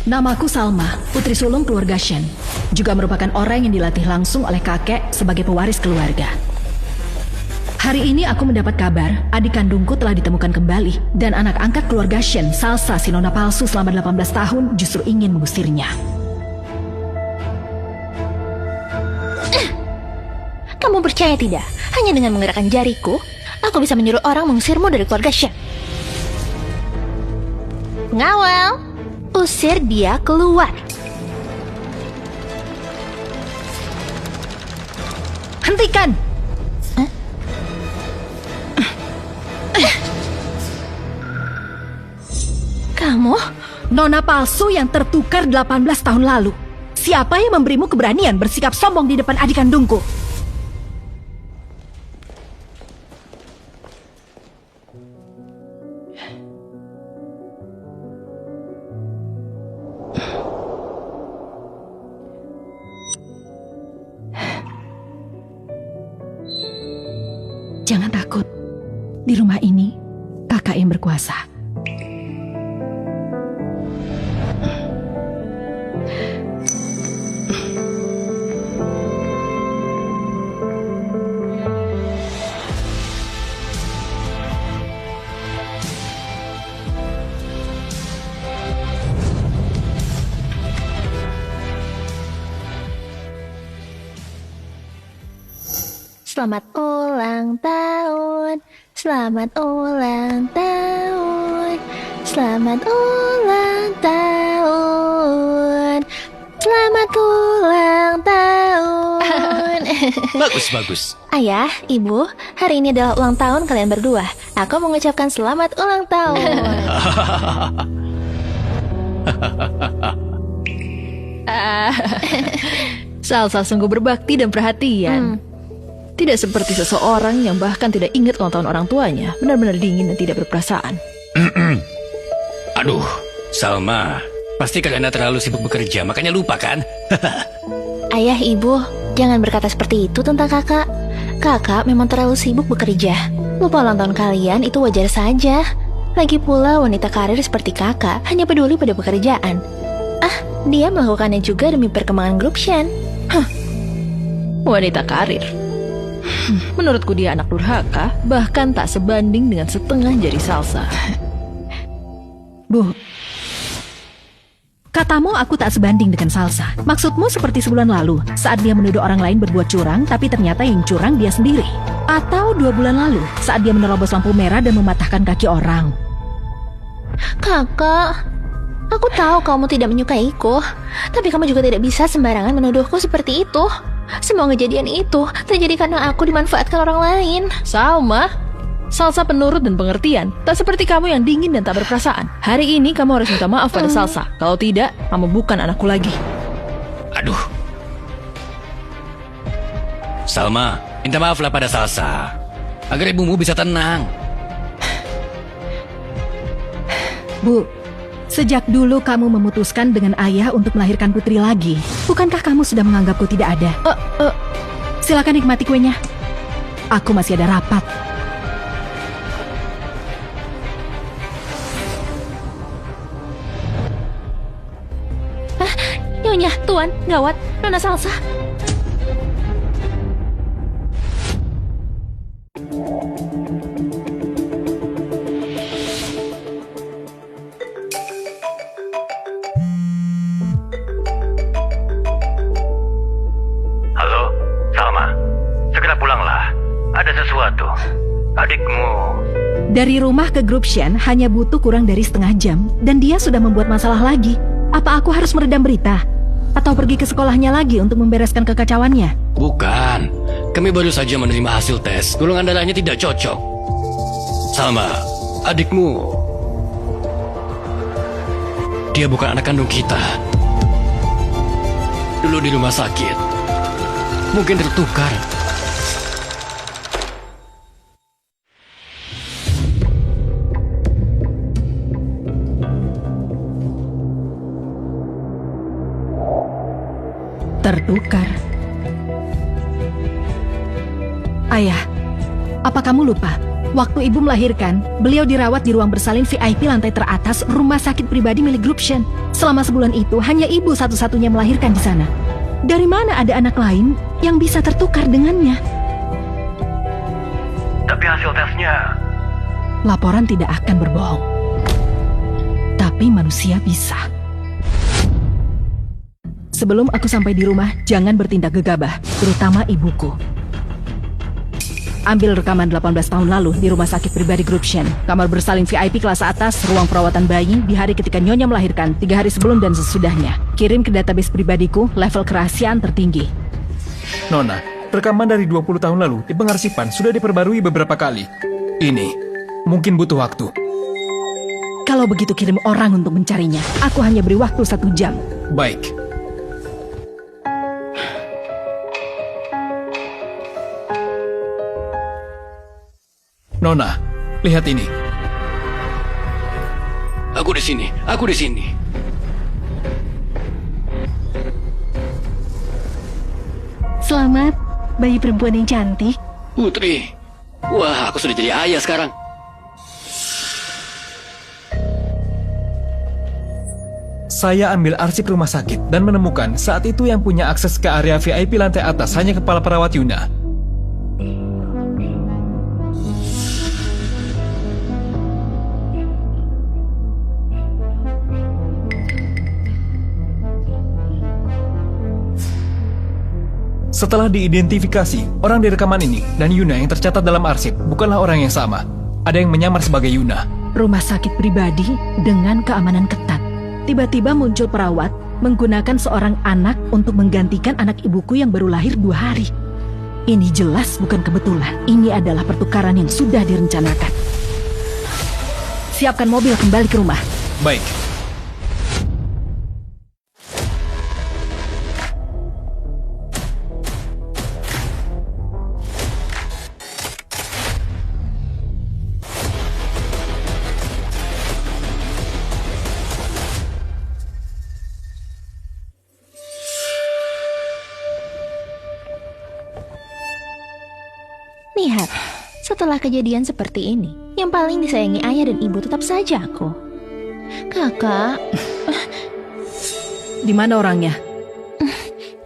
Namaku Salma, putri sulung keluarga Shen. Juga merupakan orang yang dilatih langsung oleh kakek sebagai pewaris keluarga. Hari ini aku mendapat kabar adik kandungku telah ditemukan kembali dan anak angkat keluarga Shen, Salsa, si nona palsu selama 18 tahun justru ingin mengusirnya. Kamu percaya tidak? Hanya dengan menggerakkan jariku, aku bisa menyuruh orang mengusirmu dari keluarga Shen. Ngawal, usir dia keluar. Hentikan! Kamu? Nona palsu yang tertukar 18 tahun lalu. Siapa yang memberimu keberanian bersikap sombong di depan adik kandungku? Jangan takut. Di rumah ini, kakak yang berkuasa. Selamat ulang tahun, selamat ulang tahun, selamat ulang tahun, selamat ulang tahun. Bagus. Ayah, ibu, hari ini adalah ulang tahun kalian berdua. Aku mengucapkan selamat ulang tahun. Salsa sungguh berbakti dan perhatian. Tidak seperti seseorang yang bahkan tidak ingat ulang tahun orang tuanya. Benar-benar dingin dan tidak berperasaan. Aduh, Salma, pasti karena terlalu sibuk bekerja, makanya lupa kan? Ayah, ibu, jangan berkata seperti itu tentang kakak. Kakak memang terlalu sibuk bekerja. Lupa ulang tahun kalian itu wajar saja. Lagi pula wanita karir seperti kakak hanya peduli pada pekerjaan. Dia melakukannya juga demi perkembangan grup Shen. Wanita karir. Menurutku dia anak durhaka, bahkan tak sebanding dengan setengah jari Salsa. Bu, katamu aku tak sebanding dengan Salsa. Maksudmu seperti sebulan lalu, saat dia menuduh orang lain berbuat curang, tapi ternyata yang curang dia sendiri. Atau 2 bulan lalu, saat dia menerobos lampu merah dan mematahkan kaki orang. Kakak, aku tahu kamu tidak menyukaiku, tapi kamu juga tidak bisa sembarangan menuduhku seperti itu. Semua kejadian itu terjadi karena aku dimanfaatkan orang lain. Salma, Salsa penurut dan pengertian. Tak seperti kamu yang dingin dan tak berperasaan. Hari ini kamu harus minta maaf pada Salsa. Kalau tidak, kamu bukan anakku lagi. Aduh. Salma, minta maaflah pada Salsa, agar ibumu bisa tenang. Bu, sejak dulu kamu memutuskan dengan ayah untuk melahirkan putri lagi. Bukankah kamu sudah menganggapku tidak ada? Silakan nikmati kuenya. Aku masih ada rapat. Nyonya, Tuan, gawat, Nona Salsa. Halo, Salma. Segera pulanglah. Ada sesuatu. Adikmu. Dari rumah ke grup Shen hanya butuh kurang dari setengah jam, dan dia sudah membuat masalah lagi. Apa aku harus meredam berita? Atau pergi ke sekolahnya lagi untuk membereskan kekacauannya? Bukan. Kami baru saja menerima hasil tes. Golongan darahnya tidak cocok. Salma, adikmu. Dia bukan anak kandung kita. Dulu di rumah sakit. Mungkin tertukar. Tertukar. Ayah, apa kamu lupa? Waktu ibu melahirkan, beliau dirawat di ruang bersalin VIP lantai teratas rumah sakit pribadi milik Gruption. Selama sebulan itu, hanya ibu satu-satunya melahirkan di sana. Dari mana ada anak lain yang bisa tertukar dengannya? Tapi hasil tesnya... Laporan tidak akan berbohong. Tapi manusia bisa. Sebelum aku sampai di rumah, jangan bertindak gegabah, terutama ibuku. Ambil rekaman 18 tahun lalu di rumah sakit pribadi Gruption. Kamar bersalin VIP kelas atas, ruang perawatan bayi, di hari ketika Nyonya melahirkan, 3 hari sebelum dan sesudahnya. Kirim ke database pribadiku, level kerahasiaan tertinggi. Nona, rekaman dari 20 tahun lalu di pengarsipan sudah diperbarui beberapa kali. Ini mungkin butuh waktu. Kalau begitu kirim orang untuk mencarinya. Aku hanya beri waktu 1 jam. Baik. Nona, lihat ini. Aku di sini, aku di sini. Selamat, bayi perempuan yang cantik. Putri. Wah, aku sudah jadi ayah sekarang. Saya ambil arsip rumah sakit dan menemukan saat itu yang punya akses ke area VIP lantai atas hanya kepala perawat Yuna. Setelah diidentifikasi, orang di rekaman ini dan Yuna yang tercatat dalam arsip bukanlah orang yang sama. Ada yang menyamar sebagai Yuna. Rumah sakit pribadi dengan keamanan ketat. Tiba-tiba muncul perawat menggunakan seorang anak untuk menggantikan anak ibuku yang baru lahir 2 hari. Ini jelas bukan kebetulan. Ini adalah pertukaran yang sudah direncanakan. Siapkan mobil kembali ke rumah. Baik. Lihat, setelah kejadian seperti ini, yang paling disayangi ayah dan ibu tetap saja aku. Kakak, Di mana orangnya?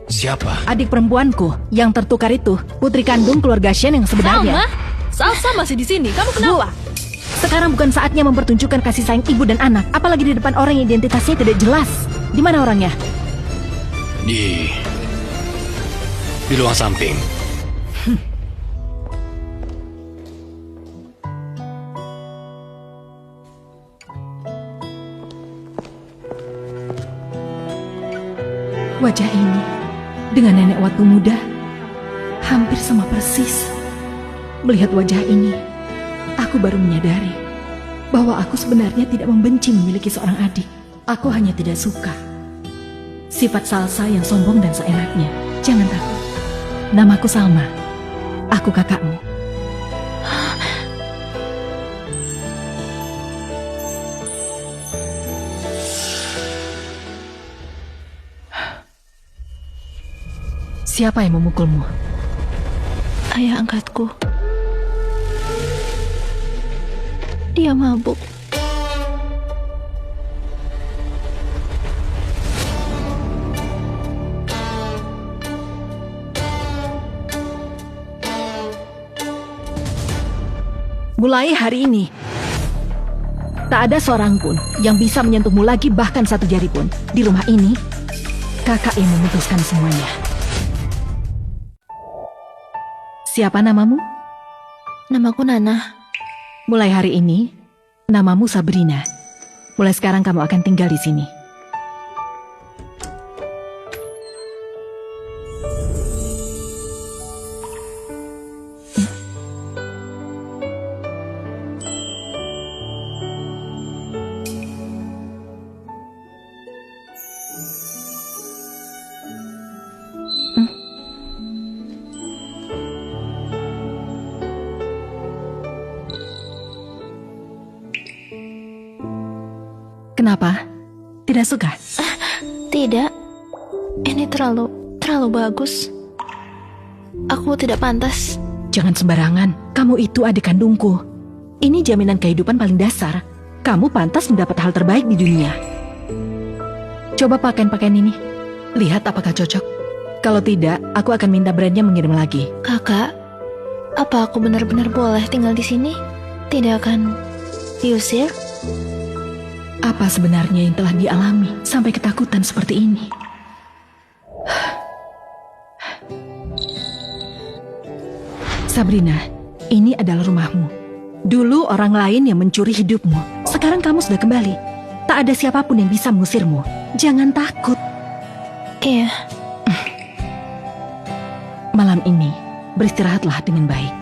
Siapa? Adik perempuanku yang tertukar itu, putri kandung keluarga Shen yang sebenarnya. Salsa masih di sini. Kamu kenapa? Sekarang bukan saatnya mempertunjukkan kasih sayang ibu dan anak, apalagi di depan orang yang identitasnya tidak jelas. Di mana orangnya? Di ruang samping. Wajah ini dengan nenek waktu muda hampir sama persis. Melihat wajah ini, aku baru menyadari bahwa aku sebenarnya tidak membenci memiliki seorang adik. Aku hanya tidak suka sifat Salsa yang sombong dan seenaknya. Jangan takut. Namaku Salma. Aku kakakmu. Siapa yang memukulmu? ayah angkatku. Dia mabuk. Mulai hari ini, tak ada seorang pun yang bisa menyentuhmu lagi, bahkan satu jari pun. Di rumah ini, kakak yang memutuskan semuanya. Siapa namamu? Namaku Nana. Mulai hari ini, namamu Sabrina. Mulai sekarang kamu akan tinggal di sini. Kenapa? Tidak suka? Tidak. Ini terlalu bagus. Aku tidak pantas. Jangan sembarangan. Kamu itu adik kandungku. Ini jaminan kehidupan paling dasar. Kamu pantas mendapat hal terbaik di dunia. Coba pakaian ini. Lihat apakah cocok. Kalau tidak, aku akan minta brandnya mengirim lagi. Kakak, apa aku benar-benar boleh tinggal di sini? Tidak akan diusir? Apa sebenarnya yang telah dialami sampai ketakutan seperti ini? Sabrina, ini adalah rumahmu. Dulu orang lain yang mencuri hidupmu. Sekarang kamu sudah kembali. Tak ada siapapun yang bisa mengusirmu. Jangan takut. Iya. Malam ini, beristirahatlah dengan baik.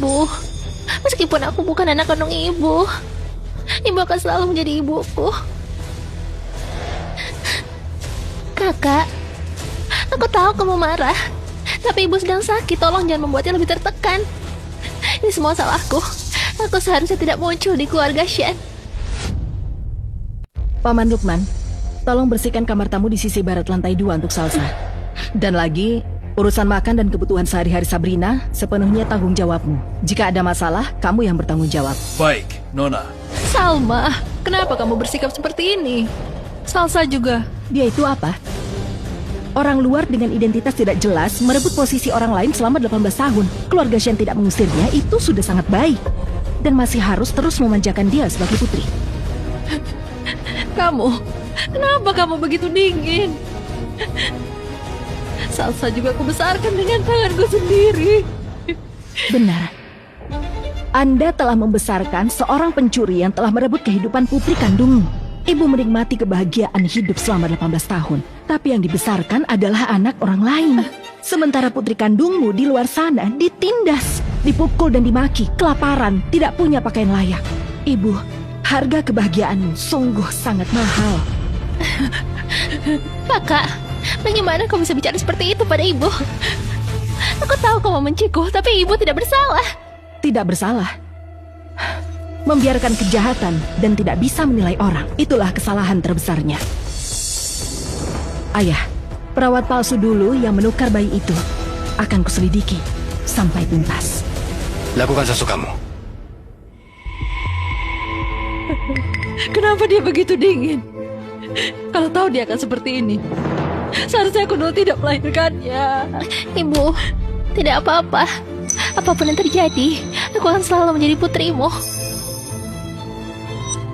Bu, meskipun aku bukan anak kandung ibu, ibu akan selalu menjadi ibuku. Kakak, aku tahu kamu marah, tapi ibu sedang sakit. Tolong jangan membuatnya lebih tertekan. Ini semua salahku. Aku seharusnya tidak muncul di keluarga Shen. Paman Lukman, tolong bersihkan kamar tamu di sisi barat lantai 2 untuk Salsa. Dan lagi, urusan makan dan kebutuhan sehari-hari Sabrina sepenuhnya tanggung jawabmu. Jika ada masalah, kamu yang bertanggung jawab. Baik, Nona. Salma, kenapa kamu bersikap seperti ini? Salsa juga. Dia itu apa? Orang luar dengan identitas tidak jelas merebut posisi orang lain selama 18 tahun. Keluarga Shen tidak mengusirnya, itu sudah sangat baik. Dan masih harus terus memanjakan dia sebagai putri. Kamu, kenapa kamu begitu dingin? Salsa juga aku besarkan dengan tanganku sendiri. Benar. Anda telah membesarkan seorang pencuri yang telah merebut kehidupan putri kandungmu. Ibu menikmati kebahagiaan hidup selama 18 tahun. Tapi yang dibesarkan adalah anak orang lain. Sementara putri kandungmu di luar sana ditindas, dipukul dan dimaki, kelaparan, tidak punya pakaian layak. Ibu, harga kebahagiaanmu sungguh sangat mahal. Kakak, bagaimana kau bisa bicara seperti itu pada ibu? Aku tahu kamu mencikuh, tapi ibu tidak bersalah. Tidak bersalah. Membiarkan kejahatan dan tidak bisa menilai orang, itulah kesalahan terbesarnya. Ayah, perawat palsu dulu yang menukar bayi itu akan kuselidiki sampai tuntas. Lakukan sesukamu. Kenapa dia begitu dingin? Kalau tahu dia akan seperti ini, seharusnya aku dulu tidak melahirkannya. Ibu, tidak apa-apa. Apapun yang terjadi, aku akan selalu menjadi putrimu.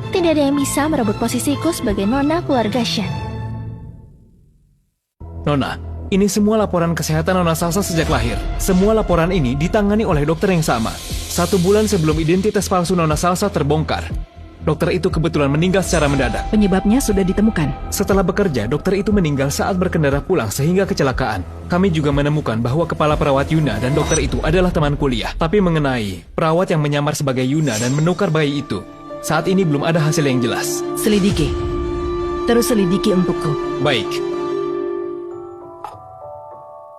Tidak ada yang bisa merebut posisiku sebagai nona keluarga Shen. Nona, ini semua laporan kesehatan Nona Salsa sejak lahir. Semua laporan ini ditangani oleh dokter yang sama. 1 bulan sebelum identitas palsu Nona Salsa terbongkar. Dokter itu kebetulan meninggal secara mendadak. Penyebabnya sudah ditemukan. Setelah bekerja, dokter itu meninggal saat berkendara pulang sehingga kecelakaan. Kami juga menemukan bahwa kepala perawat Yuna dan dokter itu adalah teman kuliah. Tapi mengenai perawat yang menyamar sebagai Yuna dan menukar bayi itu, saat ini belum ada hasil yang jelas. Selidiki. Terus selidiki untukku. Baik.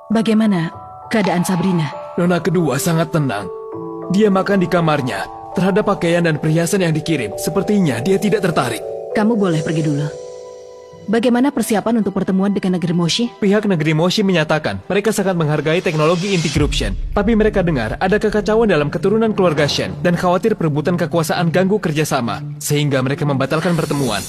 Bagaimana keadaan Sabrina? Nona kedua sangat tenang. Dia makan di kamarnya. Terhadap pakaian dan perhiasan yang dikirim, sepertinya dia tidak tertarik. Kamu boleh pergi dulu. Bagaimana persiapan untuk pertemuan dengan negeri Moshi? Pihak negeri Moshi menyatakan mereka sangat menghargai teknologi anti-corruption. Tapi mereka dengar ada kekacauan dalam keturunan keluarga Shen dan khawatir perebutan kekuasaan ganggu kerjasama, sehingga mereka membatalkan pertemuan.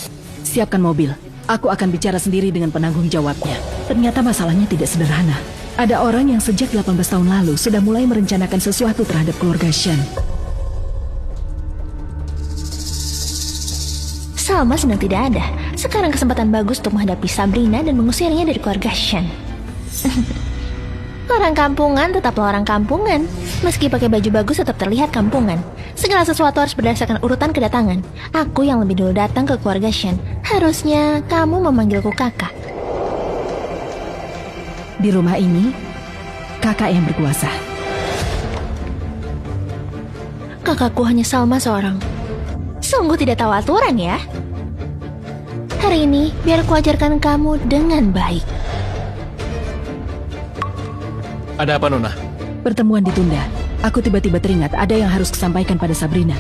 Siapkan mobil. Aku akan bicara sendiri dengan penanggung jawabnya. Ternyata masalahnya tidak sederhana. Ada orang yang sejak 18 tahun lalu sudah mulai merencanakan sesuatu terhadap keluarga Shen. Salma sedang tidak ada. Sekarang kesempatan bagus untuk menghadapi Sabrina dan mengusirnya dari keluarga Shen. Orang kampungan tetaplah orang kampungan. Meski pakai baju bagus tetap terlihat kampungan. Segala sesuatu harus berdasarkan urutan kedatangan. Aku yang lebih dulu datang ke keluarga Shen. Harusnya kamu memanggilku kakak. Di rumah ini, kakak yang berkuasa. Kakakku hanya Salma seorang. Sungguh tidak tahu aturan ya. Hari ini biar aku ajarkan kamu dengan baik. Ada apa, Nona? Pertemuan ditunda. Aku tiba-tiba teringat ada yang harus kusampaikan pada Sabrina.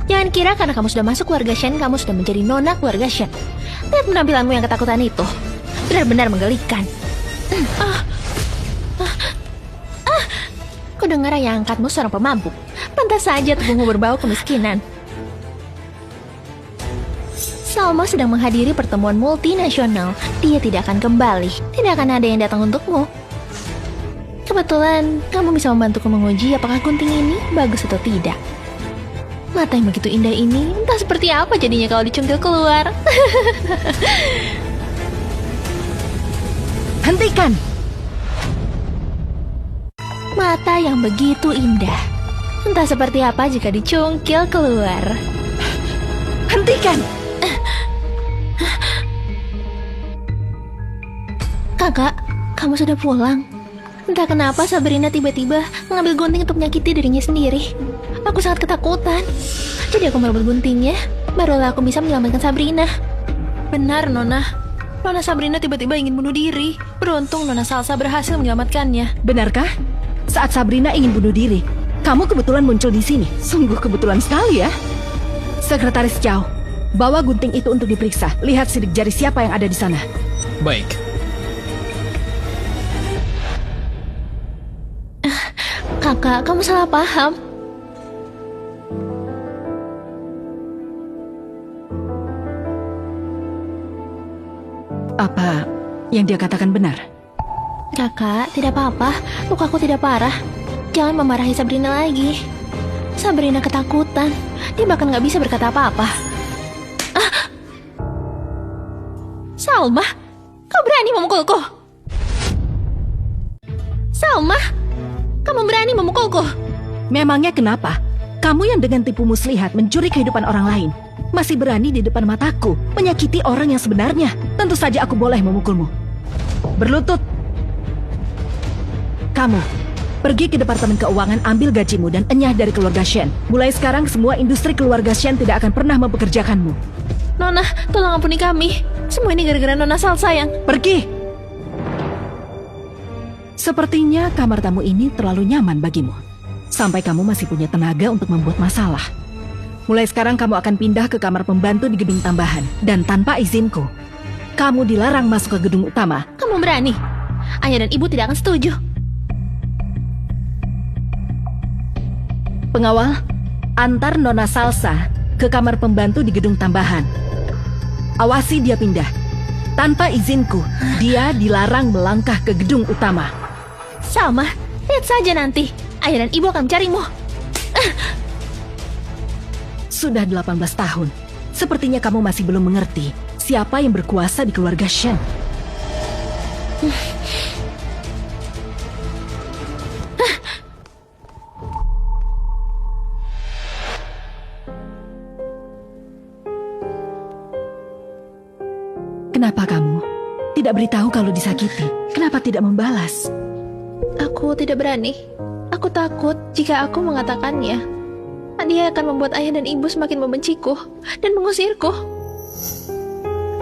Jangan Jangan kira karena kamu sudah masuk keluarga Shen, kamu sudah menjadi nona keluarga Shen. Lihat penampilanmu yang ketakutan itu. Benar-benar menggelikan. Ku dengar ayah angkatmu seorang pemabuk. Pantas saja tubuhmu berbau kemiskinan. Salma sedang menghadiri pertemuan multinasional. Dia tidak akan kembali. Tidak akan ada yang datang untukmu. Kebetulan, kamu bisa membantuku menguji apakah gunting ini bagus atau tidak. Mata yang begitu indah ini, entah seperti apa jadinya kalau dicungkil keluar. Hentikan! Mata yang begitu indah, entah seperti apa jika dicungkil keluar. Hentikan! Kakak, kamu sudah pulang. Entah kenapa Sabrina tiba-tiba mengambil gunting untuk menyakiti dirinya sendiri. Aku sangat ketakutan. Jadi aku merebut guntingnya. Barulah aku bisa menyelamatkan Sabrina. Benar, Nona. Nona Sabrina tiba-tiba ingin bunuh diri. Beruntung Nona Salsa berhasil menyelamatkannya. Benarkah? Saat Sabrina ingin bunuh diri, kamu kebetulan muncul di sini. Sungguh kebetulan sekali ya. Sekretaris Chow, bawa gunting itu untuk diperiksa. Lihat sidik jari siapa yang ada di sana. Baik. Kakak, kamu salah paham. Apa yang dia katakan benar? Kakak, tidak apa-apa. Lukaku tidak parah. Jangan memarahi Sabrina lagi. Sabrina ketakutan. Dia bahkan gak bisa berkata apa-apa. Salma, kau berani memukulku? Salma, kamu berani memukulku? Memangnya kenapa? Kamu yang dengan tipu muslihat mencuri kehidupan orang lain, masih berani di depan mataku menyakiti orang yang sebenarnya. Tentu saja aku boleh memukulmu. Berlutut. Kamu, pergi ke Departemen Keuangan, ambil gajimu dan enyah dari keluarga Shen. Mulai sekarang semua industri keluarga Shen tidak akan pernah mempekerjakanmu. Nona, tolong ampuni kami. Semua ini gara-gara Nona Salsa yang... Pergi! Sepertinya kamar tamu ini terlalu nyaman bagimu. Sampai kamu masih punya tenaga untuk membuat masalah. Mulai sekarang kamu akan pindah ke kamar pembantu di gedung tambahan. Dan tanpa izinku, kamu dilarang masuk ke gedung utama. Kamu berani? Ayah dan ibu tidak akan setuju. Pengawal, antar Nona Salsa ke kamar pembantu di gedung tambahan. Awasi dia pindah. Tanpa izinku, dia dilarang melangkah ke gedung utama. Salma, lihat saja nanti. Ayah dan ibu akan mencarimu. Sudah 18 tahun. Sepertinya kamu masih belum mengerti siapa yang berkuasa di keluarga Shen. Kenapa kamu tidak beritahu kalau disakiti? Kenapa tidak membalas? Aku tidak berani. Aku takut jika aku mengatakannya. Dia akan membuat ayah dan ibu semakin membenciku dan mengusirku.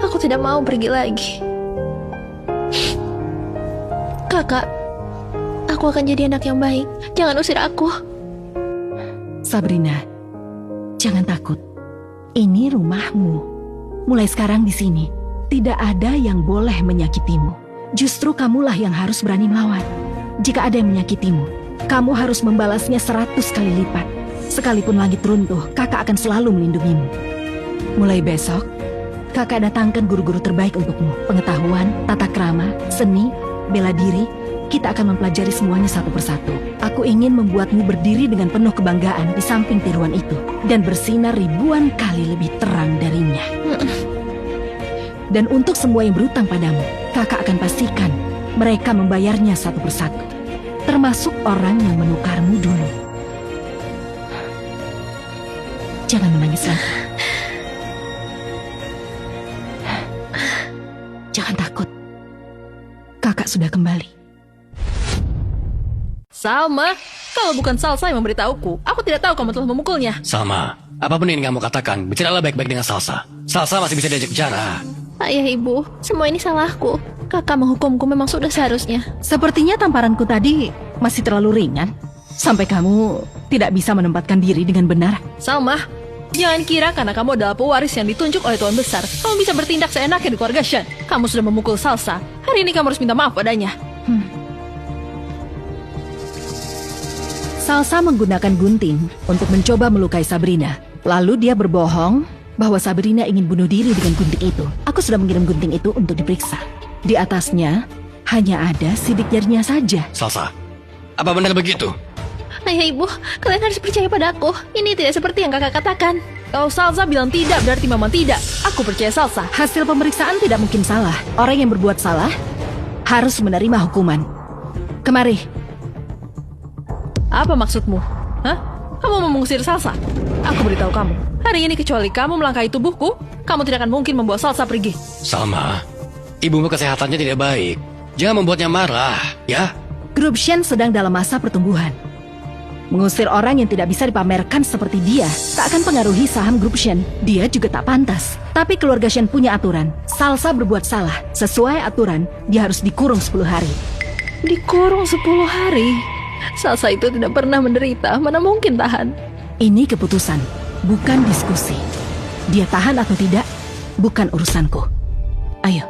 Aku tidak mau pergi lagi. Kakak, aku akan jadi anak yang baik. Jangan usir aku. Sabrina, jangan takut. Ini rumahmu. Mulai sekarang di sini, tidak ada yang boleh menyakitimu. Justru kamulah yang harus berani melawan. Jika ada yang menyakitimu, kamu harus membalasnya 100 kali lipat. Sekalipun langit runtuh, kakak akan selalu melindungimu. Mulai besok, kakak datangkan guru-guru terbaik untukmu. Pengetahuan, tata krama, seni, bela diri, kita akan mempelajari semuanya satu persatu. Aku ingin membuatmu berdiri dengan penuh kebanggaan di samping tiruan itu. Dan bersinar ribuan kali lebih terang darinya. Dan untuk semua yang berutang padamu, kakak akan pastikan mereka membayarnya satu persatu. Termasuk orang yang menukarmu dulu. Jangan menangis lagi. Jangan takut. Kakak sudah kembali. Salma, kalau bukan Salsa yang memberitahuku, aku tidak tahu kamu telah memukulnya. Salma, apapun yang kamu katakan, bicaralah baik-baik dengan Salsa. Salsa masih bisa diajak bicara. Ayah, ibu, semua ini salahku. Kakak menghukumku memang sudah seharusnya. Sepertinya tamparanku tadi masih terlalu ringan. Sampai kamu tidak bisa menempatkan diri dengan benar. Salma, Jangan kira karena kamu adalah pewaris yang ditunjuk oleh Tuan Besar, kamu bisa bertindak seenaknya di keluarga Shen. Kamu sudah memukul Salsa. Hari ini kamu harus minta maaf padanya. Salsa menggunakan gunting untuk mencoba melukai Sabrina. Lalu dia berbohong bahwa Sabrina ingin bunuh diri dengan gunting itu. Aku sudah mengirim gunting itu untuk diperiksa. Di atasnya hanya ada sidik jarinya saja. Salsa, apa benar begitu? Ayah ibu, kalian harus percaya pada aku. Ini tidak seperti yang kakak katakan. Kalau Salsa bilang tidak, berarti memang tidak. Aku percaya Salsa. Hasil pemeriksaan tidak mungkin salah. Orang yang berbuat salah harus menerima hukuman. Kemari. Apa maksudmu? Hah? Kamu mau mengusir Salsa? Aku beritahu kamu. Hari ini kecuali kamu melangkahi tubuhku, kamu tidak akan mungkin membawa Salsa pergi. Salma, ibumu kesehatannya tidak baik. Jangan membuatnya marah, ya? Grup Shen sedang dalam masa pertumbuhan. Mengusir orang yang tidak bisa dipamerkan seperti dia tak akan pengaruhi saham grup Shen. Dia juga tak pantas. Tapi keluarga Shen punya aturan. Salsa berbuat salah. Sesuai aturan, dia harus dikurung 10 hari. Dikurung 10 hari? Salsa itu tidak pernah menderita, mana mungkin tahan? Ini keputusan, bukan diskusi. Dia tahan atau tidak, bukan urusanku. Ayo.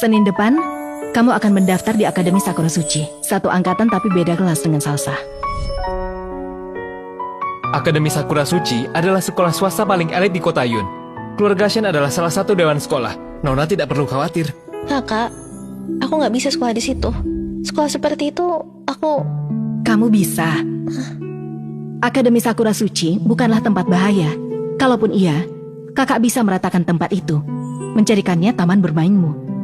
Senin depan, kamu akan mendaftar di Akademi Sakura Suci. Satu angkatan tapi beda kelas dengan Salsa. Akademi Sakura Suci adalah sekolah swasta paling elit di kota Yun. Keluarga Shen adalah salah satu dewan sekolah. Nona tidak perlu khawatir. Kakak, aku nggak bisa sekolah di situ. Sekolah seperti itu, aku... Kamu bisa. Akademi Sakura Suci bukanlah tempat bahaya. Kalaupun iya, kakak bisa meratakan tempat itu, menjadikannya taman bermainmu.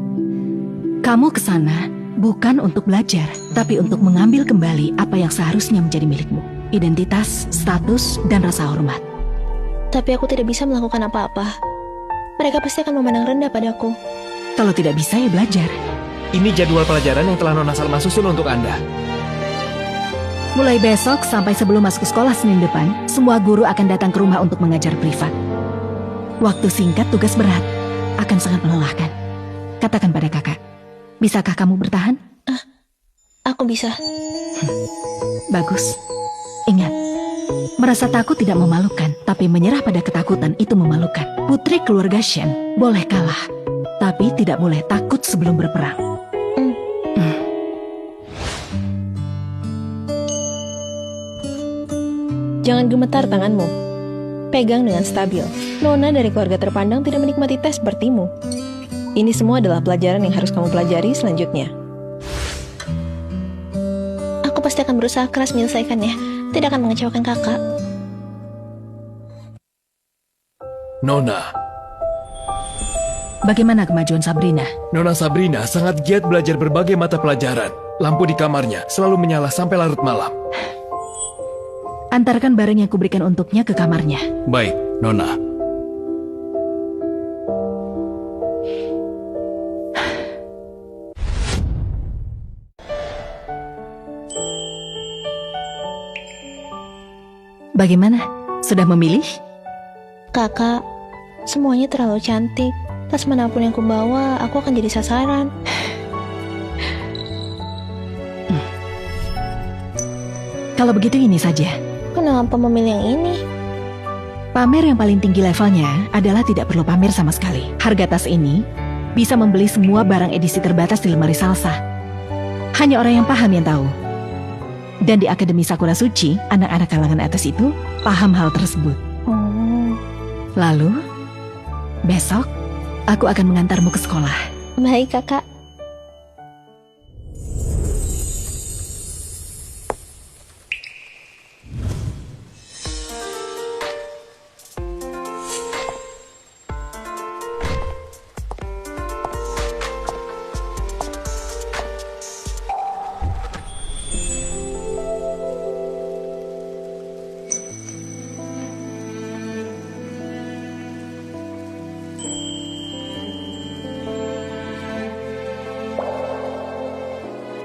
Kamu ke sana bukan untuk belajar, tapi untuk mengambil kembali apa yang seharusnya menjadi milikmu. Identitas, status, dan rasa hormat. Tapi aku tidak bisa melakukan apa-apa. Mereka pasti akan memandang rendah padaku. Kalau tidak bisa ya belajar. Ini jadwal pelajaran yang telah Nona Salma susun untuk Anda. Mulai besok sampai sebelum masuk sekolah Senin depan, semua guru akan datang ke rumah untuk mengajar privat. Waktu singkat, tugas berat. Akan sangat melelahkan. Katakan pada kakak, bisakah kamu bertahan? Aku bisa. Bagus. Ingat, merasa takut tidak memalukan, tapi menyerah pada ketakutan itu memalukan. Putri keluarga Shen boleh kalah, tapi tidak boleh takut sebelum berperang. Jangan gemetar tanganmu. Pegang dengan stabil. Nona dari keluarga terpandang tidak menikmati tes sepertimu. Ini semua adalah pelajaran yang harus kamu pelajari selanjutnya. Aku pasti akan berusaha keras menyelesaikannya. Tidak akan mengecewakan kakak. Nona. Bagaimana kemajuan Sabrina? Nona Sabrina sangat giat belajar berbagai mata pelajaran. Lampu di kamarnya selalu menyala sampai larut malam. Antarkan barang yang kuberikan untuknya ke kamarnya. Baik, Nona. Bagaimana? Sudah memilih? Kakak, semuanya terlalu cantik. Tas manapun yang kubawa, aku akan jadi sasaran. Kalau begitu ini saja. Kenapa memilih yang ini? Pamer yang paling tinggi levelnya adalah tidak perlu pamer sama sekali. Harga tas ini bisa membeli semua barang edisi terbatas di lemari Salsa. Hanya orang yang paham yang tahu. Dan di Akademi Sakura Suci, anak-anak kalangan atas itu paham hal tersebut. Lalu, besok aku akan mengantarmu ke sekolah. Baik, kakak.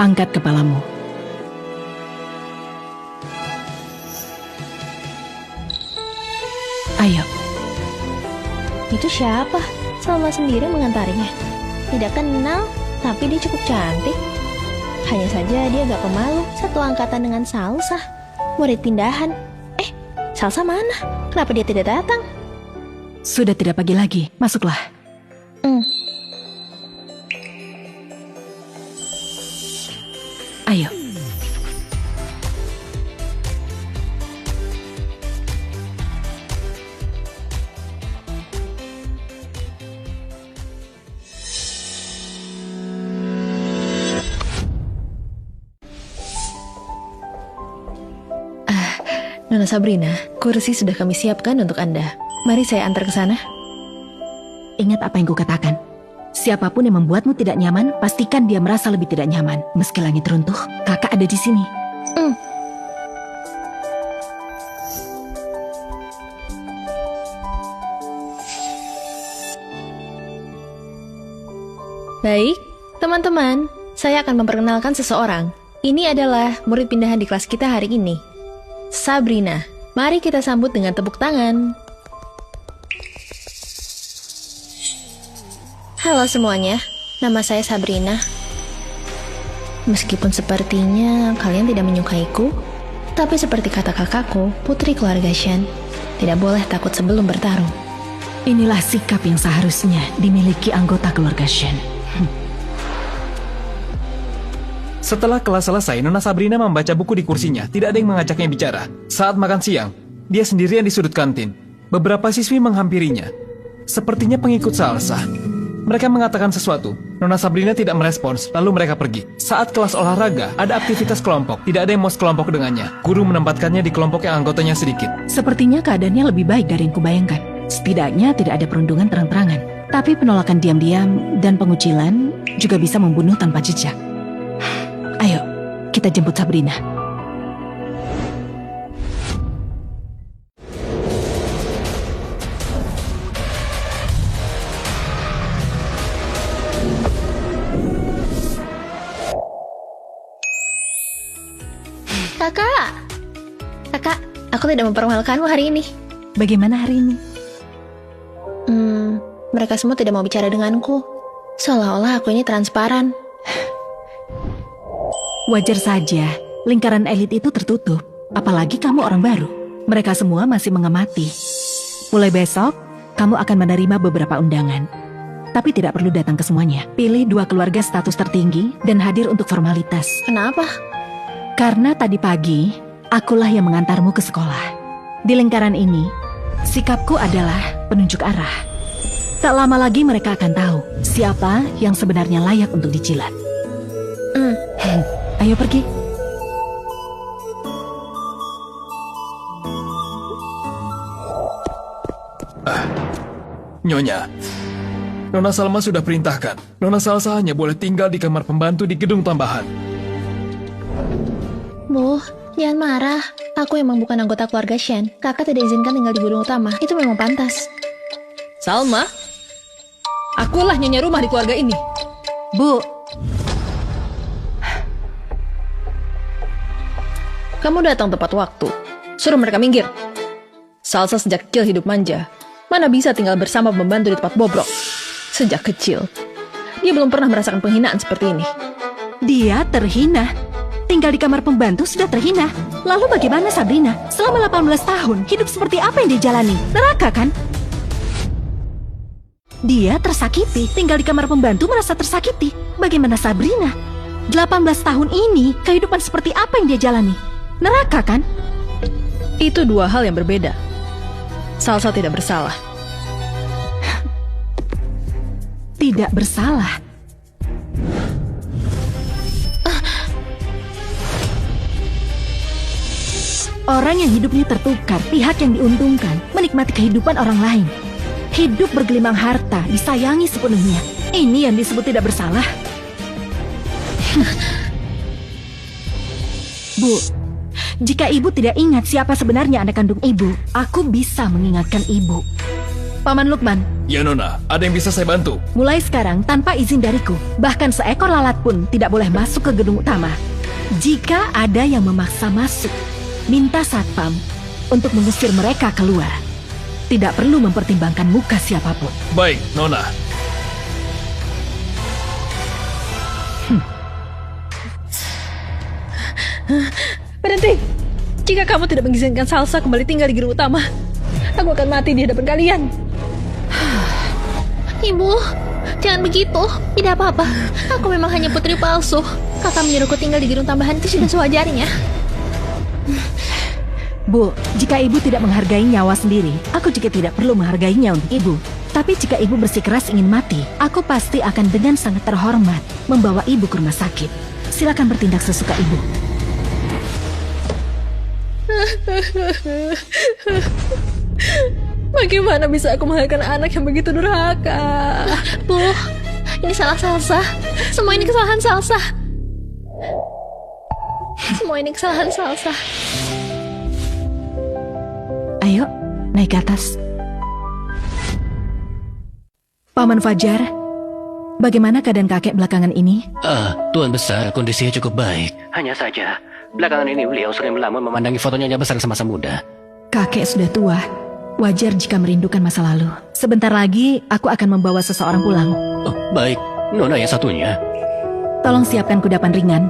Angkat kepalamu. Ayo. Itu siapa? Salma sendiri mengantarnya. Tidak kenal, tapi dia cukup cantik. Hanya saja dia agak pemalu, satu angkatan dengan Salsa, murid pindahan. Salsa mana? Kenapa dia tidak datang? Sudah tidak pagi lagi, masuklah. Ayo. Nona Sabrina, kursi sudah kami siapkan untuk Anda. Mari saya antar ke sana. Ingat apa yang kukatakan. Siapapun yang membuatmu tidak nyaman, pastikan dia merasa lebih tidak nyaman. Meski langit runtuh, kakak ada di sini. Baik, teman-teman, saya akan memperkenalkan seseorang. Ini adalah murid pindahan di kelas kita hari ini, Sabrina. Mari kita sambut dengan tepuk tangan. Halo semuanya, nama saya Sabrina. Meskipun sepertinya kalian tidak menyukaiku, tapi seperti kata kakakku, putri keluarga Shen, tidak boleh takut sebelum bertarung. Inilah sikap yang seharusnya dimiliki anggota keluarga Shen. Setelah kelas selesai, Nona Sabrina membaca buku di kursinya. Tidak ada yang mengajaknya bicara. Saat makan siang, dia sendirian di sudut kantin. Beberapa siswi menghampirinya. Sepertinya pengikut Salsa. Mereka mengatakan sesuatu. Nona Sabrina tidak merespons, lalu mereka pergi. Saat kelas olahraga, ada aktivitas kelompok. Tidak ada yang mau sekelompok dengannya. Guru menempatkannya di kelompok yang anggotanya sedikit. Sepertinya keadaannya lebih baik dari yang kubayangkan. Setidaknya tidak ada perundungan terang-terangan. Tapi penolakan diam-diam dan pengucilan juga bisa membunuh tanpa jejak. Ayo, kita jemput Sabrina. Kakak, aku tidak mempermalukanmu hari ini. Bagaimana hari ini? Mereka semua tidak mau bicara denganku. Seolah-olah aku ini transparan. Wajar saja, lingkaran elit itu tertutup. Apalagi kamu orang baru. Mereka semua masih mengamati. Mulai besok, kamu akan menerima beberapa undangan. Tapi tidak perlu datang ke semuanya. Pilih 2 keluarga status tertinggi dan hadir untuk formalitas. Kenapa? Karena tadi pagi, akulah yang mengantarmu ke sekolah. Di lingkaran ini, sikapku adalah penunjuk arah. Tak lama lagi mereka akan tahu siapa yang sebenarnya layak untuk dijilat. Ayo pergi. Nyonya, Nona Salma sudah perintahkan. Nona Salsa hanya boleh tinggal di kamar pembantu di gedung tambahan. Bu, jangan marah. Aku emang bukan anggota keluarga Shen. Kakak tidak izinkan tinggal di gedung utama. Itu memang pantas. Salma, akulah nyonya rumah di keluarga ini. Bu, Kamu datang tepat waktu. Suruh mereka minggir. Salsa sejak kecil hidup manja. Mana bisa tinggal bersama pembantu di tempat bobrok. Sejak kecil, dia belum pernah merasakan penghinaan seperti ini. dia terhina. Tinggal di kamar pembantu sudah terhina. Lalu bagaimana Sabrina? Selama 18 tahun, hidup seperti apa yang dia jalani? Neraka kan? Dia tersakiti, tinggal di kamar pembantu merasa tersakiti. Bagaimana Sabrina? 18 tahun ini, kehidupan seperti apa yang dia jalani? Neraka kan? Itu 2 hal yang berbeda. Salsa tidak bersalah. Tidak bersalah. Orang yang hidupnya tertukar, pihak yang diuntungkan, menikmati kehidupan orang lain. Hidup bergelimang harta, disayangi sepenuhnya. Ini yang disebut tidak bersalah. Bu, jika ibu tidak ingat siapa sebenarnya anak kandung ibu, aku bisa mengingatkan ibu. Paman Lukman, Ya Nona, ada yang bisa saya bantu? mulai sekarang tanpa izin dariku, bahkan seekor lalat pun tidak boleh masuk ke gedung utama. Jika ada yang memaksa masuk, minta satpam untuk mengusir mereka keluar. tidak perlu mempertimbangkan muka siapapun. Baik, Nona. Berhenti! Jika kamu tidak mengizinkan Salsa kembali tinggal di gedung utama, aku akan mati di hadapan kalian. Ibu, jangan begitu. Tidak apa-apa. Aku memang hanya putri palsu. Kakak menyuruhku tinggal di gedung tambahan itu sudah sewajarnya. Bu, jika ibu tidak menghargai nyawa sendiri, aku juga tidak perlu menghargainya untuk ibu. Tapi jika ibu bersikeras ingin mati, aku pasti akan dengan sangat terhormat membawa ibu ke rumah sakit. Silakan bertindak sesuka ibu. Bagaimana bisa aku melahirkan anak yang begitu durhaka? Bu, ini salah Salsa. Semua ini kesalahan Salsa. Semua ini kesalahan Salsa. Ayo, naik ke atas. Paman Fajar, bagaimana keadaan kakek belakangan ini? Tuan Besar, kondisinya cukup baik. Hanya saja, belakangan ini beliau sering melamun memandangi fotonya Nyonya Besar semasa muda. Kakek sudah tua. Wajar jika merindukan masa lalu. Sebentar lagi, aku akan membawa seseorang pulang. Oh, baik. Nona yang satunya. Tolong siapkan kudapan ringan.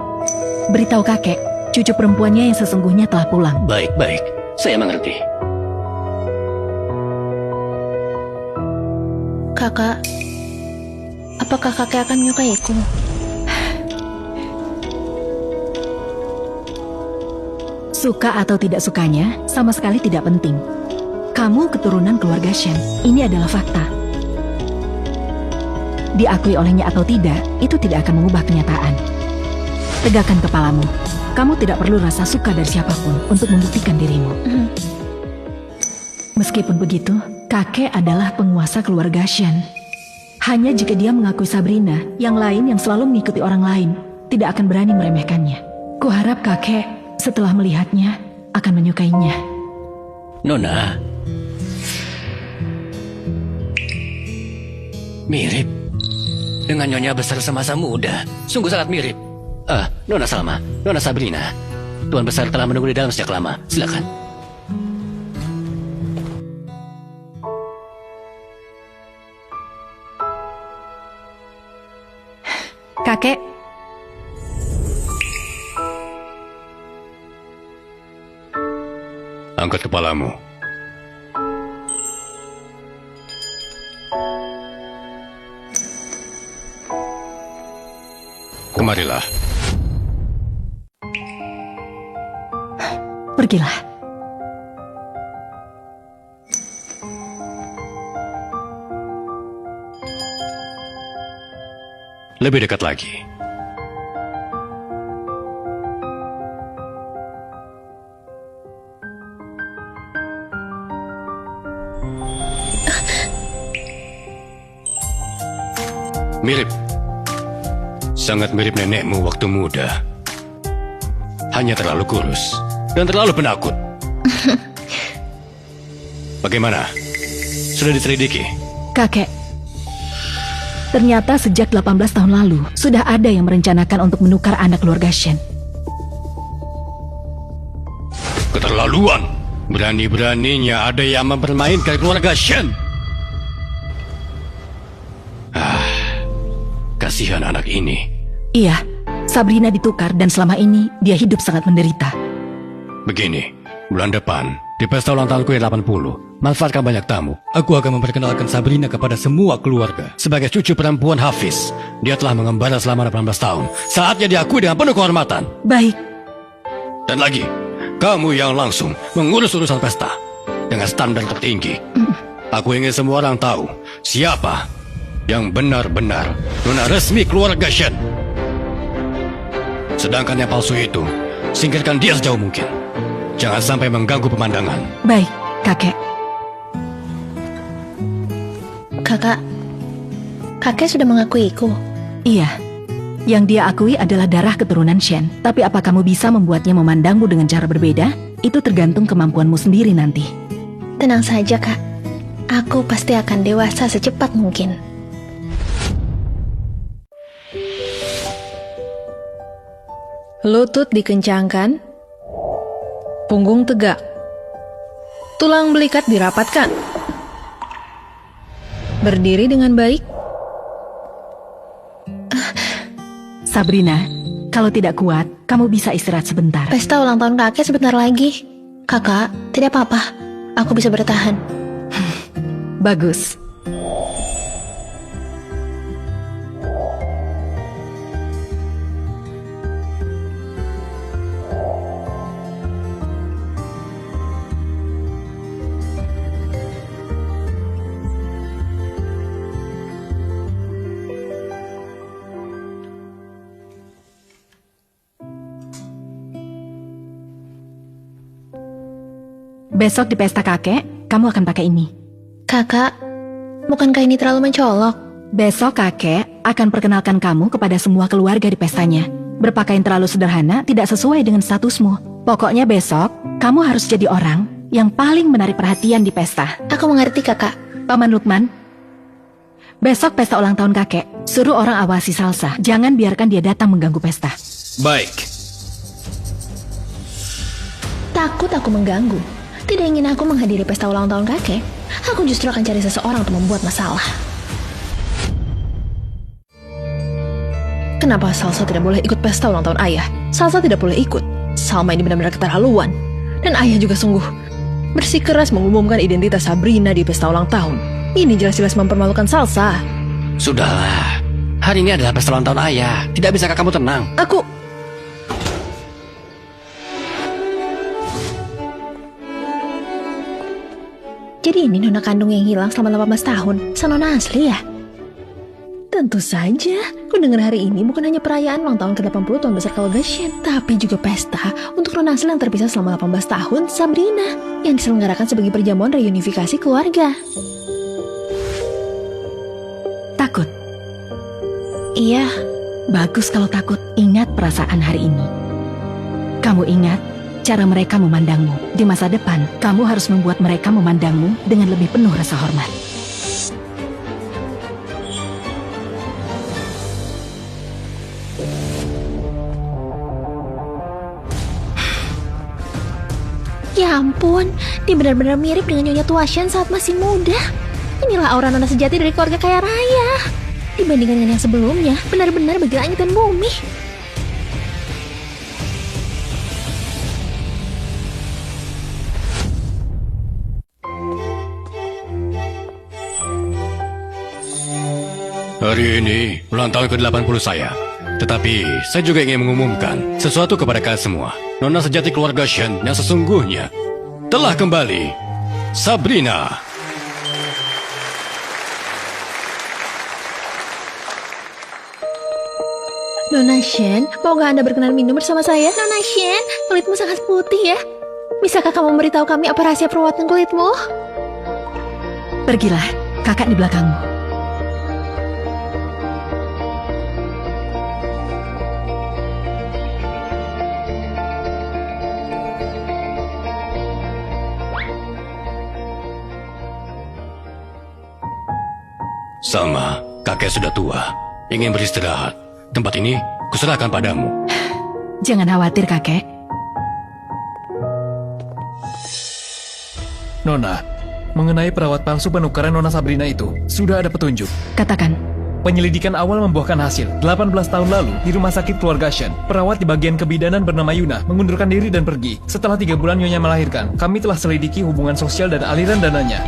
Beritahu kakek, cucu perempuannya yang sesungguhnya telah pulang. Baik, baik. Saya mengerti. Kakak, apakah kakek akan menyukaiku? Suka atau tidak sukanya, sama sekali tidak penting. Kamu keturunan keluarga Shen. Ini adalah fakta. Diakui olehnya atau tidak, itu tidak akan mengubah kenyataan. Tegakkan kepalamu. Kamu tidak perlu rasa suka dari siapapun untuk membuktikan dirimu. Meskipun begitu, kakek adalah penguasa keluarga Shen. Hanya jika dia mengakui Sabrina, yang lain yang selalu mengikuti orang lain, tidak akan berani meremehkannya. Kuharap kakek, setelah melihatnya, akan menyukainya. Nona. Mirip dengan Nyonya Besar semasa muda. Sungguh sangat mirip. Nona Salma, Nona Sabrina. Tuan Besar telah menunggu di dalam sejak lama. Silakan. Kakek, Angkat kepalamu. Kemarilah. pergilah. Lebih dekat lagi. Mirip. Sangat mirip nenekmu waktu muda. Hanya terlalu kurus dan terlalu penakut. Bagaimana? Sudah diselidiki? Kakek, ternyata sejak 18 tahun lalu sudah ada yang merencanakan untuk menukar anak keluarga Shen. Keterlaluan. Berani-beraninya ada yang mempermainkan keluarga Shen. Kasihan anak ini. Iya, Sabrina ditukar dan selama ini dia hidup sangat menderita. Begini, bulan depan di pesta ulang tahunku yang 80, manfaatkan banyak tamu. Aku akan memperkenalkan Sabrina kepada semua keluarga. Sebagai cucu perempuan Hafiz, dia telah mengembara selama 18 tahun. Saatnya diakui dengan penuh kehormatan. Baik, Dan lagi, kamu yang langsung mengurus urusan pesta dengan standar tertinggi. Aku ingin semua orang tahu siapa yang benar-benar nona resmi keluarga Shen. Sedangkan yang palsu itu, singkirkan dia sejauh mungkin. Jangan sampai mengganggu pemandangan. baik, kakek. Kakek sudah mengakuiku. Iya, yang dia akui adalah darah keturunan Shen. Tapi apa kamu bisa membuatnya memandangmu dengan cara berbeda? Itu tergantung kemampuanmu sendiri nanti. Tenang saja, Kak. Aku pasti akan dewasa secepat mungkin. Lutut dikencangkan, punggung tegak, tulang belikat dirapatkan, Berdiri dengan baik. Sabrina, kalau tidak kuat, kamu bisa istirahat sebentar. Pesta ulang tahun kakek sebentar lagi. Kakak, tidak apa-apa. Aku bisa bertahan. Bagus. Besok di pesta kakek, kamu akan pakai ini. Kakak, bukankah ini terlalu mencolok? Besok kakek akan perkenalkan kamu kepada semua keluarga di pestanya. Berpakaian terlalu sederhana tidak sesuai dengan statusmu. Pokoknya besok, kamu harus jadi orang yang paling menarik perhatian di pesta. Aku mengerti, Kakak. Paman Lukman, besok pesta ulang tahun kakek, suruh orang awasi Salsa. Jangan biarkan dia datang mengganggu pesta. Baik. Takut aku mengganggu. Tidak ingin aku menghadiri pesta ulang tahun kakek. Aku justru akan cari seseorang untuk membuat masalah. Kenapa Salsa tidak boleh ikut pesta ulang tahun ayah? Salsa tidak boleh ikut. Salma ini benar-benar keterlaluan. Dan ayah juga sungguh bersikeras mengumumkan identitas Sabrina di pesta ulang tahun. Ini jelas-jelas mempermalukan Salsa. Sudahlah. Hari ini adalah pesta ulang tahun ayah. Tidak bisakah kamu tenang? Aku... Jadi ini nona kandung yang hilang selama 18 tahun. Sang nona asli ya? Tentu saja, ku dengar hari ini bukan hanya perayaan ulang tahun ke-80 tahun besar Kalgashian, tapi juga pesta untuk nona asli yang terpisah selama 18 tahun, Sabrina, yang diselenggarakan sebagai perjamuan reunifikasi keluarga. Takut? Iya, Bagus kalau takut. Ingat perasaan hari ini. Kamu ingat cara mereka memandangmu. Di masa depan, kamu harus membuat mereka memandangmu dengan lebih penuh rasa hormat. ya ampun, dia benar-benar mirip dengan Nyonya Tuashan saat masih muda. Inilah aura nona sejati dari keluarga kaya raya. Dibandingkan dengan yang sebelumnya, benar-benar bagi langit dan bumi. Hari ini ulang tahun ke-80 saya. Tetapi saya juga ingin mengumumkan sesuatu kepada kalian semua. Nona sejati keluarga Shen yang sesungguhnya telah kembali. Sabrina. Nona Shen, maukah Anda berkenan minum bersama saya? Nona Shen, kulitmu sangat putih ya. Bisakah kamu memberitahu kami apa rahasia perawatan kulitmu? Pergilah, kakak di belakangmu. Salma, kakek sudah tua, ingin beristirahat. Tempat ini kuserahkan padamu. Jangan khawatir, kakek. Nona, mengenai perawat palsu penukaran Nona Sabrina itu, sudah ada petunjuk. Katakan. Penyelidikan awal membuahkan hasil. 18 tahun lalu, di rumah sakit keluarga Shen, perawat di bagian kebidanan bernama Yuna mengundurkan diri dan pergi. Setelah 3 bulan Nyonya melahirkan, kami telah selidiki hubungan sosial dan aliran dananya.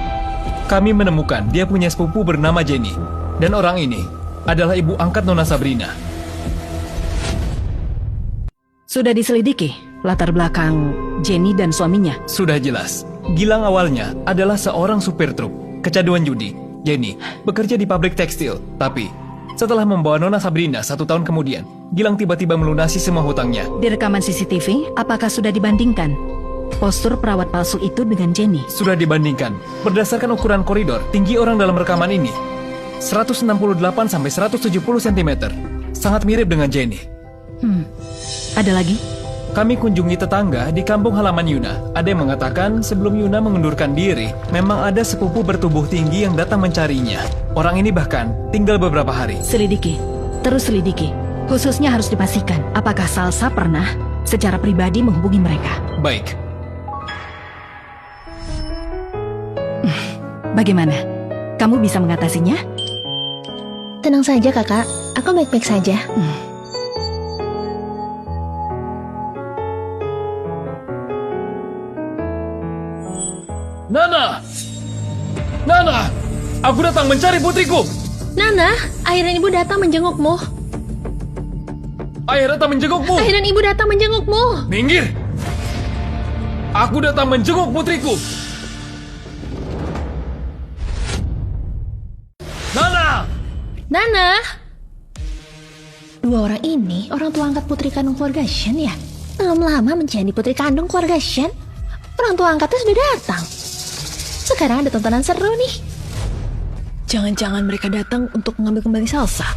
Kami menemukan dia punya sepupu bernama Jenny. Dan orang ini adalah ibu angkat Nona Sabrina. Sudah diselidiki latar belakang Jenny dan suaminya. Sudah jelas. Gilang awalnya adalah seorang supir truk. Kecanduan judi. Jenny bekerja di pabrik tekstil. Tapi setelah membawa Nona Sabrina 1 tahun kemudian, Gilang tiba-tiba melunasi semua hutangnya. Di rekaman CCTV, apakah sudah dibandingkan postur perawat palsu itu dengan Jenny? Sudah dibandingkan. Berdasarkan ukuran koridor, tinggi orang dalam rekaman ini 168 sampai 170 cm. Sangat mirip dengan Jenny. Ada lagi? Kami kunjungi tetangga di kampung halaman Yuna. Ada yang mengatakan sebelum Yuna mengundurkan diri, memang ada sepupu bertubuh tinggi yang datang mencarinya. Orang ini bahkan tinggal beberapa hari. Selidiki. Terus selidiki. Khususnya harus dipastikan apakah Salsa pernah secara pribadi menghubungi mereka. Baik. Bagaimana? kamu bisa mengatasinya? Tenang saja kakak, aku baik-baik saja. Nana! Nana! Aku datang mencari putriku! Nana, akhirnya ibu datang menjengukmu. Ayah datang menjengukmu! Akhirnya ibu datang menjengukmu. Minggir! Aku datang menjenguk putriku! Nana! Nana! Dua orang ini orang tua angkat putri kandung keluarga Shen ya? Belum lama menjadi putri kandung keluarga Shen. Orang tua angkatnya sudah datang. Sekarang ada tontonan seru nih. Jangan-jangan mereka datang untuk mengambil kembali Salsa.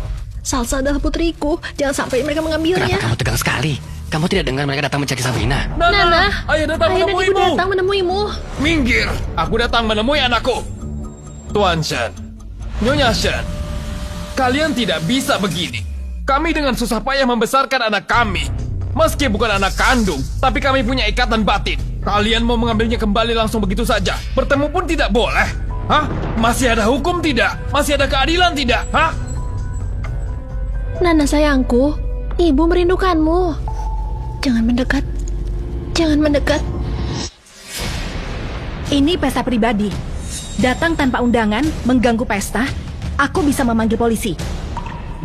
Salsa adalah putriku. Jangan sampai mereka mengambilnya. Kenapa kamu tegang sekali? Kamu tidak dengar mereka datang mencari Sabrina? Nana, Ayah datang ayah dan ibu menemuimu! datang menemuimu. Minggir! Aku datang menemui anakku! Tuan Shen, Nyonya Shen, kalian tidak bisa begini. Kami dengan susah payah membesarkan anak kami. Meski bukan anak kandung, tapi kami punya ikatan batin. Kalian mau mengambilnya kembali langsung begitu saja? Bertemu pun tidak boleh? Hah? Masih ada hukum tidak? Masih ada keadilan tidak? Hah? Nana sayangku, ibu merindukanmu. Jangan mendekat. Jangan mendekat. Ini pesta pribadi. Datang tanpa undangan, mengganggu pesta, aku bisa memanggil polisi.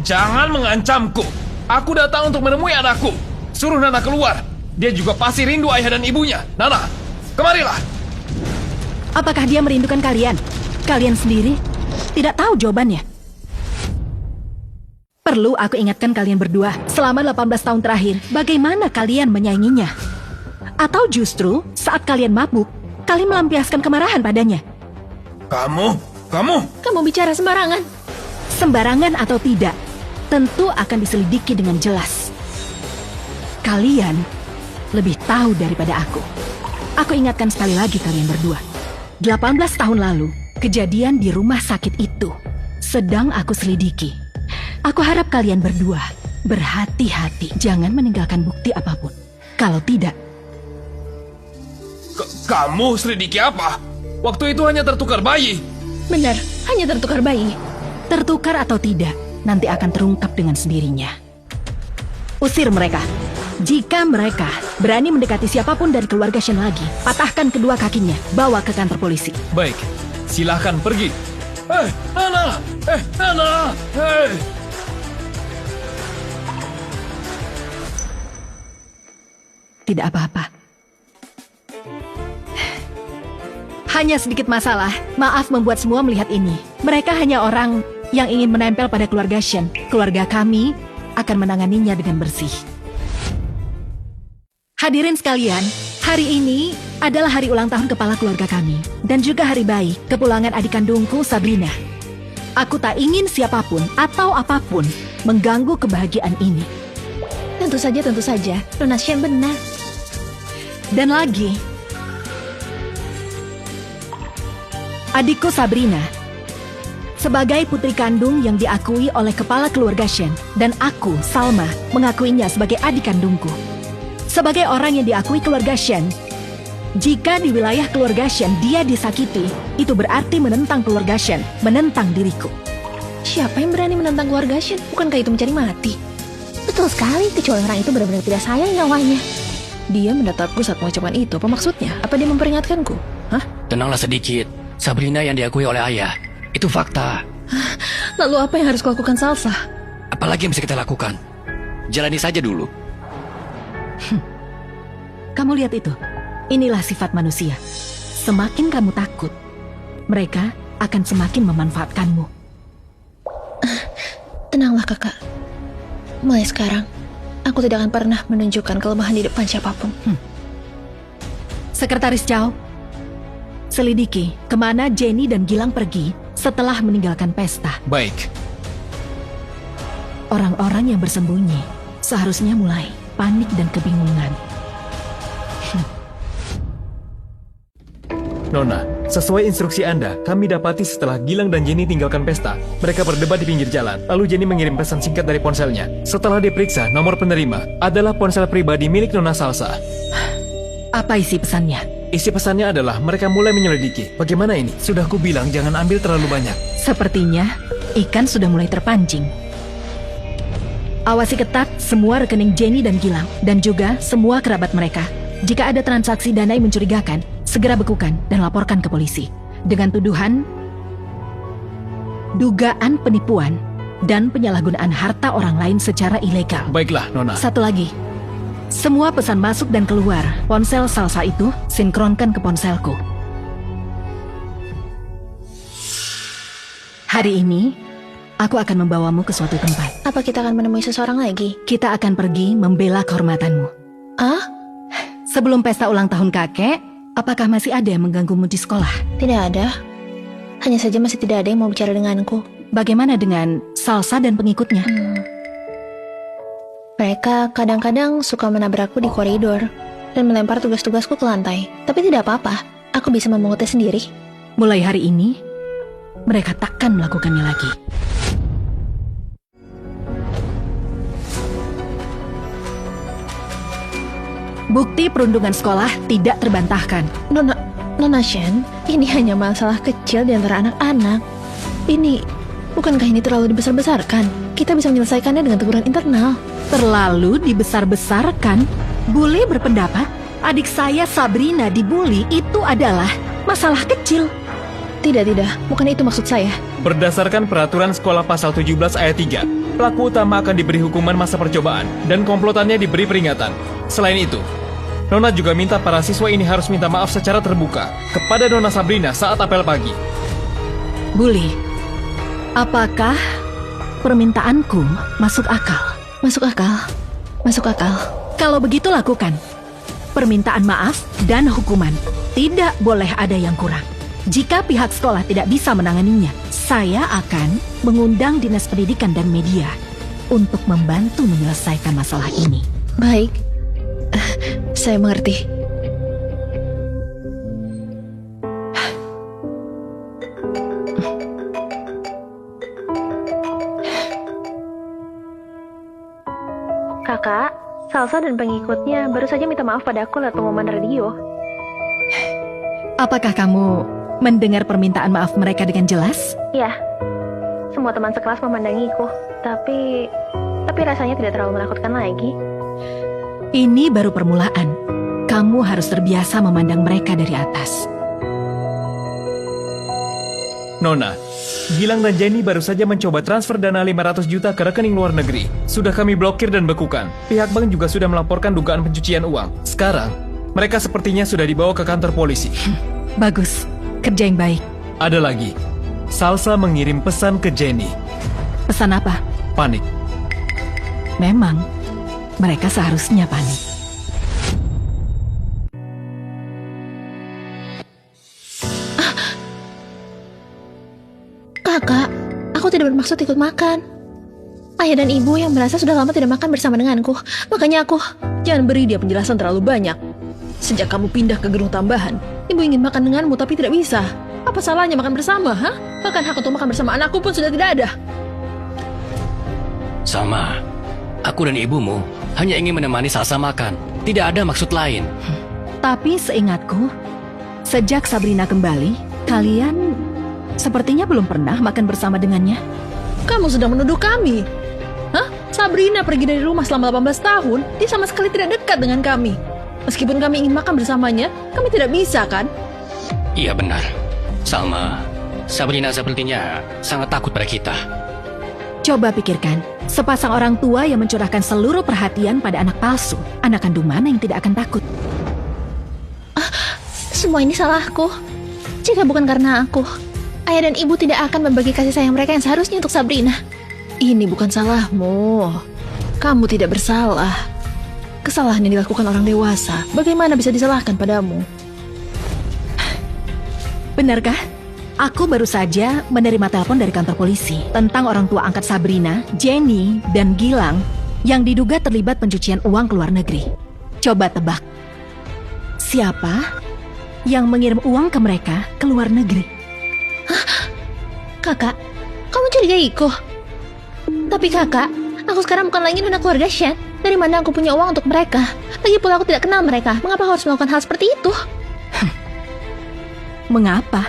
Jangan mengancamku. Aku datang untuk menemui anakku. Suruh Nana keluar. Dia juga pasti rindu ayah dan ibunya. Nana, kemarilah. Apakah dia merindukan kalian? Kalian sendiri tidak tahu jawabannya. Perlu aku ingatkan kalian berdua, selama 18 tahun terakhir, bagaimana kalian menyainginya? Atau justru saat kalian mabuk, kalian melampiaskan kemarahan padanya? Kamu bicara sembarangan. Sembarangan atau tidak, tentu akan diselidiki dengan jelas. Kalian lebih tahu daripada aku. Aku ingatkan sekali lagi kalian berdua. 18 tahun lalu, kejadian di rumah sakit itu sedang aku selidiki. Aku harap kalian berdua berhati-hati, jangan meninggalkan bukti apapun. Kalau tidak, Kamu selidiki apa? Waktu itu hanya tertukar bayi. Benar, hanya tertukar bayi. tertukar atau tidak, nanti akan terungkap dengan sendirinya. Usir mereka. Jika mereka berani mendekati siapapun dari keluarga Shen lagi, patahkan kedua kakinya, bawa ke kantor polisi. Baik, silahkan pergi. Nana! Nana! Tidak apa-apa. Hanya sedikit masalah. Maaf membuat semua melihat ini. Mereka hanya orang yang ingin menempel pada keluarga Shen. Keluarga kami akan menanganinya dengan bersih. Hadirin sekalian, hari ini adalah hari ulang tahun kepala keluarga kami. Dan juga hari bayi kepulangan adik kandungku Sabrina. Aku tak ingin siapapun atau apapun mengganggu kebahagiaan ini. Tentu saja, Nona Shen benar. Dan lagi, adikku Sabrina, sebagai putri kandung yang diakui oleh kepala keluarga Shen, dan aku, Salma, mengakuinya sebagai adik kandungku. Sebagai orang yang diakui keluarga Shen, jika di wilayah keluarga Shen dia disakiti, itu berarti menentang keluarga Shen, menentang diriku. Siapa yang berani menentang keluarga Shen? Bukankah itu mencari mati? Betul sekali, kecuali orang itu benar-benar tidak sayang nyawanya. Dia menatapku saat mengucapkan itu. Apa maksudnya? Apa dia memperingatkanku? Hah? Tenanglah sedikit. Sabrina yang diakui oleh ayah. Itu fakta. Lalu apa yang harus kulakukan, Salsa? Apalagi yang bisa kita lakukan? Jalani saja dulu. Kamu lihat itu? Inilah sifat manusia. Semakin kamu takut, mereka akan semakin memanfaatkanmu. Tenanglah kakak. Mulai sekarang, aku tidak akan pernah menunjukkan kelemahan di depan siapapun. Sekretaris Chow, selidiki kemana Jenny dan Gilang pergi setelah meninggalkan pesta. Baik. Orang-orang yang bersembunyi seharusnya mulai panik dan kebingungan. Nona, sesuai instruksi Anda, kami dapati setelah Gilang dan Jenny tinggalkan pesta, mereka berdebat di pinggir jalan. Lalu Jenny mengirim pesan singkat dari ponselnya. Setelah diperiksa, nomor penerima adalah ponsel pribadi milik Nona Salsa. Apa isi pesannya? Isi pesannya adalah mereka mulai menyelidiki. Bagaimana ini? Sudah kubilang jangan ambil terlalu banyak. Sepertinya ikan sudah mulai terpancing. Awasi ketat semua rekening Jenny dan Gilang, dan juga semua kerabat mereka. Jika ada transaksi dana yang mencurigakan, segera bekukan dan laporkan ke polisi. Dengan tuduhan dugaan penipuan dan penyalahgunaan harta orang lain secara ilegal. Baiklah, Nona. Satu lagi, semua pesan masuk dan keluar ponsel Salsa itu sinkronkan ke ponselku. Hari ini, aku akan membawamu ke suatu tempat. Apa kita akan menemui seseorang lagi? Kita akan pergi membela kehormatanmu. Ah? Sebelum pesta ulang tahun kakek, apakah masih ada yang mengganggumu di sekolah? Tidak ada. Hanya saja masih tidak ada yang mau bicara denganku. Bagaimana dengan Salsa dan pengikutnya? Mereka kadang-kadang suka menabrakku di koridor dan melempar tugas-tugasku ke lantai. Tapi tidak apa-apa, aku bisa memungutnya sendiri. Mulai hari ini, mereka takkan melakukannya lagi. Bukti perundungan sekolah tidak terbantahkan. Nona Shen, ini hanya masalah kecil di antara anak-anak. Bukankah ini terlalu dibesar-besarkan? Kita bisa menyelesaikannya dengan teguran internal. Terlalu dibesar-besarkan? Bule berpendapat adik saya Sabrina dibully itu adalah masalah kecil. Tidak, bukan itu maksud saya. Berdasarkan peraturan sekolah pasal 17 ayat 3, pelaku utama akan diberi hukuman masa percobaan dan komplotannya diberi peringatan. Selain itu, Nona juga minta para siswa ini harus minta maaf secara terbuka kepada Nona Sabrina saat apel pagi. Bule, apakah permintaanku masuk akal? Masuk akal. Kalau begitu lakukan. Permintaan maaf dan hukuman. Tidak boleh ada yang kurang. Jika pihak sekolah tidak bisa menanganinya, saya akan mengundang Dinas Pendidikan dan Media untuk membantu menyelesaikan masalah ini. Baik, saya mengerti. Kakak, Salsa dan pengikutnya baru saja minta maaf padaku lewat pengumuman radio. Apakah kamu mendengar permintaan maaf mereka dengan jelas? Ya, semua teman sekelas memandangiku, tapi rasanya tidak terlalu menakutkan lagi. Ini baru permulaan. Kamu harus terbiasa memandang mereka dari atas. Nona, Gilang dan Jenny baru saja mencoba transfer dana 500 juta ke rekening luar negeri. Sudah kami blokir dan bekukan. Pihak bank juga sudah melaporkan dugaan pencucian uang. Sekarang, mereka sepertinya sudah dibawa ke kantor polisi. Bagus, kerja yang baik. Ada lagi, Salsa mengirim pesan ke Jenny. Pesan apa? Panik. Memang, mereka seharusnya panik. Kakak, aku tidak bermaksud ikut makan. Ayah dan ibu yang merasa sudah lama tidak makan bersama denganku. Makanya aku... Jangan beri dia penjelasan terlalu banyak. Sejak kamu pindah ke gedung tambahan, ibu ingin makan denganmu tapi tidak bisa. Apa salahnya makan bersama, ha? Bahkan hak untuk makan bersama anakku pun sudah tidak ada. Salma, aku dan ibumu hanya ingin menemani Salsa makan. Tidak ada maksud lain. Tapi seingatku, sejak Sabrina kembali, kalian sepertinya belum pernah makan bersama dengannya. Kamu sedang menuduh kami. Hah? Sabrina pergi dari rumah selama 18 tahun, dia sama sekali tidak dekat dengan kami. Meskipun kami ingin makan bersamanya, kami tidak bisa, kan? Iya benar. Salma, Sabrina sepertinya sangat takut pada kita. Coba pikirkan, sepasang orang tua yang mencurahkan seluruh perhatian pada anak palsu. Anak kandung mana yang tidak akan takut? Semua ini salahku. Jika bukan karena aku, ayah dan ibu tidak akan membagi kasih sayang mereka yang seharusnya untuk Sabrina. Ini bukan salahmu. Kamu tidak bersalah. Kesalahan yang dilakukan orang dewasa, bagaimana bisa disalahkan padamu? Benarkah? Aku baru saja menerima telepon dari kantor polisi tentang orang tua angkat Sabrina, Jenny, dan Gilang yang diduga terlibat pencucian uang ke luar negeri. Coba tebak, siapa yang mengirim uang ke mereka ke luar negeri? Kakak, kamu curigaiku. Tapi kakak, aku sekarang bukan lagi anak keluarga Shen. Dari mana aku punya uang untuk mereka? Lagi pula aku tidak kenal mereka. Mengapa harus melakukan hal seperti itu? Mengapa?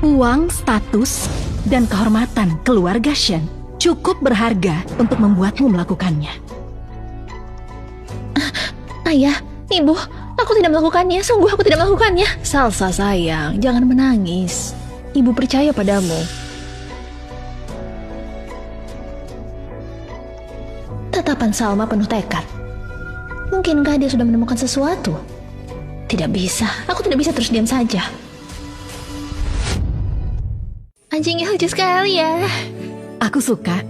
Uang, status, dan kehormatan keluarga Shen cukup berharga untuk membuatmu melakukannya. Ayah, ibu, aku tidak melakukannya. Sungguh aku tidak melakukannya. Salsa sayang, jangan menangis. Ibu percaya padamu. Tatapan Salma penuh tekad. Mungkinkah dia sudah menemukan sesuatu? Tidak bisa, aku tidak bisa terus diam saja. Anjingnya lucu sekali ya. Aku suka.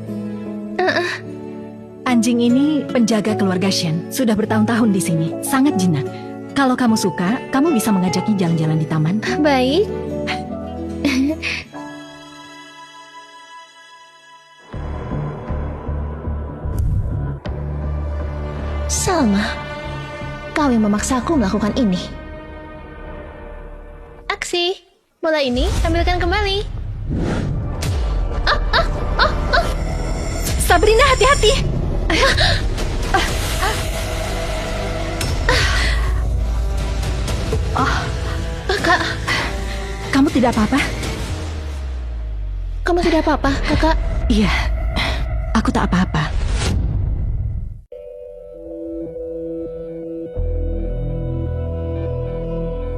Anjing ini penjaga keluarga Shen, sudah bertahun-tahun di sini, sangat jinak. Kalau kamu suka, kamu bisa mengajaknya jalan-jalan di taman. Baik. Salma, kau yang memaksaku melakukan ini. Aksi, bola ini ambilkan kembali. Sabrina, hati-hati! Kakak, Kamu tidak apa-apa? kamu tidak apa-apa, kakak? Iya, aku tak apa-apa.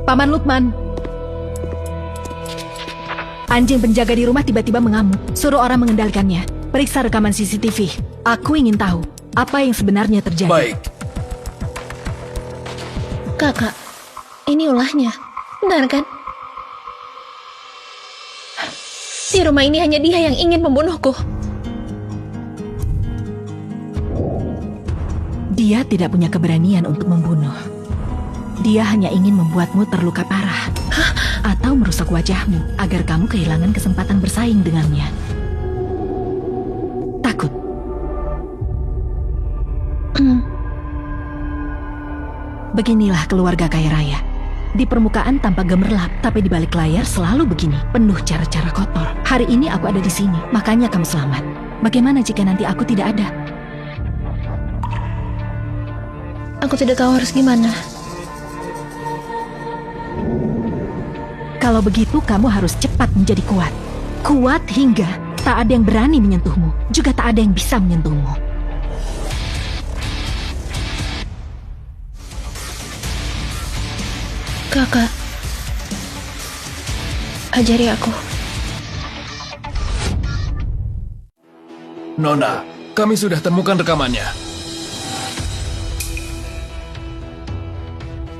Paman Lukman. Anjing penjaga di rumah tiba-tiba mengamuk. Suruh orang mengendalikannya. Periksa rekaman CCTV. Aku ingin tahu apa yang sebenarnya terjadi. Baik. Kakak, ini ulahnya. Benar kan? Di rumah ini hanya dia yang ingin membunuhku. Dia tidak punya keberanian untuk membunuh. Dia hanya ingin membuatmu terluka parah. Atau merusak wajahmu agar kamu kehilangan kesempatan bersaing dengannya. Takut. Beginilah keluarga kaya raya. Di permukaan tampak gemerlap, tapi di balik layar selalu begini, penuh cara-cara kotor. Hari ini aku ada di sini, makanya kamu selamat. Bagaimana jika nanti aku tidak ada? Aku tidak tahu harus gimana. Kalau begitu kamu harus cepat menjadi kuat. Kuat hingga tak ada yang berani menyentuhmu, juga tak ada yang bisa menyentuhmu. Kakak, ajari aku. Nona, kami sudah temukan rekamannya.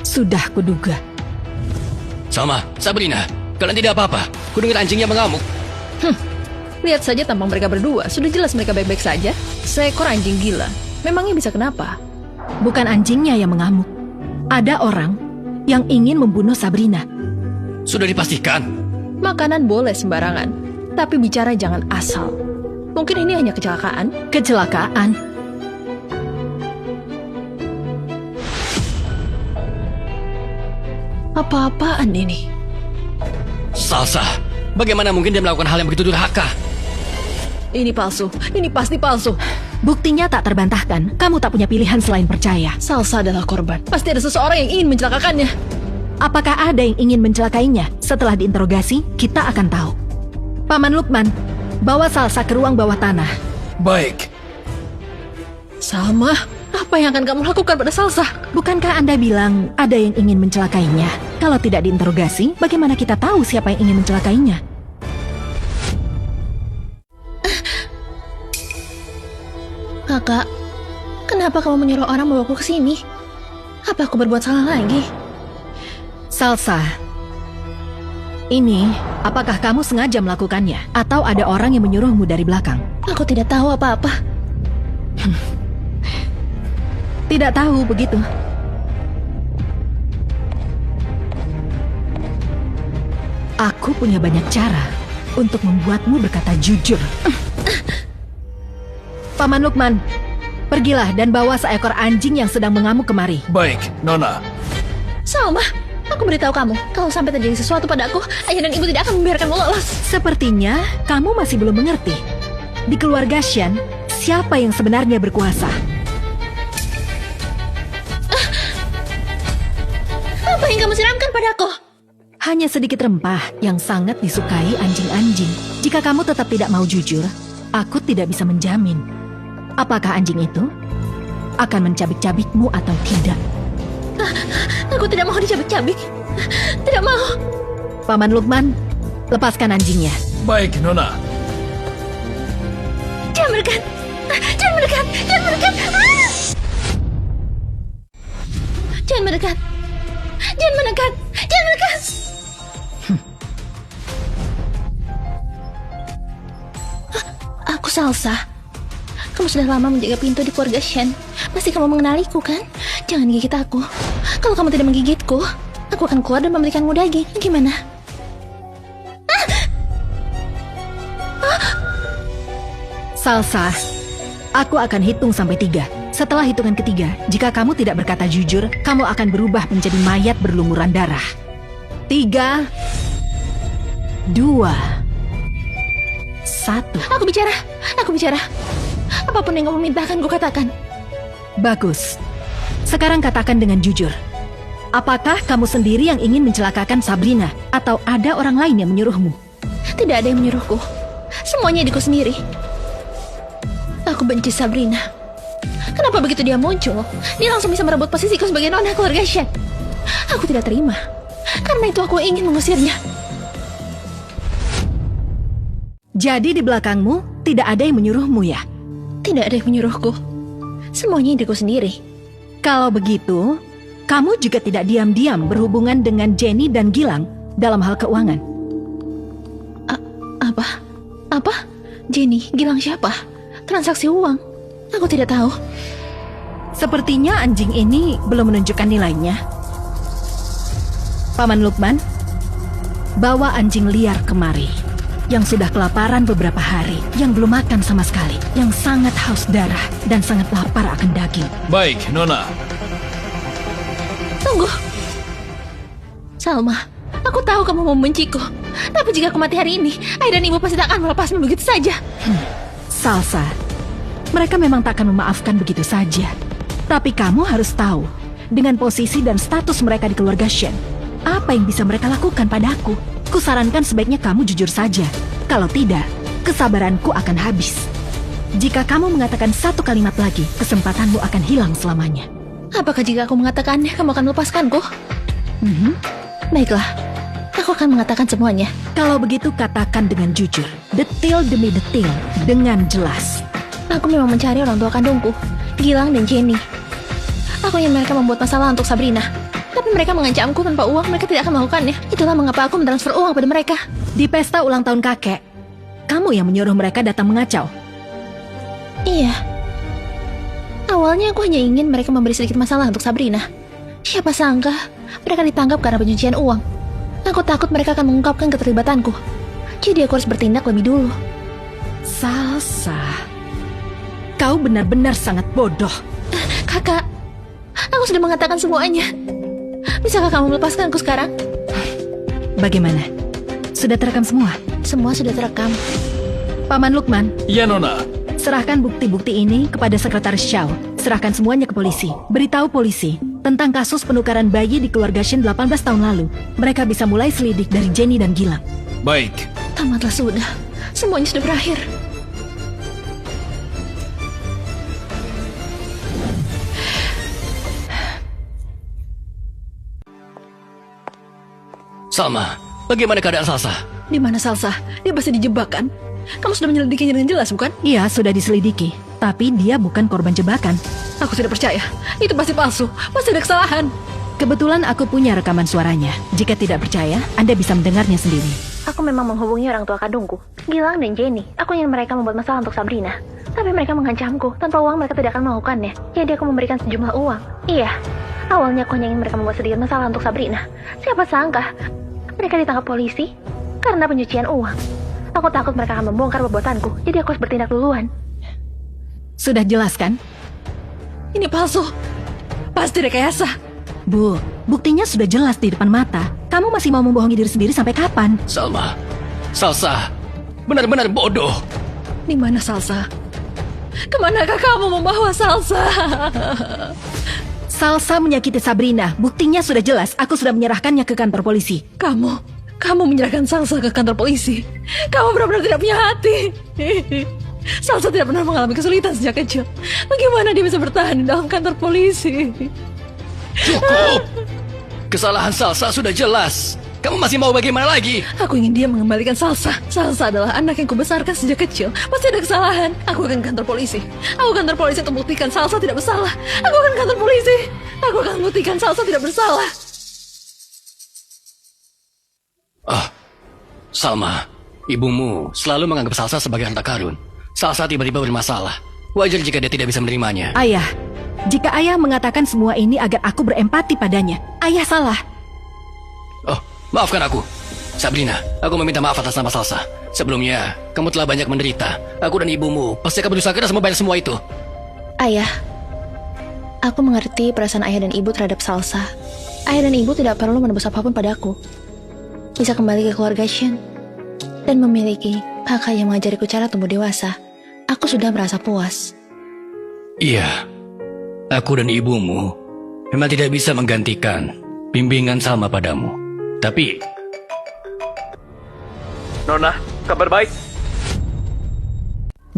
Sudah kuduga. Salma, Sabrina, kalian tidak apa-apa. Kudengar anjingnya mengamuk. Lihat saja tampang mereka berdua. Sudah jelas mereka baik-baik saja. Seekor anjing gila. Memangnya bisa kenapa? Bukan anjingnya yang mengamuk. Ada orang yang ingin membunuh Sabrina. Sudah dipastikan. Makanan boleh sembarangan, tapi bicara jangan asal. Mungkin ini hanya kecelakaan. Kecelakaan. Apa-apaan ini? Salsa, bagaimana mungkin dia melakukan hal yang begitu durhaka? Ini palsu. Ini pasti palsu. Buktinya tak terbantahkan. Kamu tak punya pilihan selain percaya. Salsa adalah korban. Pasti ada seseorang yang ingin mencelakakannya. Apakah ada yang ingin mencelakainya? Setelah diinterogasi, kita akan tahu. Paman Lukman, bawa Salsa ke ruang bawah tanah. Baik. Salma, apa yang akan kamu lakukan pada Salsa? Bukankah Anda bilang ada yang ingin mencelakainya? Kalau tidak diinterogasi, bagaimana kita tahu siapa yang ingin mencelakainya? Kakak, kenapa kamu menyuruh orang membawaku ke sini? Apa aku berbuat salah lagi? Salsa, ini apakah kamu sengaja melakukannya? Atau ada orang yang menyuruhmu dari belakang? Aku tidak tahu apa-apa. Tidak tahu begitu. Aku punya banyak cara untuk membuatmu berkata jujur. Paman Lukman, pergilah dan bawa seekor anjing yang sedang mengamuk kemari. Baik, Nona. Salma, aku beritahu kamu, kalau sampai terjadi sesuatu padaku, ayah dan ibu tidak akan membiarkanmu lolos. Sepertinya kamu masih belum mengerti. Di keluarga Shen, siapa yang sebenarnya berkuasa? Apa yang kamu siramkan padaku? Hanya sedikit rempah yang sangat disukai anjing-anjing. Jika kamu tetap tidak mau jujur, aku tidak bisa menjamin apakah anjing itu akan mencabik-cabikmu atau tidak. Aku tidak mau dicabik-cabik. Tidak mau. Paman Lukman, lepaskan anjingnya. Baik, Nona. Jangan mendekat. Jangan mendekat. Jangan mendekat. Ah! Jangan mendekat. Jangan mendekat. Jangan mendekat. Aku Salsa. Kamu sudah lama menjaga pintu di keluarga Shen. Pasti kamu mengenaliku kan? Jangan gigit aku. Kalau kamu tidak menggigitku, aku akan keluar dan memberikanmu daging. Gimana? Salsa, aku akan hitung sampai 3. Setelah hitungan ketiga, jika kamu tidak berkata jujur, kamu akan berubah menjadi mayat berlumuran darah. 3, 2, 1. Aku bicara. Aku bicara. Apapun yang kamu mintakan, ku katakan. Bagus. Sekarang katakan dengan jujur. Apakah kamu sendiri yang ingin mencelakakan Sabrina? Atau ada orang lain yang menyuruhmu? Tidak ada yang menyuruhku. Semuanya diriku sendiri. Aku benci Sabrina. Kenapa begitu dia muncul, dia langsung bisa merebut posisiku sebagai nona keluarga Shen? Aku tidak terima. Karena itu aku ingin mengusirnya. Jadi di belakangmu tidak ada yang menyuruhmu ya? Tidak ada yang menyuruhku. Semuanya diriku sendiri. Kalau begitu, kamu juga tidak diam-diam berhubungan dengan Jenny dan Gilang dalam hal keuangan. Apa? Apa? Jenny, Gilang siapa? Transaksi uang? Aku tidak tahu. Sepertinya anjing ini belum menunjukkan nilainya. Paman Lukman, bawa anjing liar kemari. Yang sudah kelaparan beberapa hari, yang belum makan sama sekali, yang sangat haus darah dan sangat lapar akan daging. Baik, Nona. Tunggu. Salma, aku tahu kamu membenciku. Tapi jika aku mati hari ini, ayah dan ibu pasti tak akan melepasmu begitu saja. Salsa, mereka memang tak akan memaafkan begitu saja. Tapi kamu harus tahu, dengan posisi dan status mereka di keluarga Shen, apa yang bisa mereka lakukan padaku? Kusarankan sebaiknya kamu jujur saja. Kalau tidak, kesabaranku akan habis. Jika kamu mengatakan satu kalimat lagi, kesempatanmu akan hilang selamanya. Apakah jika aku mengatakannya, kamu akan melepaskanku? Baiklah, aku akan mengatakan semuanya. Kalau begitu katakan dengan jujur, detil demi detil, dengan jelas. Aku memang mencari orang tua kandungku, Gilang dan Jenny. Aku ingin mereka membuat masalah untuk Sabrina. Tapi mereka mengancamku tanpa uang, mereka tidak akan melakukannya. Itulah mengapa aku mentransfer uang pada mereka. Di pesta ulang tahun kakek, kamu yang menyuruh mereka datang mengacau. Iya. Awalnya aku hanya ingin mereka memberi sedikit masalah untuk Sabrina. Siapa sangka mereka ditangkap karena pencucian uang. Aku takut mereka akan mengungkapkan keterlibatanku. Jadi aku harus bertindak lebih dulu. Salsa, kau benar-benar sangat bodoh. Kakak, aku sudah mengatakan semuanya. Bisakah kamu melepaskanku sekarang? Bagaimana? Sudah terekam semua? Semua sudah terekam. Paman Lukman, Iya, Nona. serahkan bukti-bukti ini kepada Sekretaris Xiao. Serahkan semuanya ke polisi. Beritahu polisi tentang kasus penukaran bayi di keluarga Shen 18 tahun lalu. Mereka bisa mulai selidik dari Jenny dan Gilang. Baik. Tamatlah sudah. Semuanya sudah berakhir. Salma, bagaimana keadaan Salsa? Di mana Salsa? Dia pasti dijebak kan? Kamu sudah menyelidikinya dengan jelas, bukan? Iya, sudah diselidiki. Tapi dia bukan korban jebakan. Aku tidak percaya. Itu pasti palsu. Pasti ada kesalahan. Kebetulan aku punya rekaman suaranya. Jika tidak percaya, Anda bisa mendengarnya sendiri. Aku memang menghubungi orang tua kandungku, Gilang dan Jenny. Aku ingin mereka membuat masalah untuk Sabrina. Tapi mereka mengancamku. Tanpa uang mereka tidak akan melakukannya. Jadi aku memberikan sejumlah uang. Iya, awalnya aku hanya ingin mereka membuat sedikit masalah untuk Sabrina. Siapa sangka mereka ditangkap polisi karena pencucian uang. Aku takut mereka akan membongkar perbuatanku. Jadi aku harus bertindak duluan. Sudah jelas kan? Ini palsu. Pasti rekayasa. Bu, buktinya sudah jelas di depan mata. Kamu masih mau membohongi diri sendiri sampai kapan? Salma, Salsa, benar-benar bodoh. Di mana Salsa? Kemanakah kamu membawa Salsa? Salsa menyakiti Sabrina. Buktinya sudah jelas. Aku sudah menyerahkannya ke kantor polisi. Kamu menyerahkan Salsa ke kantor polisi. Kamu benar-benar tidak punya hati. Salsa tidak pernah mengalami kesulitan sejak kecil. Bagaimana dia bisa bertahan di dalam kantor polisi? Cukup! Kesalahan Salsa sudah jelas. Kamu masih mau bagaimana lagi? Aku ingin dia mengembalikan Salsa. Salsa adalah anak yang kubesarkan sejak kecil. Pasti ada kesalahan. Aku akan ke kantor polisi. Aku ke kantor polisi untuk buktikan Salsa tidak bersalah. Aku akan ke kantor polisi. Aku akan buktikan Salsa tidak bersalah. Salma, ibumu selalu menganggap Salsa sebagai harta karun. Salsa tiba-tiba bermasalah. Wajar jika dia tidak bisa menerimanya. Ayah, jika ayah mengatakan semua ini agar aku berempati padanya, ayah salah. Oh, maafkan aku. Sabrina, aku meminta maaf atas nama Salsa. Sebelumnya, kamu telah banyak menderita. Aku dan ibumu pasti akan berusaha keras membayar semua itu. Ayah, aku mengerti perasaan ayah dan ibu terhadap Salsa. Ayah dan ibu tidak perlu menebus apapun padaku. Bisa kembali ke keluarga Shen dan memiliki kakak yang mengajariku cara tumbuh dewasa. Aku sudah merasa puas. Iya, aku dan ibumu memang tidak bisa menggantikan bimbingan Salma padamu. Tapi... Nona, kabar baik?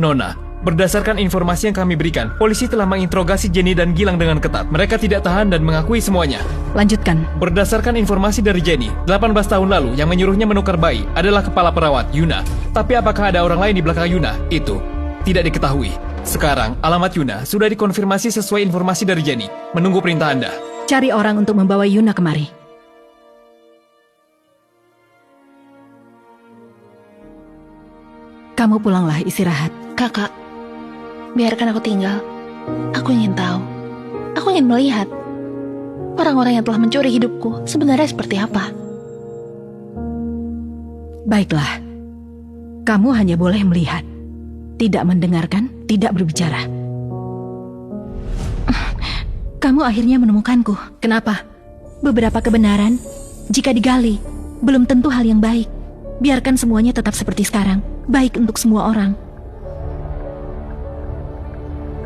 Nona, berdasarkan informasi yang kami berikan, polisi telah menginterogasi Jenny dan Gilang dengan ketat. Mereka tidak tahan dan mengakui semuanya. Lanjutkan. Berdasarkan informasi dari Jenny, 18 tahun lalu yang menyuruhnya menukar bayi adalah kepala perawat, Yuna. Tapi apakah ada orang lain di belakang Yuna? Itu tidak diketahui. Sekarang, alamat Yuna sudah dikonfirmasi sesuai informasi dari Jenny. Menunggu perintah Anda. Cari orang untuk membawa Yuna kemari. Kamu pulanglah, istirahat. Kakak, biarkan aku tinggal. Aku ingin tahu. Aku ingin melihat orang-orang yang telah mencuri hidupku sebenarnya seperti apa. Baiklah. Kamu hanya boleh melihat. Tidak mendengarkan, tidak berbicara. Kamu akhirnya menemukanku. Kenapa? Beberapa kebenaran, jika digali, belum tentu hal yang baik. Biarkan semuanya tetap seperti sekarang. Baik untuk semua orang.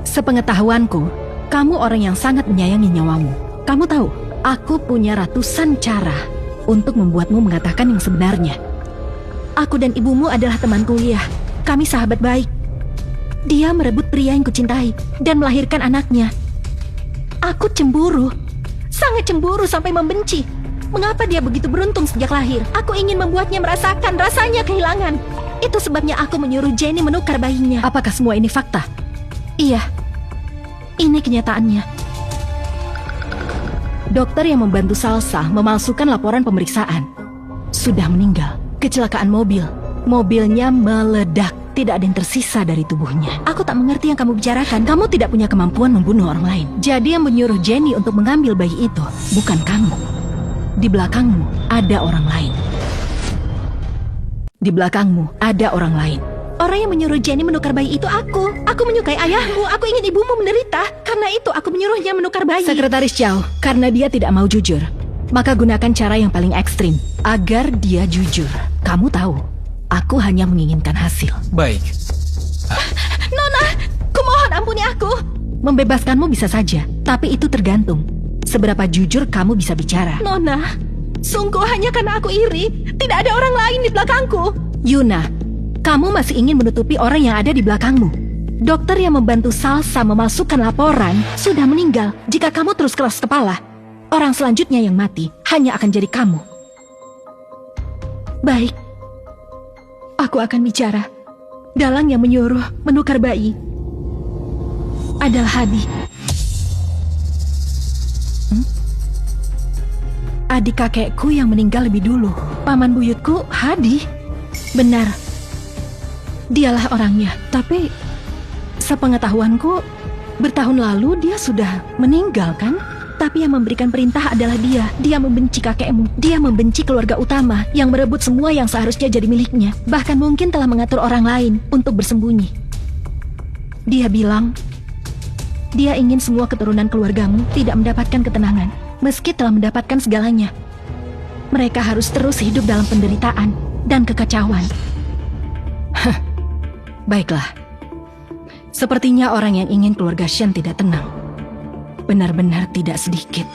Sepengetahuanku, kamu orang yang sangat menyayangi nyawamu. Kamu tahu, aku punya ratusan cara untuk membuatmu mengatakan yang sebenarnya. Aku dan ibumu adalah teman kuliah. Kami sahabat baik. Dia merebut pria yang kucintai dan melahirkan anaknya. Aku cemburu. Sangat cemburu sampai membenci. Mengapa dia begitu beruntung sejak lahir? Aku ingin membuatnya merasakan rasanya kehilangan. Itu sebabnya aku menyuruh Jenny menukar bayinya. Apakah semua ini fakta? Iya. Ini kenyataannya. Dokter yang membantu Salsa memalsukan laporan pemeriksaan. Sudah meninggal. Kecelakaan mobil. Mobilnya meledak. Tidak ada yang tersisa dari tubuhnya. Aku tak mengerti yang kamu bicarakan. Kamu tidak punya kemampuan membunuh orang lain. Jadi yang menyuruh Jenny untuk mengambil bayi itu bukan kamu. Di belakangmu ada orang lain. Di belakangmu ada orang lain. Orang yang menyuruh Jenny menukar bayi itu aku. Aku menyukai ayahmu. Aku ingin ibumu menderita. Karena itu aku menyuruhnya menukar bayi. Sekretaris Chow, karena dia tidak mau jujur, maka gunakan cara yang paling ekstrim agar dia jujur. Kamu tahu, aku hanya menginginkan hasil. Baik. Nona, kumohon ampuni aku. Membebaskanmu bisa saja, tapi itu tergantung seberapa jujur kamu bisa bicara. Nona, sungguh hanya karena aku iri. Tidak ada orang lain di belakangku. Yuna, kamu masih ingin menutupi orang yang ada di belakangmu. Dokter yang membantu Salsa memasukkan laporan sudah meninggal. Jika kamu terus keras kepala, orang selanjutnya yang mati hanya akan jadi kamu. Baik, aku akan bicara. Dalang yang menyuruh menukar bayi adalah Hadi. Adik kakekku yang meninggal lebih dulu. Paman buyutku, Hadi. Benar. Dialah orangnya. Tapi sepengetahuanku, bertahun lalu dia sudah meninggal kan? Tapi yang memberikan perintah adalah dia. Dia membenci kakekmu. Dia membenci keluarga utama yang merebut semua yang seharusnya jadi miliknya. Bahkan mungkin telah mengatur orang lain untuk bersembunyi. Dia bilang, dia ingin semua keturunan keluargamu tidak mendapatkan ketenangan. Meski telah mendapatkan segalanya, mereka harus terus hidup dalam penderitaan dan kekacauan. Baiklah. Sepertinya orang yang ingin keluarga Shen tidak tenang. Benar-benar tidak sedikit.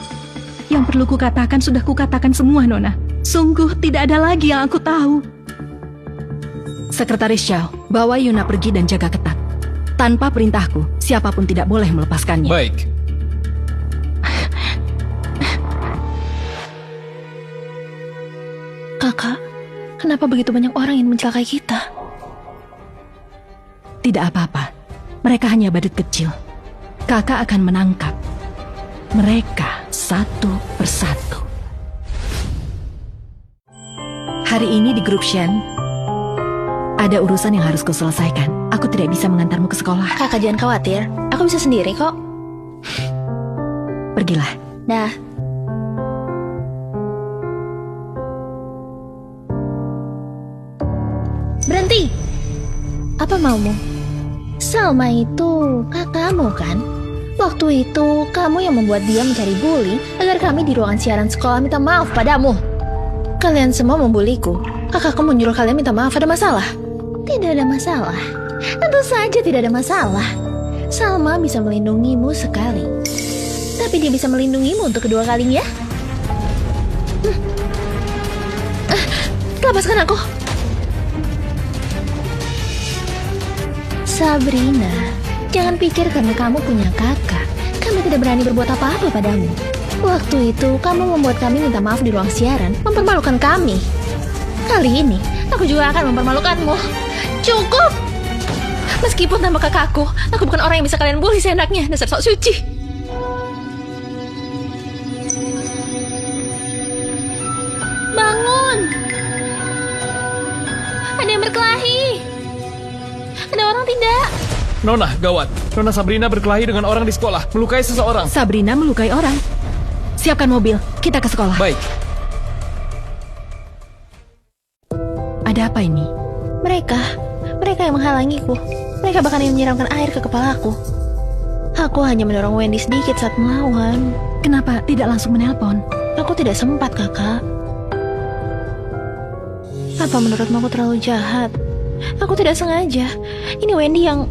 Yang perlu kukatakan sudah kukatakan semua, Nona. Sungguh tidak ada lagi yang aku tahu. Sekretaris Xiao, bawa Yuna pergi dan jaga ketat. Tanpa perintahku, siapapun tidak boleh melepaskannya. Baik. Kakak, kenapa begitu banyak orang yang mencelakai kita? Tidak apa-apa. Mereka hanya badut kecil. Kakak akan menangkap mereka satu persatu. Hari ini di grup Shen, ada urusan yang harus kau selesaikan. Aku tidak bisa mengantarmu ke sekolah. Kakak jangan khawatir, aku bisa sendiri kok. Pergilah. Dah. Berhenti! Apa maumu? Salma itu kakakmu kan? Waktu itu kamu yang membuat dia mencari bully agar kami di ruangan siaran sekolah minta maaf padamu. Kalian semua membuliku. Kakakku menyuruh kalian minta maaf, ada masalah? Tidak ada masalah. Tentu saja tidak ada masalah. Salma bisa melindungimu sekali. Tapi dia bisa melindungimu untuk kedua kalinya. Lepaskan aku. Sabrina, jangan pikir karena kamu punya kakak, kami tidak berani berbuat apa-apa padamu. Waktu itu kamu membuat kami minta maaf di ruang siaran, mempermalukan kami. Kali ini, aku juga akan mempermalukanmu. Cukup! Meskipun nama kakakku, aku bukan orang yang bisa kalian bully seenaknya, dasar sok suci. Bangun! Ada yang berkelahi. Ada orang tidak? Nona, gawat. Nona Sabrina berkelahi dengan orang di sekolah, melukai seseorang. Sabrina melukai orang. Siapkan mobil, kita ke sekolah. Baik. Ada apa ini? Mereka yang menghalangiku. Mereka bahkan yang menyiramkan air ke kepalaku. Aku hanya mendorong Wendy sedikit saat melawan. Kenapa tidak langsung menelpon? Aku tidak sempat, kakak. Apa menurutmu aku terlalu jahat? Aku tidak sengaja. Ini Wendy yang...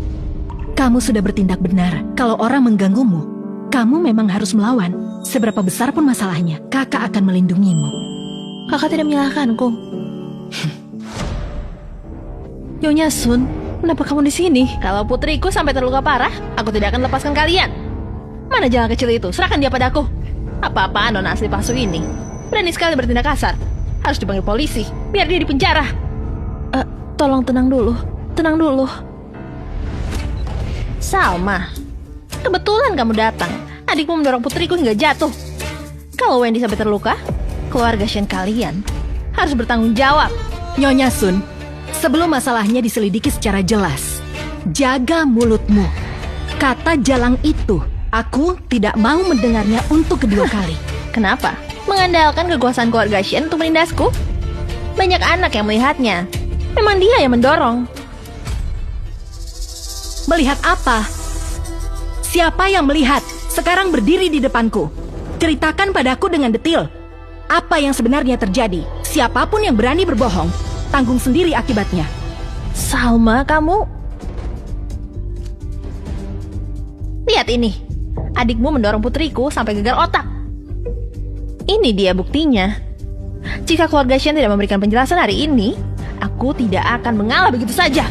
Kamu sudah bertindak benar. Kalau orang mengganggumu, kamu memang harus melawan. Seberapa besar pun masalahnya, kakak akan melindungimu. Kakak tidak menyalahkanku. Nyonya Sun, kenapa kamu di sini? Kalau putriku sampai terluka parah, aku tidak akan lepaskan kalian. Mana jalan kecil itu? Serahkan dia padaku. Apa-apaan nona asli palsu ini? Berani sekali bertindak kasar. Harus dipanggil polisi, biar dia dipenjara. Tolong tenang dulu. Tenang dulu. Salma, kebetulan kamu datang. Adikmu mendorong putriku hingga jatuh. Kalau Wendy sampai terluka, keluarga Shen kalian harus bertanggung jawab. Nyonya Sun, sebelum masalahnya diselidiki secara jelas, jaga mulutmu. Kata jalang itu, aku tidak mau mendengarnya untuk kedua kali. Kenapa? Mengandalkan kekuasaan keluarga Shen untuk menindasku? Banyak anak yang melihatnya. Memang dia yang mendorong. Melihat apa? Siapa yang melihat? Sekarang berdiri di depanku. Ceritakan padaku dengan detil. Apa yang sebenarnya terjadi? Siapapun yang berani berbohong, tanggung sendiri akibatnya. Salma, kamu... Lihat ini. Adikmu mendorong putriku sampai gegar otak. Ini dia buktinya. Jika keluarga Shen tidak memberikan penjelasan hari ini, aku tidak akan mengalah begitu saja.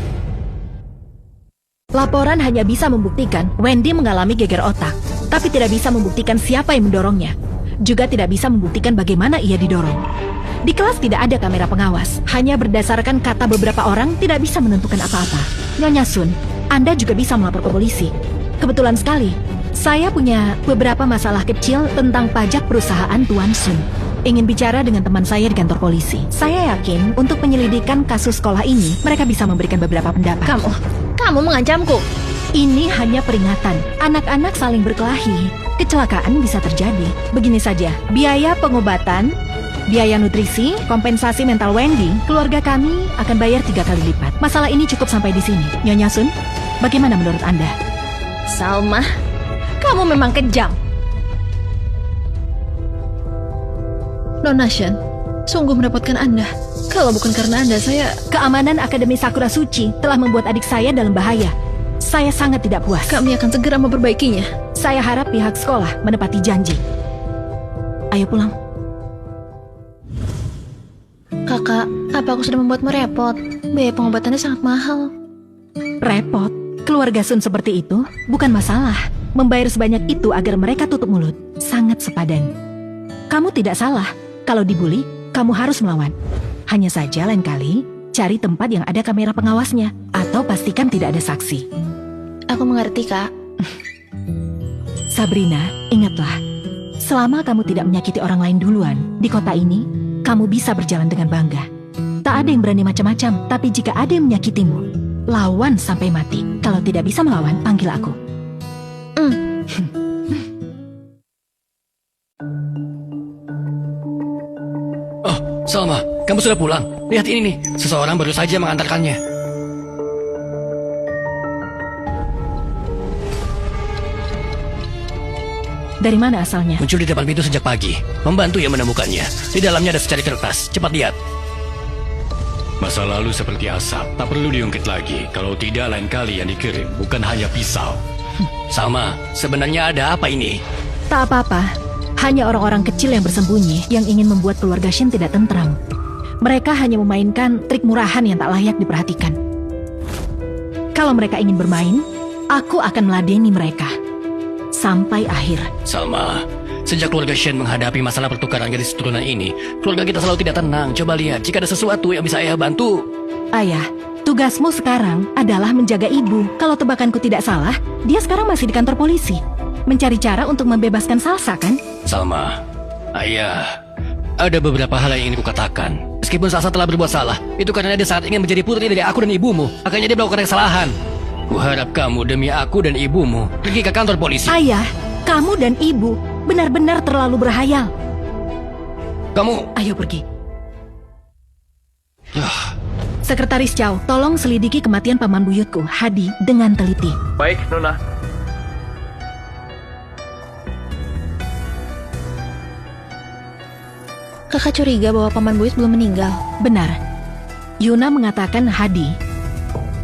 Laporan hanya bisa membuktikan Wendy mengalami geger otak, tapi tidak bisa membuktikan siapa yang mendorongnya. Juga tidak bisa membuktikan bagaimana ia didorong. Di kelas tidak ada kamera pengawas. Hanya berdasarkan kata beberapa orang tidak bisa menentukan apa-apa. Nyonya Sun, Anda juga bisa melapor ke polisi. Kebetulan sekali, saya punya beberapa masalah kecil tentang pajak perusahaan Tuan Sun. Ingin bicara dengan teman saya di kantor polisi. Saya yakin untuk penyelidikan kasus sekolah ini, mereka bisa memberikan beberapa pendapat. Kamu mengancamku. Ini hanya peringatan. Anak-anak saling berkelahi. Kecelakaan bisa terjadi. Begini saja, biaya pengobatan, biaya nutrisi, kompensasi mental Wendy, keluarga kami akan bayar 3 kali lipat. Masalah ini cukup sampai di sini. Nyonya Sun, bagaimana menurut Anda? Salma, kamu memang kejam. Nona Shen, sungguh merepotkan Anda. Kalau bukan karena Anda, saya... Keamanan Akademi Sakura Suci telah membuat adik saya dalam bahaya. Saya sangat tidak puas. Kami akan segera memperbaikinya. Saya harap pihak sekolah menepati janji. Ayo pulang. Kakak, apa aku sudah membuatmu repot? Biaya pengobatannya sangat mahal. Repot? Keluarga Sun seperti itu bukan masalah. Membayar sebanyak itu agar mereka tutup mulut sangat sepadan. Kamu tidak salah. Kalau dibully, kamu harus melawan. Hanya saja lain kali, cari tempat yang ada kamera pengawasnya. Atau pastikan tidak ada saksi. Aku mengerti, Kak. Sabrina, ingatlah. Selama kamu tidak menyakiti orang lain duluan, di kota ini, kamu bisa berjalan dengan bangga. Tak ada yang berani macam-macam, tapi jika ada yang menyakitimu, lawan sampai mati. Kalau tidak bisa melawan, panggil aku. Oh, Salma, kamu sudah pulang. Lihat ini nih, seseorang baru saja mengantarkannya. Dari mana asalnya? Muncul di depan pintu sejak pagi. Membantu yang menemukannya. Di dalamnya ada secari kertas. Cepat lihat. Masa lalu seperti asap, tak perlu diungkit lagi. Kalau tidak, lain kali yang dikirim bukan hanya pisau. Salma, sebenarnya ada apa ini? Tak apa-apa. Hanya orang-orang kecil yang bersembunyi yang ingin membuat keluarga Shin tidak tentram. Mereka hanya memainkan trik murahan yang tak layak diperhatikan. Kalau mereka ingin bermain, aku akan meladeni mereka. Sampai akhir. Salma, sejak keluarga Shen menghadapi masalah pertukaran gadis keturunan ini, keluarga kita selalu tidak tenang. Coba lihat, jika ada sesuatu yang bisa ayah bantu. Ayah, tugasmu sekarang adalah menjaga ibu. Kalau tebakanku tidak salah, dia sekarang masih di kantor polisi. Mencari cara untuk membebaskan Salsa, kan? Salma, ayah, ada beberapa hal yang ingin kukatakan. Meskipun Salsa telah berbuat salah, itu karena dia sangat ingin menjadi putri dari aku dan ibumu. Akhirnya dia melakukan kesalahan. Kuharap kamu demi aku dan ibumu pergi ke kantor polisi. Ayah, kamu dan ibu benar-benar terlalu berhayal. Kamu... Ayo pergi. Sekretaris Chow, tolong selidiki kematian paman buyutku, Hadi, dengan teliti. Baik, Nona. Kakak curiga bahwa paman buyut belum meninggal. Benar. Yuna mengatakan Hadi,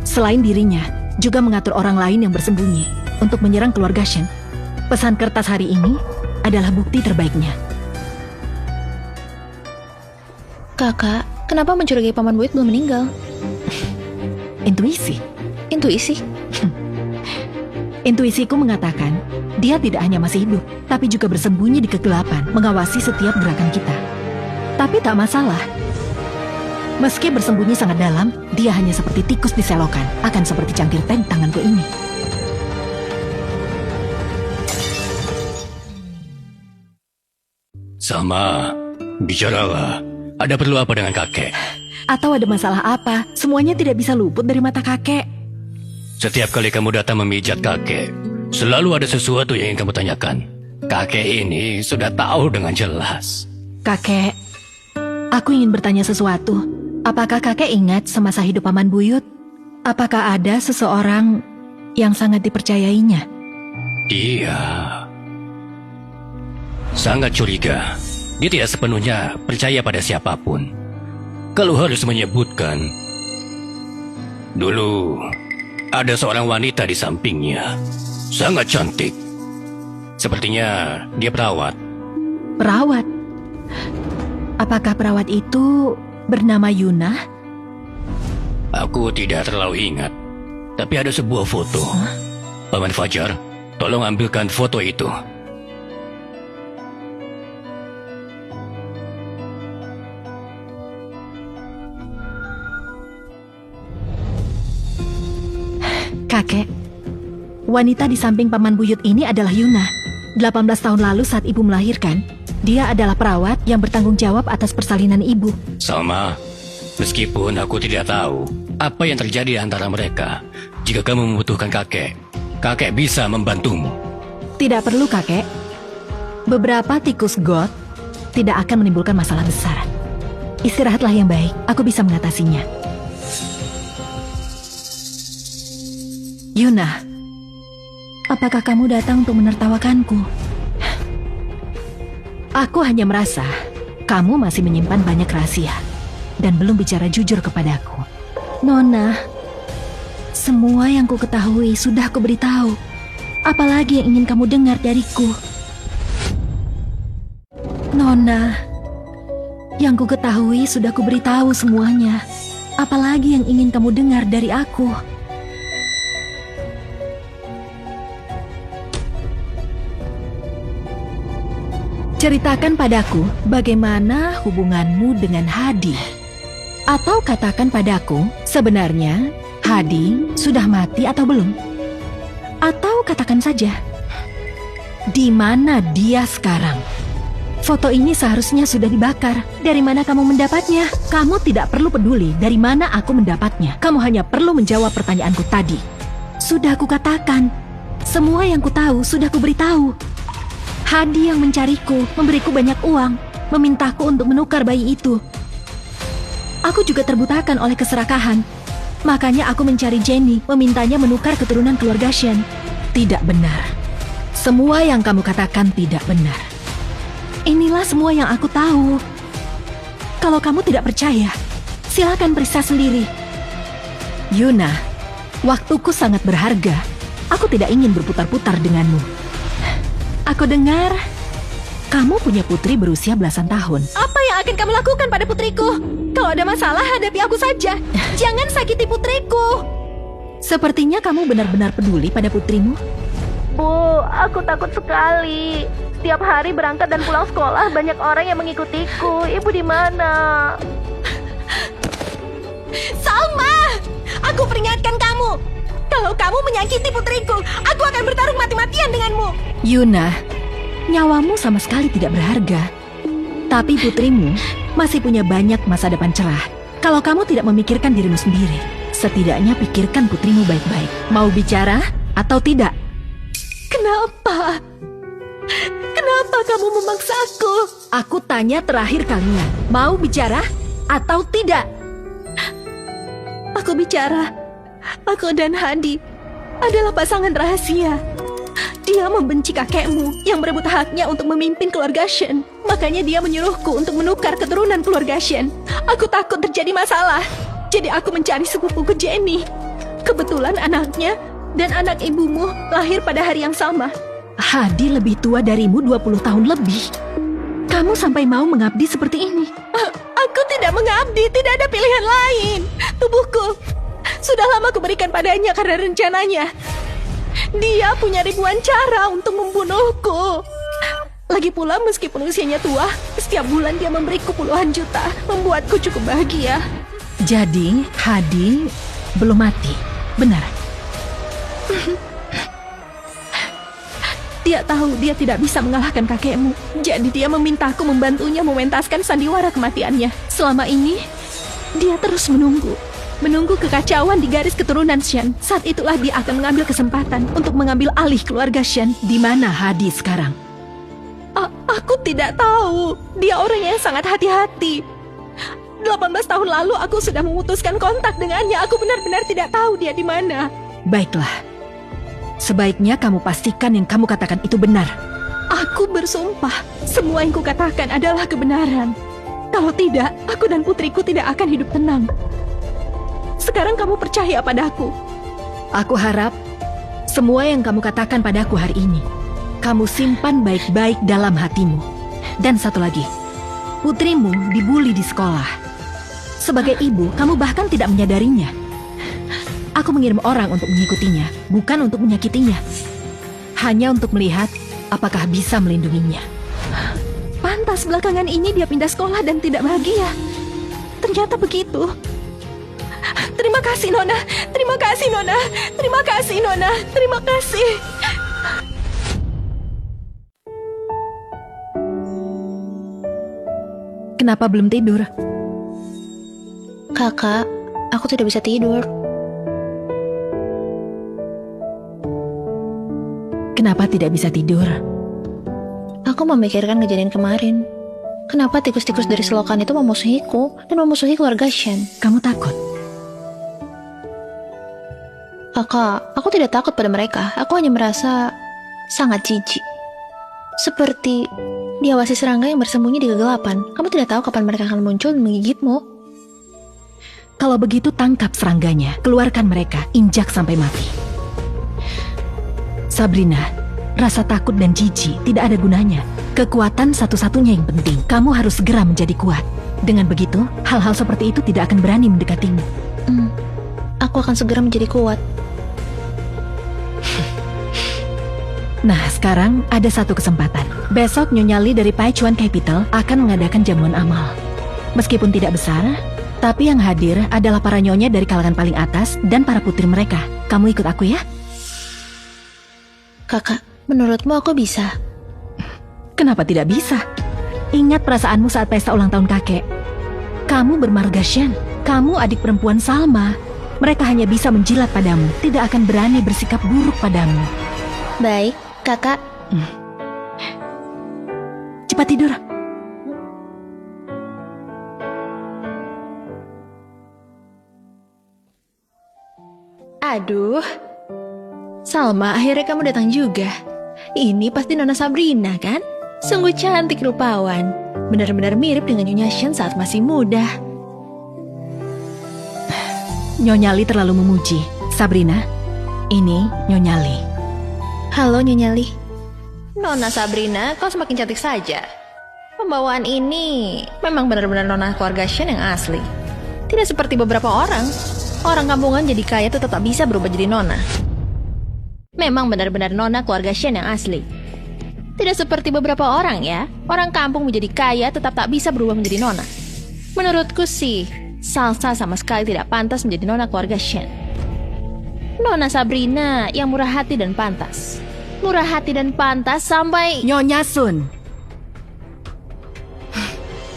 selain dirinya, juga mengatur orang lain yang bersembunyi untuk menyerang keluarga Shen. Pesan kertas hari ini adalah bukti terbaiknya. Kakak, kenapa mencurigai paman buyut belum meninggal? Intuisi. Intuisi? Intuisiku mengatakan, dia tidak hanya masih hidup, tapi juga bersembunyi di kegelapan, mengawasi setiap gerakan kita. Tapi tak masalah. Meski bersembunyi sangat dalam, dia hanya seperti tikus di selokan, akan seperti cangkir teh di tanganku ini. Salma, bicaralah. Ada perlu apa dengan kakek? Atau ada masalah apa? Semuanya tidak bisa luput dari mata kakek. Setiap kali kamu datang memijat kakek, selalu ada sesuatu yang ingin kamu tanyakan. Kakek ini sudah tahu dengan jelas. Kakek, aku ingin bertanya sesuatu. Apakah kakek ingat semasa hidup paman buyut? Apakah ada seseorang yang sangat dipercayainya? Dia sangat curiga. Dia tidak sepenuhnya percaya pada siapapun. Kalau harus menyebutkan, dulu ada seorang wanita di sampingnya. Sangat cantik. Sepertinya dia perawat. Perawat? Apakah perawat itu bernama Yuna? Aku tidak terlalu ingat. Tapi ada sebuah foto. Paman Fajar, tolong ambilkan foto itu. Kakek, wanita di samping paman buyut ini adalah Yuna. 18 tahun lalu saat ibu melahirkan, dia adalah perawat yang bertanggung jawab atas persalinan ibu. Salma, meskipun aku tidak tahu apa yang terjadi antara mereka, jika kamu membutuhkan kakek, kakek bisa membantumu. Tidak perlu, kakek. Beberapa tikus god tidak akan menimbulkan masalah besar. Istirahatlah yang baik, aku bisa mengatasinya. Yuna, apakah kamu datang untuk menertawakanku? Aku hanya merasa kamu masih menyimpan banyak rahasia dan belum bicara jujur kepadaku. Nona, semua yang ku ketahui sudah aku beritahu. Apalagi yang ingin kamu dengar dariku? Nona, yang ku ketahui sudah ku beritahu semuanya. Apalagi yang ingin kamu dengar dari aku? Ceritakan padaku bagaimana hubunganmu dengan Hadi. Atau katakan padaku, sebenarnya Hadi sudah mati atau belum? Atau katakan saja, di mana dia sekarang? Foto ini seharusnya sudah dibakar. Dari mana kamu mendapatnya? Kamu tidak perlu peduli dari mana aku mendapatnya. Kamu hanya perlu menjawab pertanyaanku tadi. Sudah aku katakan, semua yang ku tahu sudah ku beritahu. Hadi yang mencariku, memberiku banyak uang, memintaku untuk menukar bayi itu. Aku juga terbutakan oleh keserakahan. Makanya aku mencari Jenny, memintanya menukar keturunan keluarga Shen. Tidak benar. Semua yang kamu katakan tidak benar. Inilah semua yang aku tahu. Kalau kamu tidak percaya, silakan periksa sendiri. Yuna, waktuku sangat berharga. Aku tidak ingin berputar-putar denganmu. Aku dengar kamu punya putri berusia belasan tahun. Apa yang akan kamu lakukan pada putriku? Kalau ada masalah, hadapi aku saja. Jangan sakiti putriku. Sepertinya kamu benar-benar peduli pada putrimu. Bu, aku takut sekali. Setiap hari berangkat dan pulang sekolah banyak orang yang mengikutiku. Ibu di mana? Salma! Aku peringatkan kamu. Kalau kamu menyakiti putriku, aku akan bertarung mati-matian denganmu. Yuna, nyawamu sama sekali tidak berharga. Tapi putrimu masih punya banyak masa depan cerah. Kalau kamu tidak memikirkan dirimu sendiri, setidaknya pikirkan putrimu baik-baik. Mau bicara atau tidak? Kenapa? Kenapa kamu memaksaku? Aku tanya terakhir kalinya, mau bicara atau tidak? Aku bicara. Aku dan Hadi adalah pasangan rahasia. Dia membenci kakekmu yang berebut haknya untuk memimpin keluarga Shen. Makanya dia menyuruhku untuk menukar keturunan keluarga Shen. Aku takut terjadi masalah. Jadi aku mencari sepupuku Jenny. Kebetulan anaknya dan anak ibumu lahir pada hari yang sama. Hadi lebih tua darimu 20 tahun lebih. Kamu sampai mau mengabdi seperti ini? Aku tidak mengabdi, tidak ada pilihan lain. Tubuhku sudah lama kuberikan padanya karena rencananya. Dia punya ribuan cara untuk membunuhku. Lagi pula meskipun usianya tua, setiap bulan dia memberiku puluhan juta, membuatku cukup bahagia. Jadi Hadi belum mati, benar? Dia tahu dia tidak bisa mengalahkan kakekmu. Jadi dia memintaku membantunya mementaskan sandiwara kematiannya. Selama ini, dia terus menunggu. Menunggu kekacauan di garis keturunan Shen. Saat itulah dia akan mengambil kesempatan untuk mengambil alih keluarga Shen. Di mana Hadi sekarang? Aku tidak tahu. Dia orang yang sangat hati-hati. 18 tahun lalu aku sudah memutuskan kontak dengannya. Aku benar-benar tidak tahu dia di mana. Baiklah. Sebaiknya kamu pastikan yang kamu katakan itu benar. Aku bersumpah, semua yang kukatakan adalah kebenaran. Kalau tidak, aku dan putriku tidak akan hidup tenang. Sekarang kamu percaya padaku. Aku harap semua yang kamu katakan padaku hari ini, kamu simpan baik-baik dalam hatimu. Dan satu lagi, putrimu dibully di sekolah. Sebagai ibu, kamu bahkan tidak menyadarinya. Aku mengirim orang untuk mengikutinya, bukan untuk menyakitinya. Hanya untuk melihat apakah bisa melindunginya. Pantas belakangan ini dia pindah sekolah dan tidak bahagia. Ternyata begitu. Terima kasih, Nona. Terima kasih, Nona. Terima kasih, Nona. Terima kasih. Kenapa belum tidur? Kakak, aku tidak bisa tidur. Kenapa tidak bisa tidur? Aku memikirkan kejadian kemarin. Kenapa tikus-tikus dari selokan itu memusuhiku dan memusuhi keluarga Shen? Kamu takut? Kakak, aku tidak takut pada mereka. Aku hanya merasa sangat jijik. Seperti diawasi serangga yang bersembunyi di kegelapan. Kamu tidak tahu kapan mereka akan muncul dan menggigitmu. Kalau begitu tangkap serangganya, keluarkan mereka, injak sampai mati. Sabrina, rasa takut dan jijik tidak ada gunanya. Kekuatan satu-satunya yang penting. Kamu harus segera menjadi kuat. Dengan begitu, hal-hal seperti itu tidak akan berani mendekatimu. Aku akan segera menjadi kuat. Nah, sekarang ada satu kesempatan. Besok Nyonya Lee dari Pai Chuan Capital akan mengadakan jamuan amal. Meskipun tidak besar, tapi yang hadir adalah para nyonya dari kalangan paling atas dan para putri mereka. Kamu ikut aku ya? Kakak, menurutmu aku bisa? Kenapa tidak bisa? Ingat perasaanmu saat pesta ulang tahun kakek. Kamu bermarga Shen. Kamu adik perempuan Salma. Mereka hanya bisa menjilat padamu, tidak akan berani bersikap buruk padamu. Baik, kakak. Cepat tidur. Aduh, Salma, akhirnya kamu datang juga. Ini pasti Nona Sabrina, kan? Sungguh cantik rupawan. Benar-benar mirip dengan Nyonya Shen saat masih muda. Nyonya Lee terlalu memuji. Sabrina, ini Nyonya Lee. Halo Nyonya Lee. Nona Sabrina, kau semakin cantik saja. Pembawaan ini memang benar-benar Nona keluarga Shen yang asli. Tidak seperti beberapa orang. Orang kampungan jadi kaya tetap tak bisa berubah jadi Nona. Memang benar-benar Nona keluarga Shen yang asli. Tidak seperti beberapa orang ya. Orang kampung menjadi kaya tetap tak bisa berubah menjadi Nona. Menurutku sih, Salsa sama sekali tidak pantas menjadi Nona keluarga Shen. Nona Sabrina yang murah hati dan pantas. Murah hati dan pantas sampai... Nyonya Sun.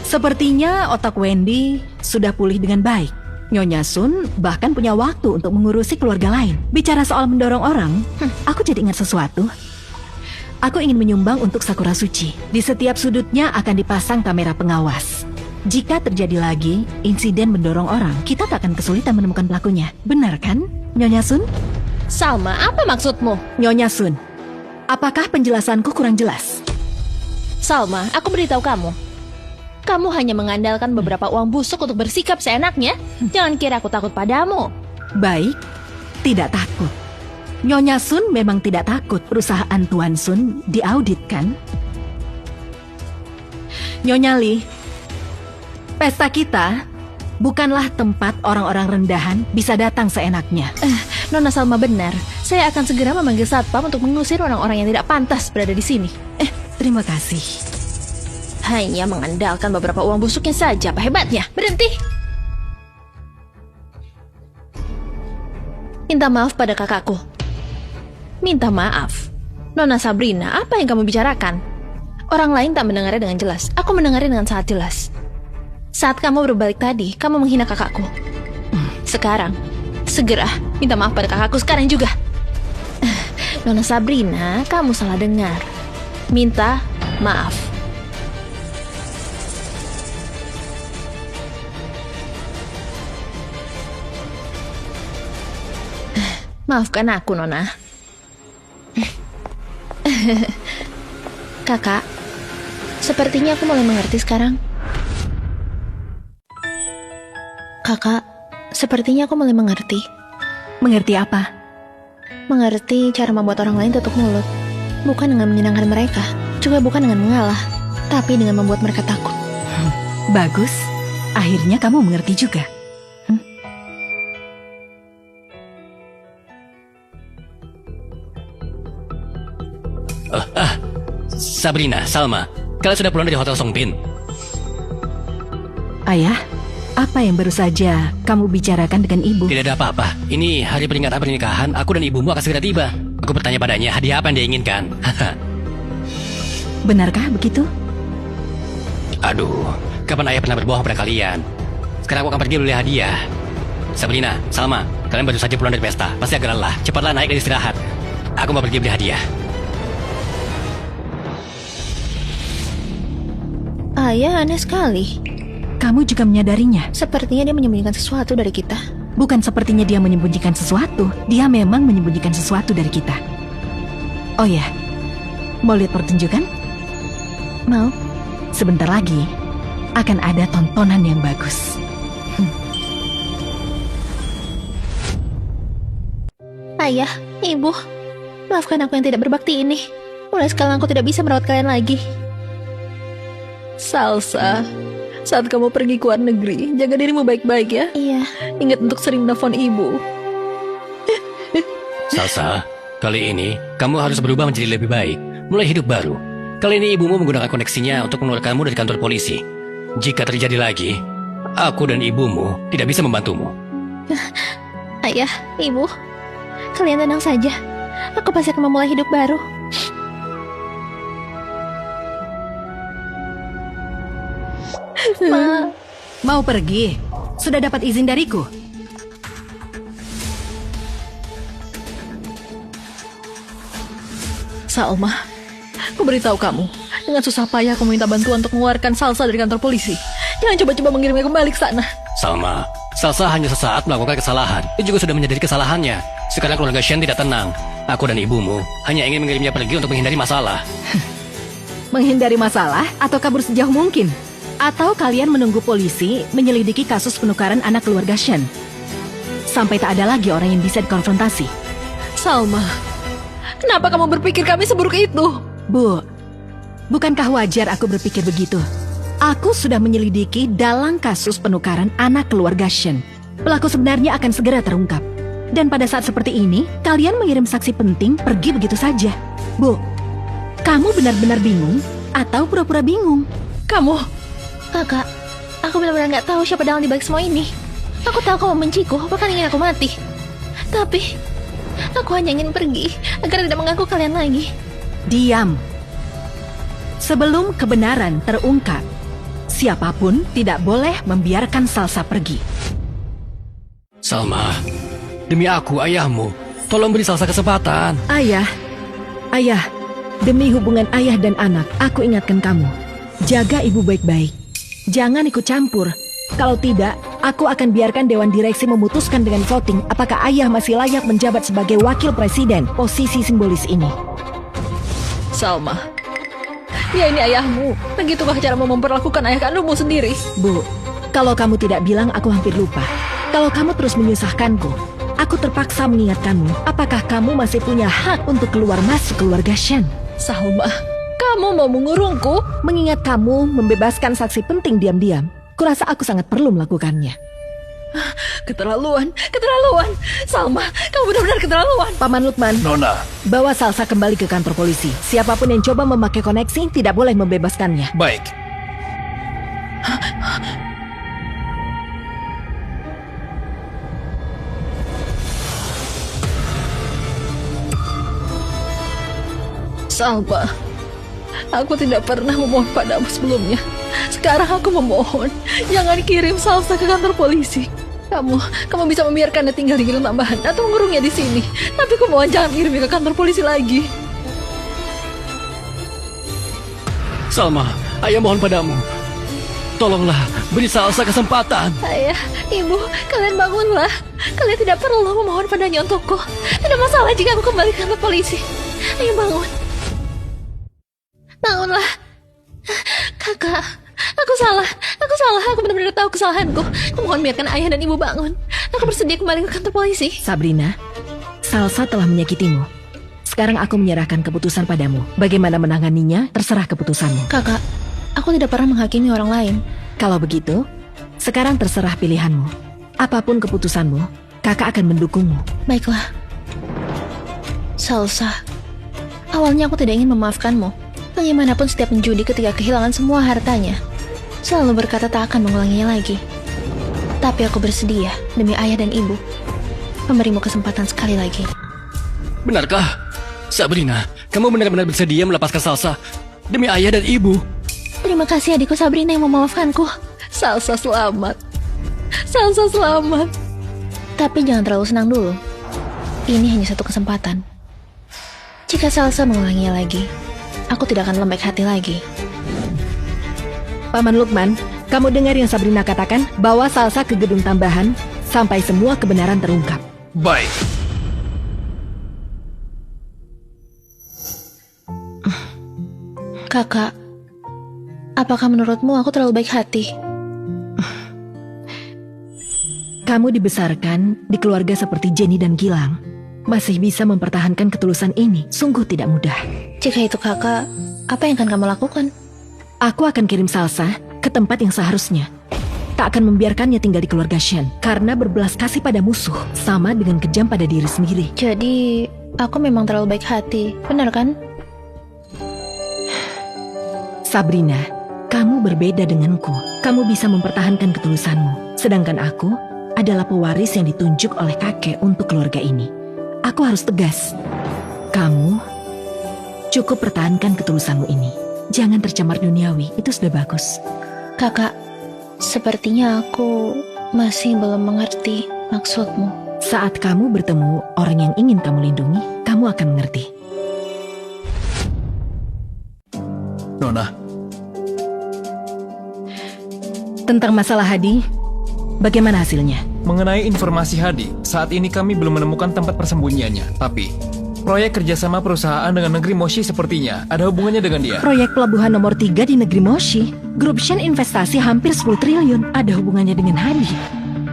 Sepertinya otak Wendy sudah pulih dengan baik. Nyonya Sun bahkan punya waktu untuk mengurusi keluarga lain. Bicara soal mendorong orang, aku jadi ingat sesuatu. Aku ingin menyumbang untuk Sakura Suci. Di setiap sudutnya akan dipasang kamera pengawas. Jika terjadi lagi insiden mendorong orang, kita tak akan kesulitan menemukan pelakunya. Benar kan, Nyonya Sun? Salma, apa maksudmu? Nyonya Sun, apakah penjelasanku kurang jelas? Salma, aku beritahu kamu. Kamu hanya mengandalkan beberapa uang busuk untuk bersikap seenaknya. Jangan kira aku takut padamu. Baik, tidak takut. Nyonya Sun memang tidak takut perusahaan Tuan Sun diaudit, kan? Nyonya Lee, pesta kita bukanlah tempat orang-orang rendahan bisa datang seenaknya. Nona Salma benar. Saya akan segera memanggil satpam untuk mengusir orang-orang yang tidak pantas berada di sini. Terima kasih. Hanya mengandalkan beberapa uang busuknya saja. Apa hebatnya? Berhenti! Minta maaf pada kakakku. Minta maaf? Nona Sabrina, apa yang kamu bicarakan? Orang lain tak mendengarnya dengan jelas. Aku mendengarnya dengan sangat jelas. Saat kamu berbalik tadi, kamu menghina kakakku. Sekarang, segera minta maaf pada kakakku sekarang juga. Nona Sabrina, kamu salah dengar. Minta maaf. Maafkan aku, Nona. Kakak, sepertinya aku mulai mengerti sekarang. Kakak, sepertinya aku mulai mengerti. Mengerti apa? Mengerti cara membuat orang lain tutup mulut. Bukan dengan menyenangkan mereka, juga bukan dengan mengalah, tapi dengan membuat mereka takut. Bagus, akhirnya kamu mengerti juga. Sabrina, Salma, kalian sudah pulang dari Hotel Songpin? Ayah, apa yang baru saja kamu bicarakan dengan ibu? Tidak ada apa-apa. Ini hari peringatan pernikahan, aku dan ibumu akan segera tiba. Aku bertanya padanya hadiah apa yang dia inginkan. Benarkah begitu? Aduh, kapan ayah pernah berbohong pada kalian? Sekarang aku akan pergi beli hadiah. Sabrina, Salma, kalian baru saja pulang dari pesta. Pasti agak lelah. Cepatlah naik dan istirahat. Aku mau pergi beli hadiah. Ayah aneh sekali. Kamu juga menyadarinya. Sepertinya dia menyembunyikan sesuatu dari kita. Bukan sepertinya dia menyembunyikan sesuatu. Dia memang menyembunyikan sesuatu dari kita. Oh ya, mau lihat pertunjukan? Mau? Sebentar lagi akan ada tontonan yang bagus. Ayah, ibu, Maafkan aku yang tidak berbakti ini. Mulai sekarang aku tidak bisa merawat kalian lagi. Salsa, saat kamu pergi ke luar negeri, jaga dirimu baik-baik ya. Iya. Ingat untuk sering nelfon ibu. Salsa, kali ini kamu harus berubah menjadi lebih baik. Mulai hidup baru. Kali ini ibumu menggunakan koneksinya untuk mengeluarkanmu dari kantor polisi. Jika terjadi lagi, aku dan ibumu tidak bisa membantumu. Ayah, ibu, kalian tenang saja. Aku pasti akan memulai hidup baru. Ma, Mau pergi? Sudah dapat izin dariku? Salma, aku beritahu kamu. Dengan susah payah aku minta bantuan untuk mengeluarkan Salsa dari kantor polisi. Jangan coba-coba mengirimnya kembali ke sana. Salma, Salsa hanya sesaat melakukan kesalahan. Dia juga sudah menyadari kesalahannya. Sekarang keluarga Shen tidak tenang. Aku dan ibumu hanya ingin mengirimnya pergi untuk menghindari masalah. Menghindari masalah atau kabur sejauh mungkin? Atau kalian menunggu polisi menyelidiki kasus penukaran anak keluarga Shen? Sampai tak ada lagi orang yang bisa dikonfrontasi. Salma, kenapa kamu berpikir kami seburuk itu? Bu, bukankah wajar aku berpikir begitu? Aku sudah menyelidiki dalam kasus penukaran anak keluarga Shen. Pelaku sebenarnya akan segera terungkap. Dan pada saat seperti ini, kalian mengirim saksi penting pergi begitu saja. Bu, kamu benar-benar bingung atau pura-pura bingung? Kamu, kakak, aku benar-benar gak tahu siapa dalang dibalik semua ini. Aku tahu kamu membenciku, bahkan ingin aku mati. Tapi, aku hanya ingin pergi agar tidak mengganggu kalian lagi. Diam. Sebelum kebenaran terungkap, siapapun tidak boleh membiarkan Salsa pergi. Salma, demi aku, ayahmu, tolong beri Salsa kesempatan. Ayah, demi hubungan ayah dan anak, aku ingatkan kamu. Jaga ibu baik-baik. Jangan ikut campur. Kalau tidak, aku akan biarkan Dewan Direksi memutuskan dengan voting apakah ayah masih layak menjabat sebagai wakil presiden, posisi simbolis ini. Salma, dia ini ayahmu. Begitukah caramu memperlakukan ayah kandungmu sendiri? Bu, kalau kamu tidak bilang, aku hampir lupa. Kalau kamu terus menyusahkanku, aku terpaksa mengingatkanmu, apakah kamu masih punya hak untuk keluar masuk keluarga Shen? Salma, kamu mau mengurungku? Mengingat kamu membebaskan saksi penting diam-diam, kurasa aku sangat perlu melakukannya. Keterlaluan. Salma, kamu benar-benar keterlaluan. Paman Lukman, Nona, bawa Salsa kembali ke kantor polisi. Siapapun yang coba memakai koneksi tidak boleh membebaskannya. baik. Salma, aku tidak pernah memohon padamu sebelumnya. Sekarang aku memohon, jangan kirim Salsa ke kantor polisi. Kamu bisa membiarkannya tinggal di gedung tambahan atau mengurungnya di sini. Tapi aku mohon jangan kirimnya ke kantor polisi lagi. Salma, ayah mohon padamu. Tolonglah, beri Salsa kesempatan. Ayah, ibu, kalian bangunlah. Kalian tidak perlu memohon padanya untukku. Tidak masalah jika aku kembali ke kantor polisi. Ayo bangun. Bangunlah. Kakak, aku salah. Aku benar-benar tahu kesalahanku. Aku mohon biarkan ayah dan ibu bangun. Aku bersedia kembali ke kantor polisi. Sabrina, Salsa telah menyakitimu. Sekarang aku menyerahkan keputusan padamu. Bagaimana menanganinya, terserah keputusanmu. Kakak, aku tidak pernah menghakimi orang lain. Kalau begitu, sekarang terserah pilihanmu. Apapun keputusanmu, kakak akan mendukungmu. Baiklah. Salsa, awalnya aku tidak ingin memaafkanmu. Bagaimanapun setiap penjudi ketika kehilangan semua hartanya selalu berkata tak akan mengulanginya lagi. Tapi aku bersedia demi ayah dan ibu memberimu kesempatan sekali lagi. Benarkah? Sabrina, kamu benar-benar bersedia melepaskan Salsa demi ayah dan ibu? Terima kasih adikku Sabrina yang memaafkanku. Salsa selamat. Salsa selamat. Tapi jangan terlalu senang dulu. Ini hanya satu kesempatan. Jika Salsa mengulanginya lagi, aku tidak akan lembek hati lagi. Paman Lukman, kamu dengar yang Sabrina katakan? Bawa Salsa ke gedung tambahan sampai semua kebenaran terungkap. Baik. Kakak, apakah menurutmu aku terlalu baik hati? Kamu dibesarkan di keluarga seperti Jenny dan Gilang. masih bisa mempertahankan ketulusan ini sungguh tidak mudah. Jika itu kakak, apa yang akan kamu lakukan? Aku akan kirim Salsa ke tempat yang seharusnya. Tak akan membiarkannya tinggal di keluarga Shen, karena berbelas kasih pada musuh sama dengan kejam pada diri sendiri. Jadi, aku memang terlalu baik hati, benar kan? Sabrina, kamu berbeda denganku. Kamu bisa mempertahankan ketulusanmu. Sedangkan aku adalah pewaris yang ditunjuk oleh kakek untuk keluarga ini. Aku harus tegas. Kamu cukup pertahankan ketulusanmu ini. Jangan tercemar duniawi, itu sudah bagus. Kakak, sepertinya aku masih belum mengerti maksudmu. Saat kamu bertemu orang yang ingin kamu lindungi, kamu akan mengerti. Nona, Tentang masalah Hadi, bagaimana hasilnya? mengenai informasi Hadi, saat ini kami belum menemukan tempat persembunyiannya. Tapi, proyek kerjasama perusahaan dengan negeri Moshi sepertinya ada hubungannya dengan dia. Proyek pelabuhan nomor 3 di negeri Moshi, grup Shen investasi hampir 10 triliun, ada hubungannya dengan Hadi.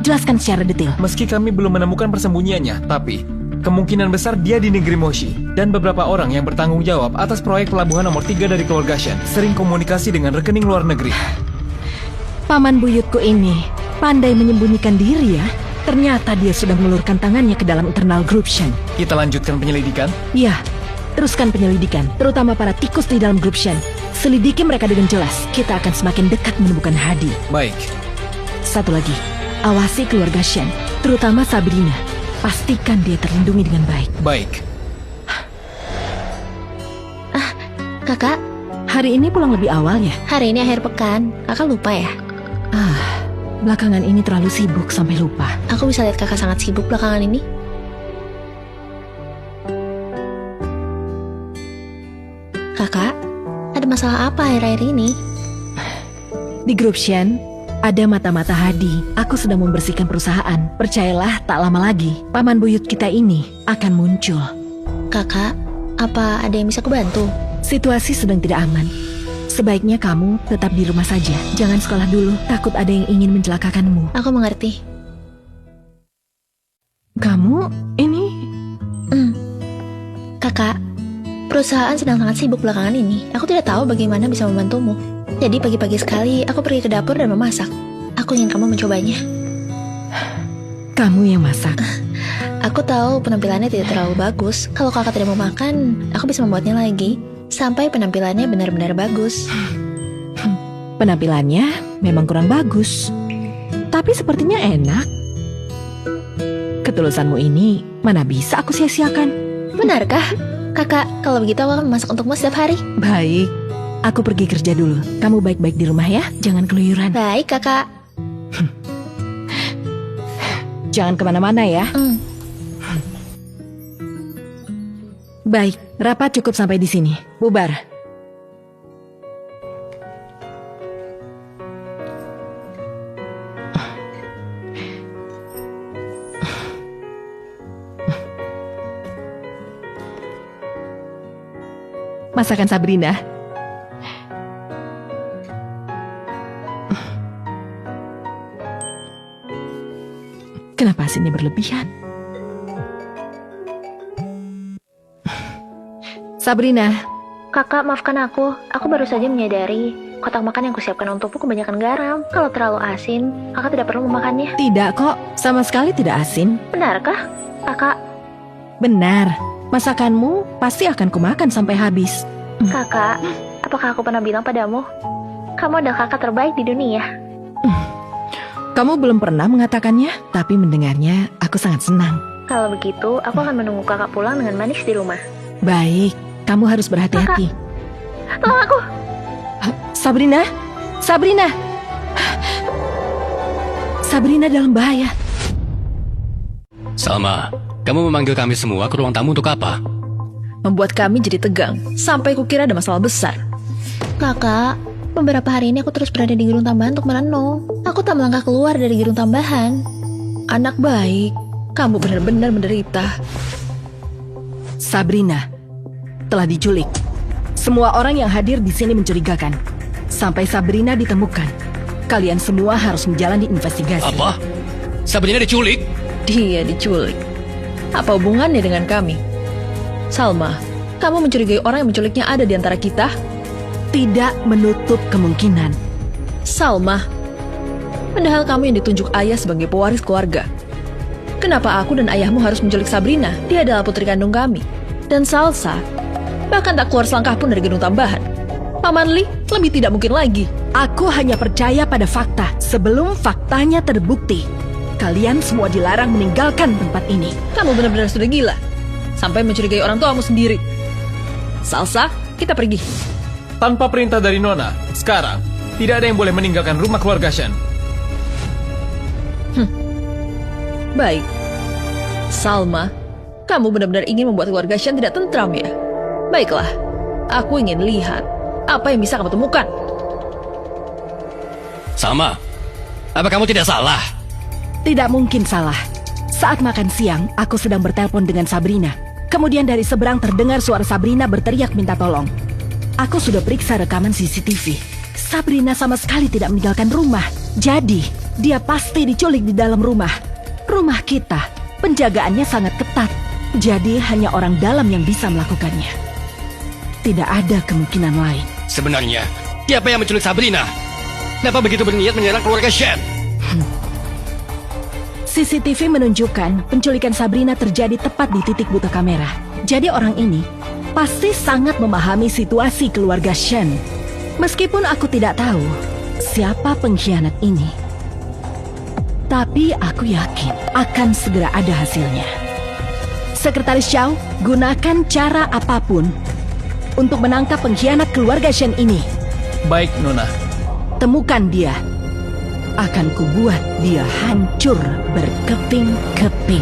Jelaskan secara detail. Meski kami belum menemukan persembunyiannya, tapi kemungkinan besar dia di negeri Moshi. Dan beberapa orang yang bertanggung jawab atas proyek pelabuhan nomor 3 dari keluarga Shen sering komunikasi dengan rekening luar negeri. Paman buyutku ini pandai menyembunyikan diri ya. Ternyata dia sudah mengulurkan tangannya ke dalam internal grup Shen. Kita lanjutkan penyelidikan. Ya, teruskan penyelidikan, terutama para tikus di dalam grup Shen. Selidiki mereka dengan jelas, kita akan semakin dekat menemukan Hadi. Baik. Satu lagi, awasi keluarga Shen, terutama Sabrina. Pastikan dia terlindungi dengan baik. Baik. Kakak, Hari ini pulang lebih awal ya? hari ini akhir pekan. Kakak lupa ya? Belakangan ini terlalu sibuk sampai lupa. Aku bisa lihat kakak sangat sibuk belakangan ini. Kakak, ada masalah apa akhir-akhir ini? Di grup Shen, ada mata-mata Hadi. Aku sedang membersihkan perusahaan. Percayalah, tak lama lagi, paman buyut kita ini akan muncul. Kakak, apa ada yang bisa aku bantu? Situasi sedang tidak aman. Sebaiknya kamu tetap di rumah saja. Jangan sekolah dulu, takut ada yang ingin mencelakakanmu. Aku mengerti. Kamu ini... Kakak, perusahaan sedang sangat sibuk belakangan ini. Aku tidak tahu bagaimana bisa membantumu. Jadi pagi-pagi sekali aku pergi ke dapur dan memasak. Aku ingin kamu mencobanya. Kamu yang masak. Aku tahu penampilannya tidak terlalu bagus. Kalau kakak tidak mau makan, aku bisa membuatnya lagi. Sampai penampilannya benar-benar bagus. Penampilannya memang kurang bagus, tapi sepertinya enak. Ketulusanmu ini mana bisa aku sia-siakan. Benarkah? Kakak, kalau begitu aku akan memasak untukmu setiap hari. Baik, aku pergi kerja dulu. Kamu baik-baik di rumah ya, jangan keluyuran. Baik, kakak. Jangan kemana-mana ya. Baik, rapat cukup sampai di sini. Bubar. Masakan Sabrina. Kenapa asinnya berlebihan? Sabrina, Kakak, maafkan aku. Aku baru saja menyadari kotak makan yang kusiapkan untukmu kebanyakan garam. Kalau terlalu asin, kakak tidak perlu memakannya. tidak kok, sama sekali tidak asin. Benarkah? Kakak, Benar, masakanmu pasti akan kumakan sampai habis. kakak, apakah aku pernah bilang padamu? Kamu adalah kakak terbaik di dunia. Kamu belum pernah mengatakannya, tapi mendengarnya aku sangat senang. Kalau begitu, aku akan menunggu kakak pulang dengan manis di rumah. Baik, kamu harus berhati-hati. Tolong aku! Sabrina, Sabrina, Sabrina dalam bahaya. Salma, kamu memanggil kami semua ke ruang tamu untuk apa? Membuat kami jadi tegang, sampai kukira ada masalah besar. Kakak, beberapa hari ini aku terus berada di gerung tambahan untuk merenung. Aku tak melangkah keluar dari gerung tambahan. Anak baik, kamu benar-benar menderita. Sabrina telah diculik. Semua orang yang hadir di sini mencurigakan. Sampai Sabrina ditemukan, kalian semua harus menjalani investigasi. Apa? Sabrina diculik? Dia diculik. Apa hubungannya dengan kami? Salma, kamu mencurigai orang yang menculiknya ada di antara kita? Tidak menutup kemungkinan. Salma, padahal kamu yang ditunjuk ayah sebagai pewaris keluarga. Kenapa aku dan ayahmu harus menculik Sabrina? Dia adalah putri kandung kami. Dan Salsa, bahkan tak keluar selangkah pun dari gedung tambahan. Paman Lee, lebih tidak mungkin lagi. Aku hanya percaya pada fakta sebelum faktanya terbukti. Kalian semua dilarang meninggalkan tempat ini. Kamu benar-benar sudah gila. Sampai mencurigai orang tuamu sendiri. Salsa, kita pergi. Tanpa perintah dari Nona, sekarang tidak ada yang boleh meninggalkan rumah keluarga Shen. Baik. Salma, kamu benar-benar ingin membuat keluarga Shen tidak tentram ya? Baiklah, aku ingin lihat apa yang bisa kamu temukan. Salma, apa kamu tidak salah? Tidak mungkin salah. Saat makan siang, aku sedang bertelepon dengan Sabrina. Kemudian dari seberang terdengar suara Sabrina berteriak minta tolong. Aku sudah periksa rekaman CCTV. Sabrina sama sekali tidak meninggalkan rumah. Jadi, dia pasti diculik di dalam rumah. Rumah kita, penjagaannya sangat ketat. Jadi, hanya orang dalam yang bisa melakukannya. Tidak ada kemungkinan lain. Sebenarnya, siapa yang menculik Sabrina? Kenapa begitu berniat menyerang keluarga Shen? CCTV menunjukkan penculikan Sabrina terjadi tepat di titik buta kamera. Jadi orang ini pasti sangat memahami situasi keluarga Shen. Meskipun aku tidak tahu siapa pengkhianat ini, tapi aku yakin akan segera ada hasilnya. Sekretaris Xiao, gunakan cara apapun untuk menangkap pengkhianat keluarga Shen ini. Baik, Nona. Temukan dia. Akan kubuat dia hancur berkeping-keping.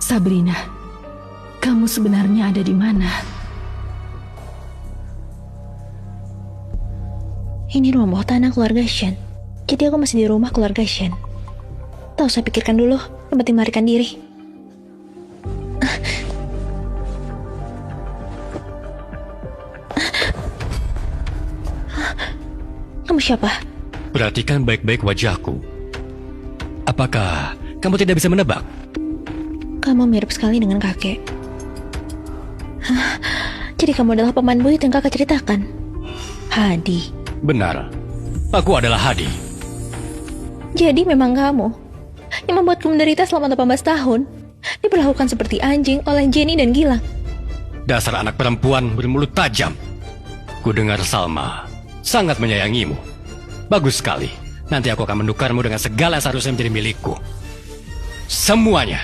Sabrina, kamu sebenarnya ada di mana? Ini rumah bawah tanah keluarga Shen. Jadi aku masih di rumah keluarga Shen. Tak usah pikirkan dulu, yang penting melarikan diri. Kamu siapa? Perhatikan baik-baik wajahku. Apakah kamu tidak bisa menebak? Kamu mirip sekali dengan kakek. Jadi kamu adalah paman buyut yang kakak ceritakan? Hadi. Benar, aku adalah Hadi. Jadi memang kamu yang membuatku menderita selama 18 tahun. Diperlakukan seperti anjing oleh Jenny dan Gilang. Dasar anak perempuan bermulut tajam. Ku dengar Salma sangat menyayangimu. Bagus sekali. Nanti aku akan menukarmu dengan segala yang seharusnya menjadi milikku. Semuanya.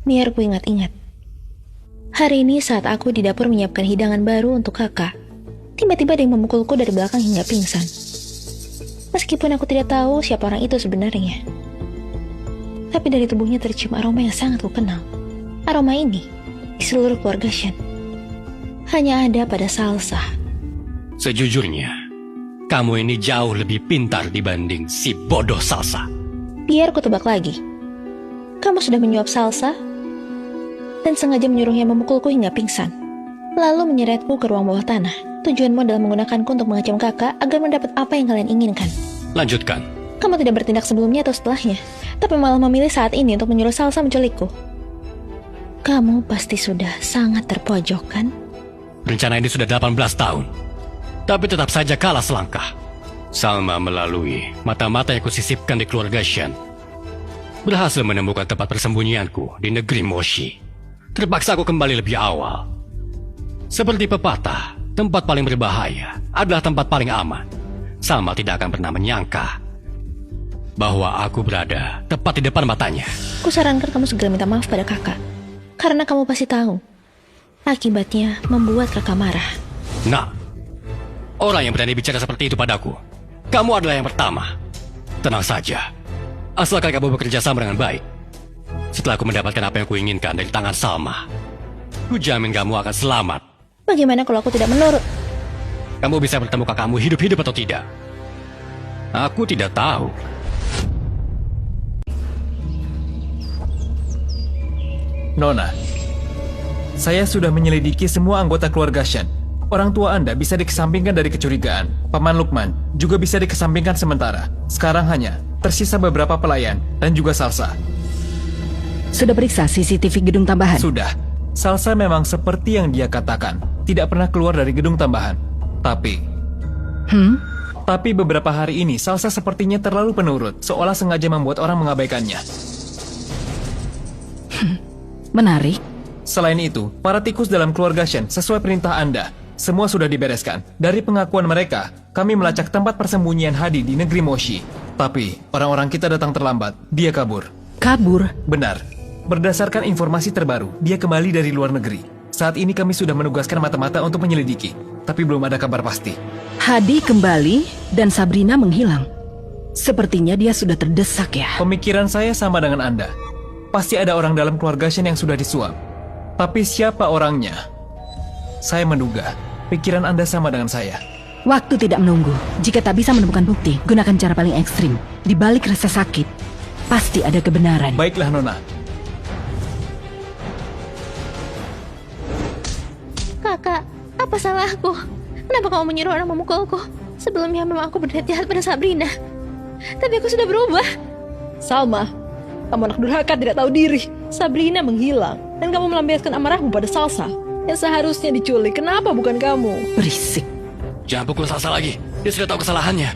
Biar ku ingat-ingat. Hari ini saat aku di dapur menyiapkan hidangan baru untuk kakak, tiba-tiba ada yang memukulku dari belakang hingga pingsan. Meskipun aku tidak tahu siapa orang itu sebenarnya. Tapi dari tubuhnya tercium aroma yang sangat ku kenal. Aroma ini di seluruh keluarga Shen hanya ada pada Salsa. Sejujurnya, kamu ini jauh lebih pintar dibanding si bodoh Salsa. Biar ku tebak lagi. Kamu sudah menyuap Salsa dan sengaja menyuruhnya memukulku hingga pingsan. Lalu menyeretku ke ruang bawah tanah. Tujuanmu adalah menggunakanku untuk mengancam kakak agar mendapat apa yang kalian inginkan. Lanjutkan. Kamu tidak bertindak sebelumnya atau setelahnya, tapi malah memilih saat ini untuk menyuruh Salsa menculikku. Kamu pasti sudah sangat terpojok, kan? Rencana ini sudah 18 tahun. Tapi tetap saja kalah selangkah. Salma melalui mata-mata yang kusisipkan di keluarga Shen berhasil menemukan tempat persembunyianku di negeri Moshi. Terpaksa aku kembali lebih awal. Seperti pepatah, tempat paling berbahaya adalah tempat paling aman. Salma tidak akan pernah menyangka bahwa aku berada tepat di depan matanya. Kusarankan kamu segera minta maaf pada kakak. Karena kamu pasti tahu, akibatnya membuat kakak marah. Nah, orang yang berani bicara seperti itu padaku, kamu adalah yang pertama. Tenang saja, asalkan kamu bekerja sama dengan baik. Setelah aku mendapatkan apa yang kuinginkan dari tangan Salma, ku jamin kamu akan selamat. Bagaimana kalau aku tidak menurut? Kamu bisa bertemu kakakmu hidup-hidup atau tidak? Aku tidak tahu. Nona, saya sudah menyelidiki semua anggota keluarga Shen. Orang tua Anda bisa dikesampingkan dari kecurigaan. Paman Lukman juga bisa dikesampingkan sementara. Sekarang hanya tersisa beberapa pelayan dan juga Salsa. Sudah periksa CCTV gedung tambahan? Sudah. Salsa memang seperti yang dia katakan, tidak pernah keluar dari gedung tambahan. Tapi beberapa hari ini Salsa sepertinya terlalu penurut, seolah sengaja membuat orang mengabaikannya. Menarik. Selain itu, para tikus dalam keluarga Shen sesuai perintah Anda, semua sudah dibereskan. Dari pengakuan mereka, kami melacak tempat persembunyian Hadi di negeri Moshi. Tapi, orang-orang kita datang terlambat. Dia kabur. Kabur? Benar. Berdasarkan informasi terbaru, dia kembali dari luar negeri. Saat ini kami sudah menugaskan mata-mata untuk menyelidiki, tapi belum ada kabar pasti. Hadi kembali dan Sabrina menghilang. Sepertinya dia sudah terdesak ya. Pemikiran saya sama dengan Anda. Pasti ada orang dalam keluarga Shen yang sudah disuap. Tapi siapa orangnya? Saya menduga, pikiran Anda sama dengan saya. Waktu tidak menunggu. Jika tak bisa menemukan bukti, gunakan cara paling ekstrim. Di balik rasa sakit, pasti ada kebenaran. Baiklah, Nona. Kakak, apa salahku? Kenapa kamu menyuruh orang memukulku? Sebelumnya memang aku berniat jahat pada Sabrina. Tapi aku sudah berubah. Salma, kamu anak durhaka tidak tahu diri. Sabrina menghilang dan kamu melampiaskan amarahmu pada Salsa yang seharusnya diculik. Kenapa bukan kamu? Berisik. Jangan pukul Salsa lagi. Dia sudah tahu kesalahannya.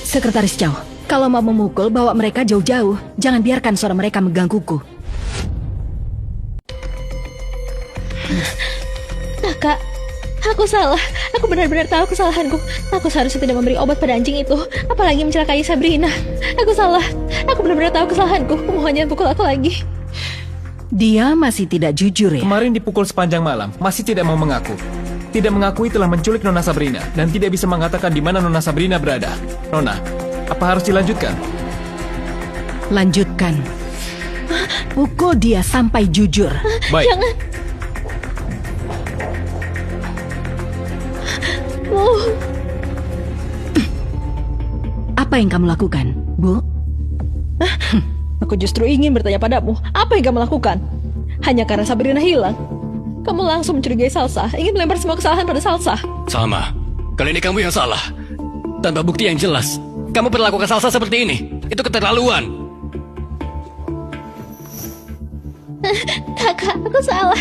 Sekretaris Chow, kalau mau memukul, bawa mereka jauh-jauh. Jangan biarkan suara mereka menggangguku. Kakak, aku salah. Aku benar-benar tahu kesalahanku. Aku seharusnya tidak memberi obat pada anjing itu, apalagi mencelakai Sabrina. Aku salah. Aku benar-benar tahu kesalahanku. Mohon jangan pukul aku lagi. Dia masih tidak jujur ya? Kemarin dipukul sepanjang malam, masih tidak mau mengaku. Tidak mengakui telah menculik Nona Sabrina dan tidak bisa mengatakan di mana Nona Sabrina berada. Nona, apa harus dilanjutkan? Lanjutkan. Pukul dia sampai jujur. Baik. Jangan. Oh, Apa yang kamu lakukan, Bu? Aku justru ingin bertanya padamu, apa yang kamu lakukan? Hanya karena Sabrina hilang, kamu langsung mencurigai Salsa, ingin melempar semua kesalahan pada Salsa. Salma, kali ini kamu yang salah. Tanpa bukti yang jelas, kamu perlakukan Salsa seperti ini. Itu keterlaluan. kakak, aku salah.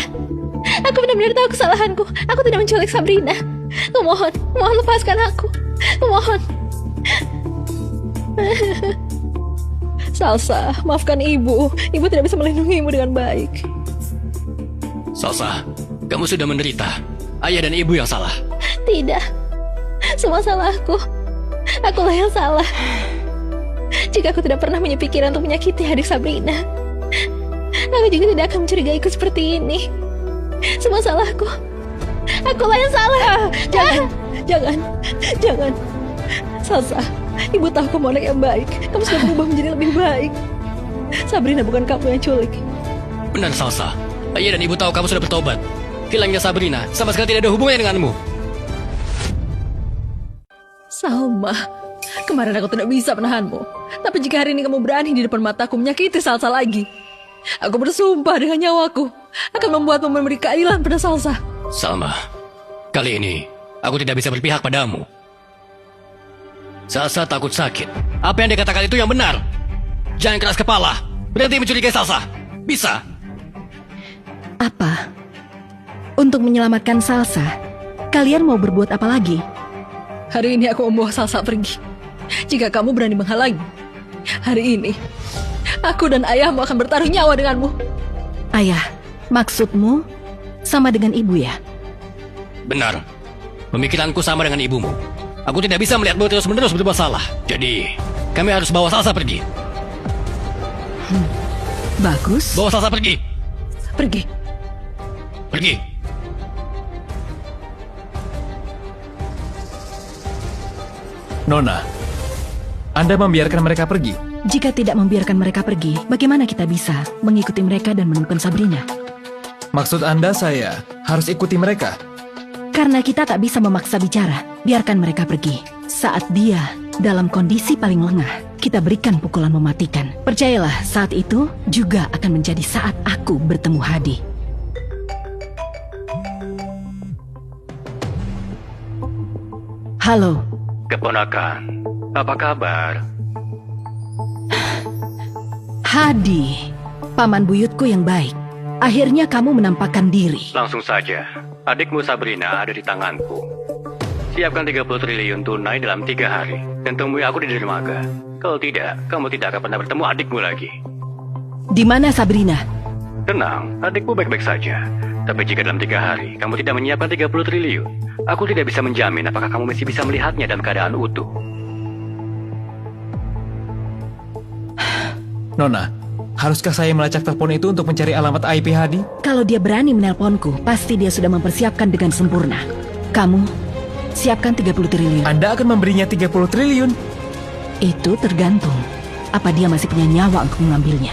Aku benar-benar tahu kesalahanku. Aku tidak menculik Sabrina. Kumohon, mohon lepaskan aku. Kumohon. Salsa, maafkan ibu. Ibu tidak bisa melindungimu dengan baik. Salsa, kamu sudah menderita. Ayah dan ibu yang salah. Tidak. Semua salahku. Akulah yang salah. Jika aku tidak pernah punya pikiran untuk menyakiti adik Sabrina, aku juga tidak akan mencurigaiku seperti ini. Semua salahku. Akulah yang salah. Jangan. Salsa, ibu tahu kamu anak yang baik. Kamu sudah berubah menjadi lebih baik. Sabrina bukan kamu yang culik. Benar, Salsa. Ayah dan ibu tahu kamu sudah bertobat. Hilangnya Sabrina sama sekali tidak ada hubungannya denganmu. Salma, kemarin aku tidak bisa menahanmu. Tapi jika hari ini kamu berani di depan mataku menyakiti Salsa lagi, aku bersumpah dengan nyawaku akan membuatmu memberi keadilan pada Salsa. Salma, kali ini aku tidak bisa berpihak padamu. Salsa takut sakit. Apa yang dikatakan itu yang benar. Jangan keras kepala. Berhenti mencurigai Salsa. Bisa. Apa? Untuk menyelamatkan Salsa, kalian mau berbuat apa lagi? Hari ini aku membawa Salsa pergi. Jika kamu berani menghalangi, hari ini aku dan ayahmu akan bertaruh nyawa denganmu. Ayah, maksudmu sama dengan ibu ya? Benar. Pemikiranku sama dengan ibumu. Aku tidak bisa melihatmu terus-menerus berbuat salah. Jadi, kami harus bawa Salsa pergi. Bagus. Bawa Salsa pergi. Pergi. Pergi. Nona, Anda membiarkan mereka pergi? Jika tidak membiarkan mereka pergi, bagaimana kita bisa mengikuti mereka dan menemukan Sabrina? Maksud Anda saya harus ikuti mereka? Karena kita tak bisa memaksa bicara. Biarkan mereka pergi. Saat dia dalam kondisi paling lengah, kita berikan pukulan mematikan. Percayalah, saat itu juga akan menjadi saat aku bertemu Hadi. Halo. Keponakan, apa kabar? Hadi, paman buyutku yang baik. Akhirnya kamu menampakkan diri. Langsung saja, adikmu Sabrina ada di tanganku. Siapkan 30 triliun tunai dalam 3 hari dan temui aku di dermaga. Kalau tidak, kamu tidak akan pernah bertemu adikmu lagi. Di mana Sabrina? Tenang, adikmu baik-baik saja. Tapi jika dalam 3 hari kamu tidak menyiapkan 30 triliun, aku tidak bisa menjamin apakah kamu masih bisa melihatnya dalam keadaan utuh. Nona, haruskah saya melacak telepon itu untuk mencari alamat IP Hadi? Kalau dia berani menelponku, pasti dia sudah mempersiapkan dengan sempurna. Kamu, siapkan 30 triliun. Anda akan memberinya 30 triliun? Itu tergantung. Apa dia masih punya nyawa untuk mengambilnya?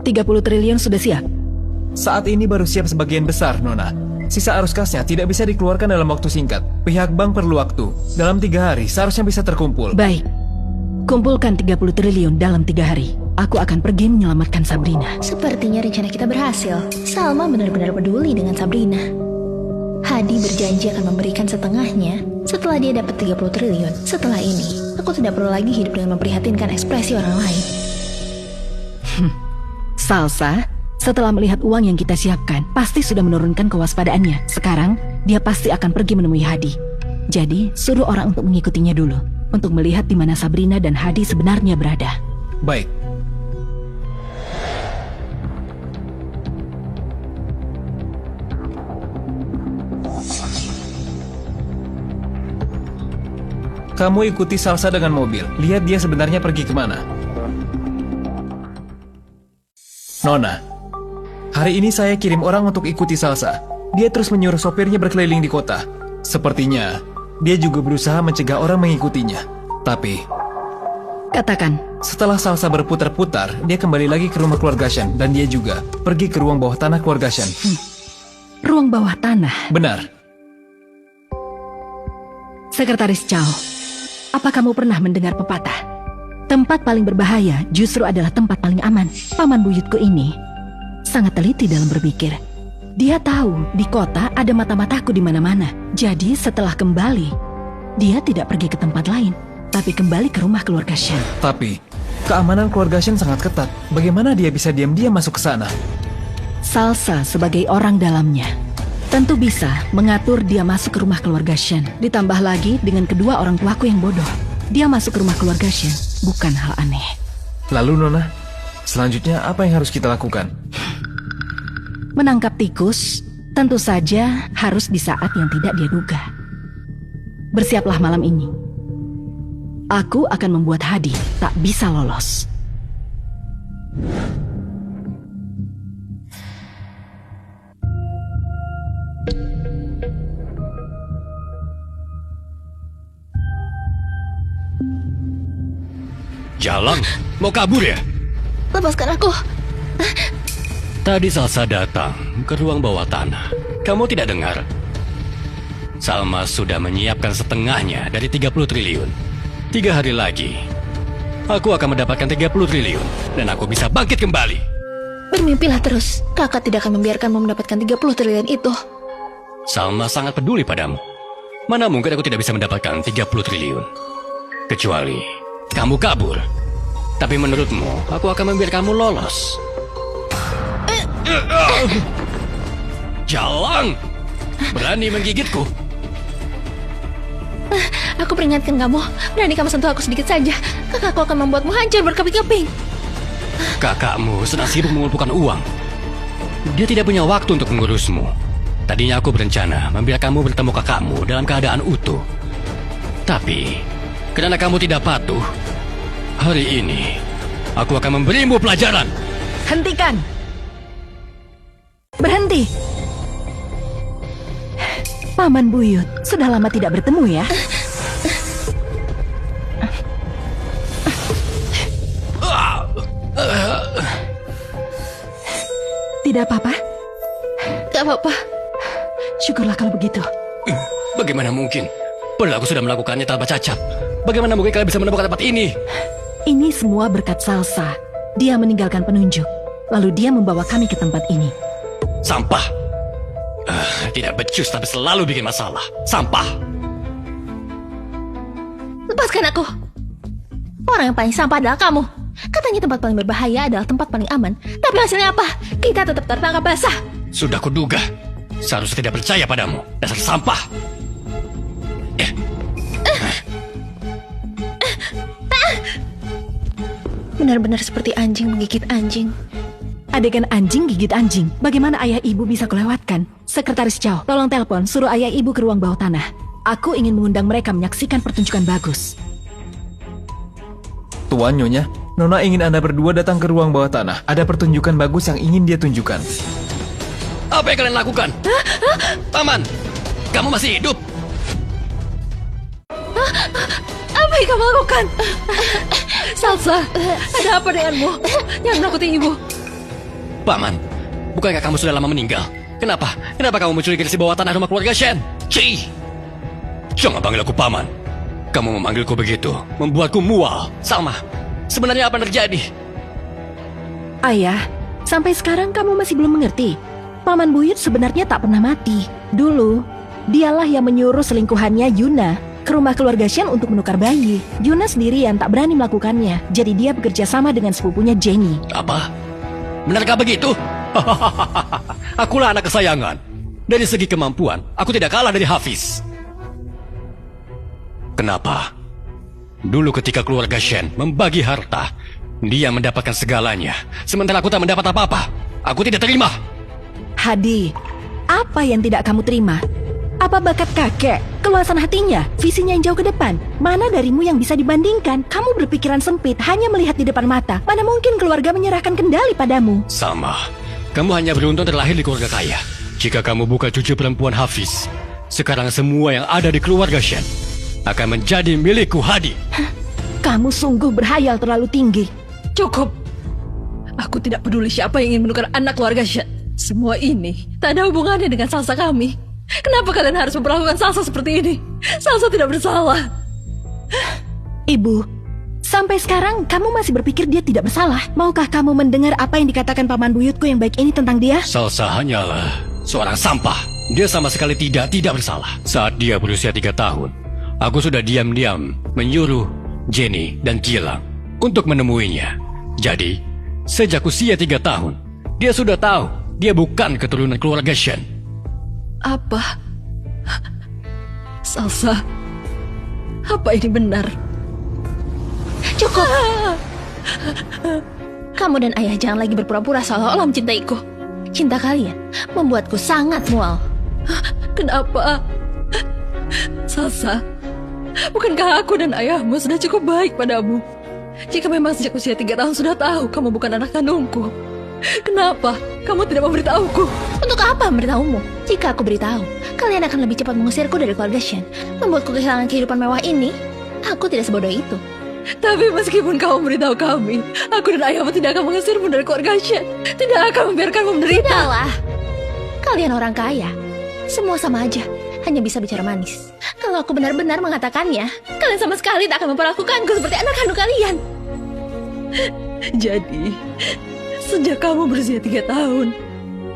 $30 triliun sudah siap. Saat ini baru siap sebagian besar, Nona. Sisa arus kasnya tidak bisa dikeluarkan dalam waktu singkat. Pihak bank perlu waktu. Dalam 3 hari seharusnya bisa terkumpul. Baik. Kumpulkan 30 triliun dalam 3 hari. Aku akan pergi menyelamatkan Sabrina. Sepertinya rencana kita berhasil. Salma benar-benar peduli dengan Sabrina. Hadi berjanji akan memberikan setengahnya setelah dia dapat 30 triliun. Setelah ini, aku tidak perlu lagi hidup dengan memprihatinkan ekspresi orang lain. Salsa, setelah melihat uang yang kita siapkan, pasti sudah menurunkan kewaspadaannya. Sekarang, dia pasti akan pergi menemui Hadi. Jadi, suruh orang untuk mengikutinya dulu, untuk melihat di mana Sabrina dan Hadi sebenarnya berada. Baik. Kamu ikuti Salsa dengan mobil. Lihat dia sebenarnya pergi kemana. Nona, hari ini saya kirim orang untuk ikuti Salsa. Dia terus menyuruh sopirnya berkeliling di kota. Sepertinya, dia juga berusaha mencegah orang mengikutinya. Tapi, Katakan, setelah Salsa berputar-putar, dia kembali lagi ke rumah keluarga Shen. Dan dia juga pergi ke ruang bawah tanah keluarga Shen. ruang bawah tanah. Benar. Sekretaris Chow, apa kamu pernah mendengar pepatah? Tempat paling berbahaya justru adalah tempat paling aman. Paman buyutku ini sangat teliti dalam berpikir. Dia tahu di kota ada mata-mataku di mana-mana. Jadi setelah kembali, dia tidak pergi ke tempat lain, tapi kembali ke rumah keluarga Shen. Tapi, keamanan keluarga Shen sangat ketat. Bagaimana dia bisa diam-diam masuk ke sana? Salsa sebagai orang dalamnya tentu bisa mengatur dia masuk ke rumah keluarga Shen. Ditambah lagi dengan kedua orang tuaku yang bodoh. Dia masuk ke rumah keluarga Shen, bukan hal aneh. Lalu Nona, selanjutnya apa yang harus kita lakukan? Menangkap tikus tentu saja harus di saat yang tidak dia duga. Bersiaplah malam ini. Aku akan membuat Hadi tak bisa lolos. Jalan? Mau kabur ya? Lepaskan aku. Tadi Salsa datang ke ruang bawah tanah. Kamu tidak dengar? Salma sudah menyiapkan setengahnya dari 30 triliun. 3 hari lagi, aku akan mendapatkan 30 triliun. Dan aku bisa bangkit kembali. Bermimpilah terus. Kakak tidak akan membiarkanmu mendapatkan 30 triliun itu. Salma sangat peduli padamu. Mana mungkin aku tidak bisa mendapatkan 30 triliun. Kecuali kamu kabur. Tapi menurutmu, aku akan membiarkanmu lolos. Jalan! Berani menggigitku? Aku peringatkan kamu. Berani kamu sentuh aku sedikit saja, kakakku akan membuatmu hancur berkeping-keping. Kakakmu sedang sibuk mengumpulkan uang. Dia tidak punya waktu untuk mengurusmu. Tadinya aku berencana membiarkanmu bertemu kakakmu dalam keadaan utuh. Tapi, karena kamu tidak patuh, hari ini aku akan memberimu pelajaran. Hentikan! Berhenti! Paman buyut, sudah lama tidak bertemu ya? Tidak apa-apa? Gak apa-apa. Syukurlah kalau begitu. Bagaimana mungkin? Padahal aku sudah melakukannya tanpa cacat. Bagaimana mungkin kalian bisa menemukan tempat ini? Ini semua berkat Salsa. Dia meninggalkan penunjuk. Lalu dia membawa kami ke tempat ini. Sampah. Tidak becus tapi selalu bikin masalah. Sampah. Lepaskan aku. Orang yang paling sampah adalah kamu. Katanya tempat paling berbahaya adalah tempat paling aman. Tapi hasilnya apa? Kita tetap tertangkap basah. Sudah kuduga. Seharusnya tidak percaya padamu. Dasar sampah. Benar-benar seperti anjing menggigit anjing. Adegan anjing gigit anjing. Bagaimana ayah ibu bisa kelewatkan? Sekretaris Chow, tolong telepon, suruh ayah ibu ke ruang bawah tanah. Aku ingin mengundang mereka menyaksikan pertunjukan bagus. Tuan Nyonya, Nona ingin Anda berdua datang ke ruang bawah tanah. Ada pertunjukan bagus yang ingin dia tunjukkan. Apa yang kalian lakukan? Paman, kamu masih hidup? Apa yang kamu lakukan? Salsa, ada apa denganmu? Jangan menakuti ibu. Paman, bukankah kamu sudah lama meninggal? Kenapa? Kenapa kamu mencurigai si bawah tanah rumah keluarga Shen? Cih! Jangan panggil aku paman. Kamu memanggilku begitu, membuatku mual. Salma, sebenarnya apa yang terjadi? Ayah, sampai sekarang kamu masih belum mengerti. Paman Buyut sebenarnya tak pernah mati. Dulu, dialah yang menyuruh selingkuhannya Yuna ke rumah keluarga Shen untuk menukar bayi. Yuna sendirian tak berani melakukannya, jadi dia bekerja sama dengan sepupunya Jenny. Apa? Benarkah begitu? Akulah anak kesayangan. Dari segi kemampuan, aku tidak kalah dari Hafiz. Kenapa? Dulu ketika keluarga Shen membagi harta, dia mendapatkan segalanya, sementara aku tak mendapat apa-apa. Aku tidak terima. Hadi, apa yang tidak kamu terima? Apa bakat kakek, keluasan hatinya, visinya yang jauh ke depan? Mana darimu yang bisa dibandingkan? Kamu berpikiran sempit, hanya melihat di depan mata. Mana mungkin keluarga menyerahkan kendali padamu? Sama, kamu hanya beruntung terlahir di keluarga kaya. Jika kamu bukan cucu perempuan Hafiz, sekarang semua yang ada di keluarga Shen akan menjadi milikku, Hadi. Kamu sungguh berhayal terlalu tinggi. Cukup. Aku tidak peduli siapa yang ingin menukar anak keluarga Shen. Semua ini tak ada hubungannya dengan Salsa kami. Kenapa kalian harus memperlakukan Salsa seperti ini? Salsa tidak bersalah. Ibu, sampai sekarang kamu masih berpikir dia tidak bersalah. Maukah kamu mendengar apa yang dikatakan paman buyutku yang baik ini tentang dia? Salsa hanyalah seorang sampah. Dia sama sekali tidak bersalah. Saat dia berusia 3 tahun, aku sudah diam-diam menyuruh Jenny dan Gilang untuk menemuinya. Jadi, sejak usia 3 tahun, dia sudah tahu dia bukan keturunan keluarga Shen. Apa? Salsa, apa ini benar? Cukup. Kamu dan ayah jangan lagi berpura-pura seolah-olah mencintaiku. Cinta kalian membuatku sangat mual. Kenapa? Salsa, bukankah aku dan ayahmu sudah cukup baik padamu? Jika memang sejak usia 3 tahun sudah tahu kamu bukan anak kandungku, kenapa kamu tidak memberitahuku? Untuk apa memberitahumu? Jika aku beritahu, kalian akan lebih cepat mengusirku dari keluarga Shen, membuatku kehilangan kehidupan mewah ini. Aku tidak sebodoh itu. Tapi meskipun kamu memberitahu kami, aku dan ayahmu tidak akan mengusirmu dari keluarga Shen. Tidak akan membiarkanmu menderita. Tidaklah. Kalian orang kaya, semua sama aja, hanya bisa bicara manis. Kalau aku benar-benar mengatakannya, kalian sama sekali tak akan memperlakukanku seperti anak kandung kalian. Jadi, sejak kamu berusia 3 tahun,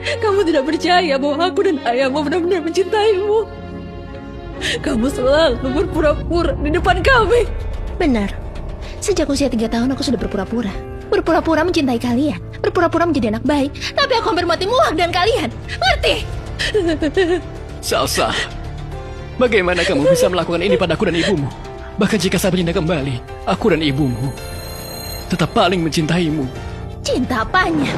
kamu tidak percaya bahwa aku dan ayahmu benar-benar mencintaimu. Kamu selalu berpura-pura di depan kami. Benar. Sejak usia 3 tahun aku sudah berpura-pura. Berpura-pura mencintai kalian. Berpura-pura menjadi anak baik. Tapi aku hampir mati muak dengan kalian. Ngerti? Salsa, bagaimana kamu bisa melakukan ini padaku dan ibumu? Bahkan jika Sabrina kembali, aku dan ibumu tetap paling mencintaimu. Cinta apanya?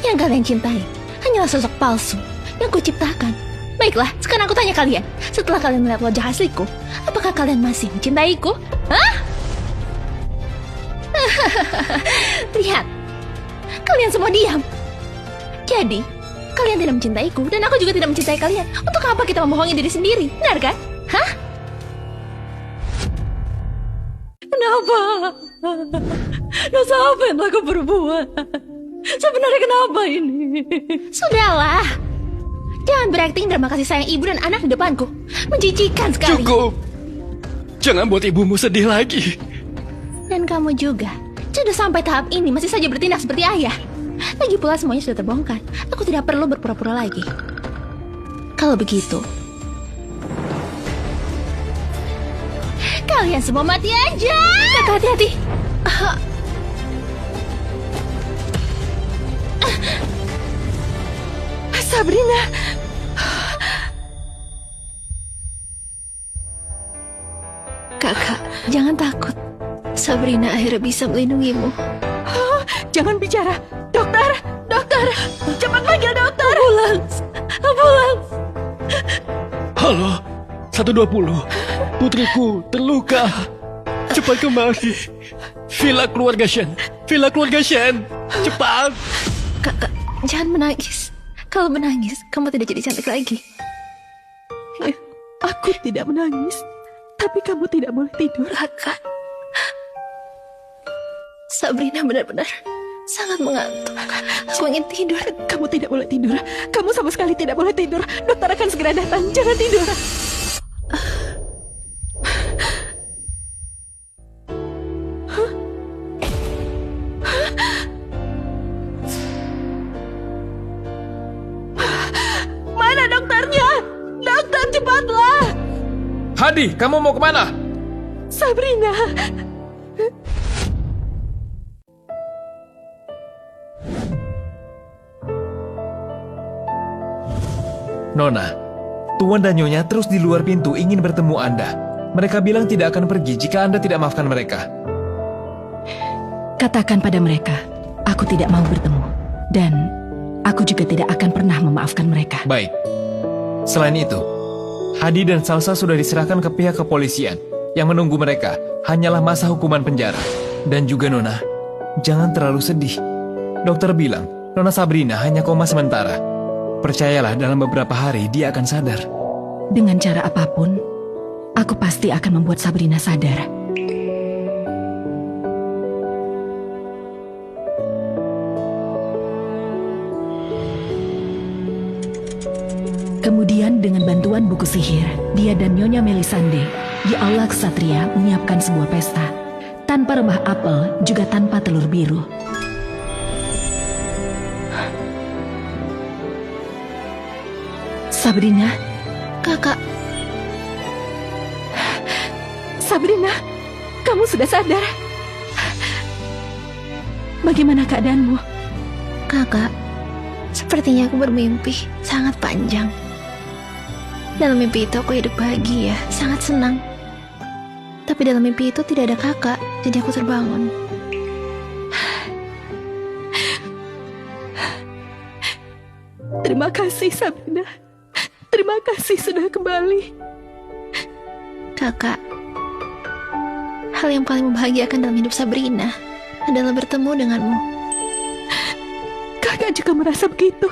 Yang kalian cintai hanyalah sosok palsu yang kuciptakan. Baiklah, sekarang aku tanya kalian. Setelah kalian melihat wajah asliku, apakah kalian masih mencintaiku? Hah? Lihat, kalian semua diam. Jadi, kalian tidak mencintaiku dan aku juga tidak mencintai kalian. Untuk apa kita membohongi diri sendiri? Benar kan? Hah? Kenapa? Dosa apa yang telah kau perbuat? Sebenarnya kenapa ini? Sudahlah. Jangan berakting drama kasih sayang ibu dan anak di depanku. Menjijikan sekali. Cukup. Jangan buat ibumu sedih lagi. Dan kamu juga. Sudah sampai tahap ini masih saja bertindak seperti ayah. Lagi pula semuanya sudah terbongkar. Aku tidak perlu berpura-pura lagi. Kalau begitu, kalian semua mati aja. Kakak, hati-hati. Sabrina. Kakak, jangan takut. Sabrina akhirnya bisa melindungimu. Jangan bicara. Dokter, dokter. Cepat panggil dokter. Ambulans, ambulans. Halo, 120. Putriku terluka. Cepat kemari. Villa keluarga Shen. Villa keluarga Shen. Cepat. Kakak, jangan menangis. Kalau menangis, kamu tidak jadi cantik lagi. Aku tidak menangis, tapi kamu tidak boleh tidur. Kakak, Sabrina benar-benar sangat mengantuk. Aku ingin tidur. Kamu tidak boleh tidur. Kamu sama sekali tidak boleh tidur. Dokter akan segera datang. Jangan tidur. Mana dokternya? Dokter, cepatlah. Hadi, kamu mau kemana? Sabrina. Nona, Tuan dan Nyonya terus di luar pintu ingin bertemu Anda. Mereka bilang tidak akan pergi jika Anda tidak maafkan mereka. Katakan pada mereka, aku tidak mau bertemu. Dan aku juga tidak akan pernah memaafkan mereka. Baik. Selain itu, Hadi dan Salsa sudah diserahkan ke pihak kepolisian. Yang menunggu mereka hanyalah masa hukuman penjara. Dan juga Nona, jangan terlalu sedih. Dokter bilang, Nona Sabrina hanya koma sementara. Percayalah dalam beberapa hari dia akan sadar. Dengan cara apapun, aku pasti akan membuat Sabrina sadar. Kemudian dengan bantuan buku sihir, dia dan Nyonya Melisande di Aula Ksatria menyiapkan sebuah pesta. Tanpa remah apel, juga tanpa telur biru. Sabrina, Kakak, Sabrina, kamu sudah sadar? Bagaimana keadaanmu? kakak, sepertinya aku bermimpi sangat panjang. Dalam mimpi itu aku hidup bahagia, sangat senang. Tapi dalam mimpi itu tidak ada kakak, jadi aku terbangun. Terima kasih, Sabrina. Terima kasih sudah kembali. Kakak, hal yang paling membahagiakan dalam hidup Sabrina adalah bertemu denganmu. Kakak juga merasa begitu.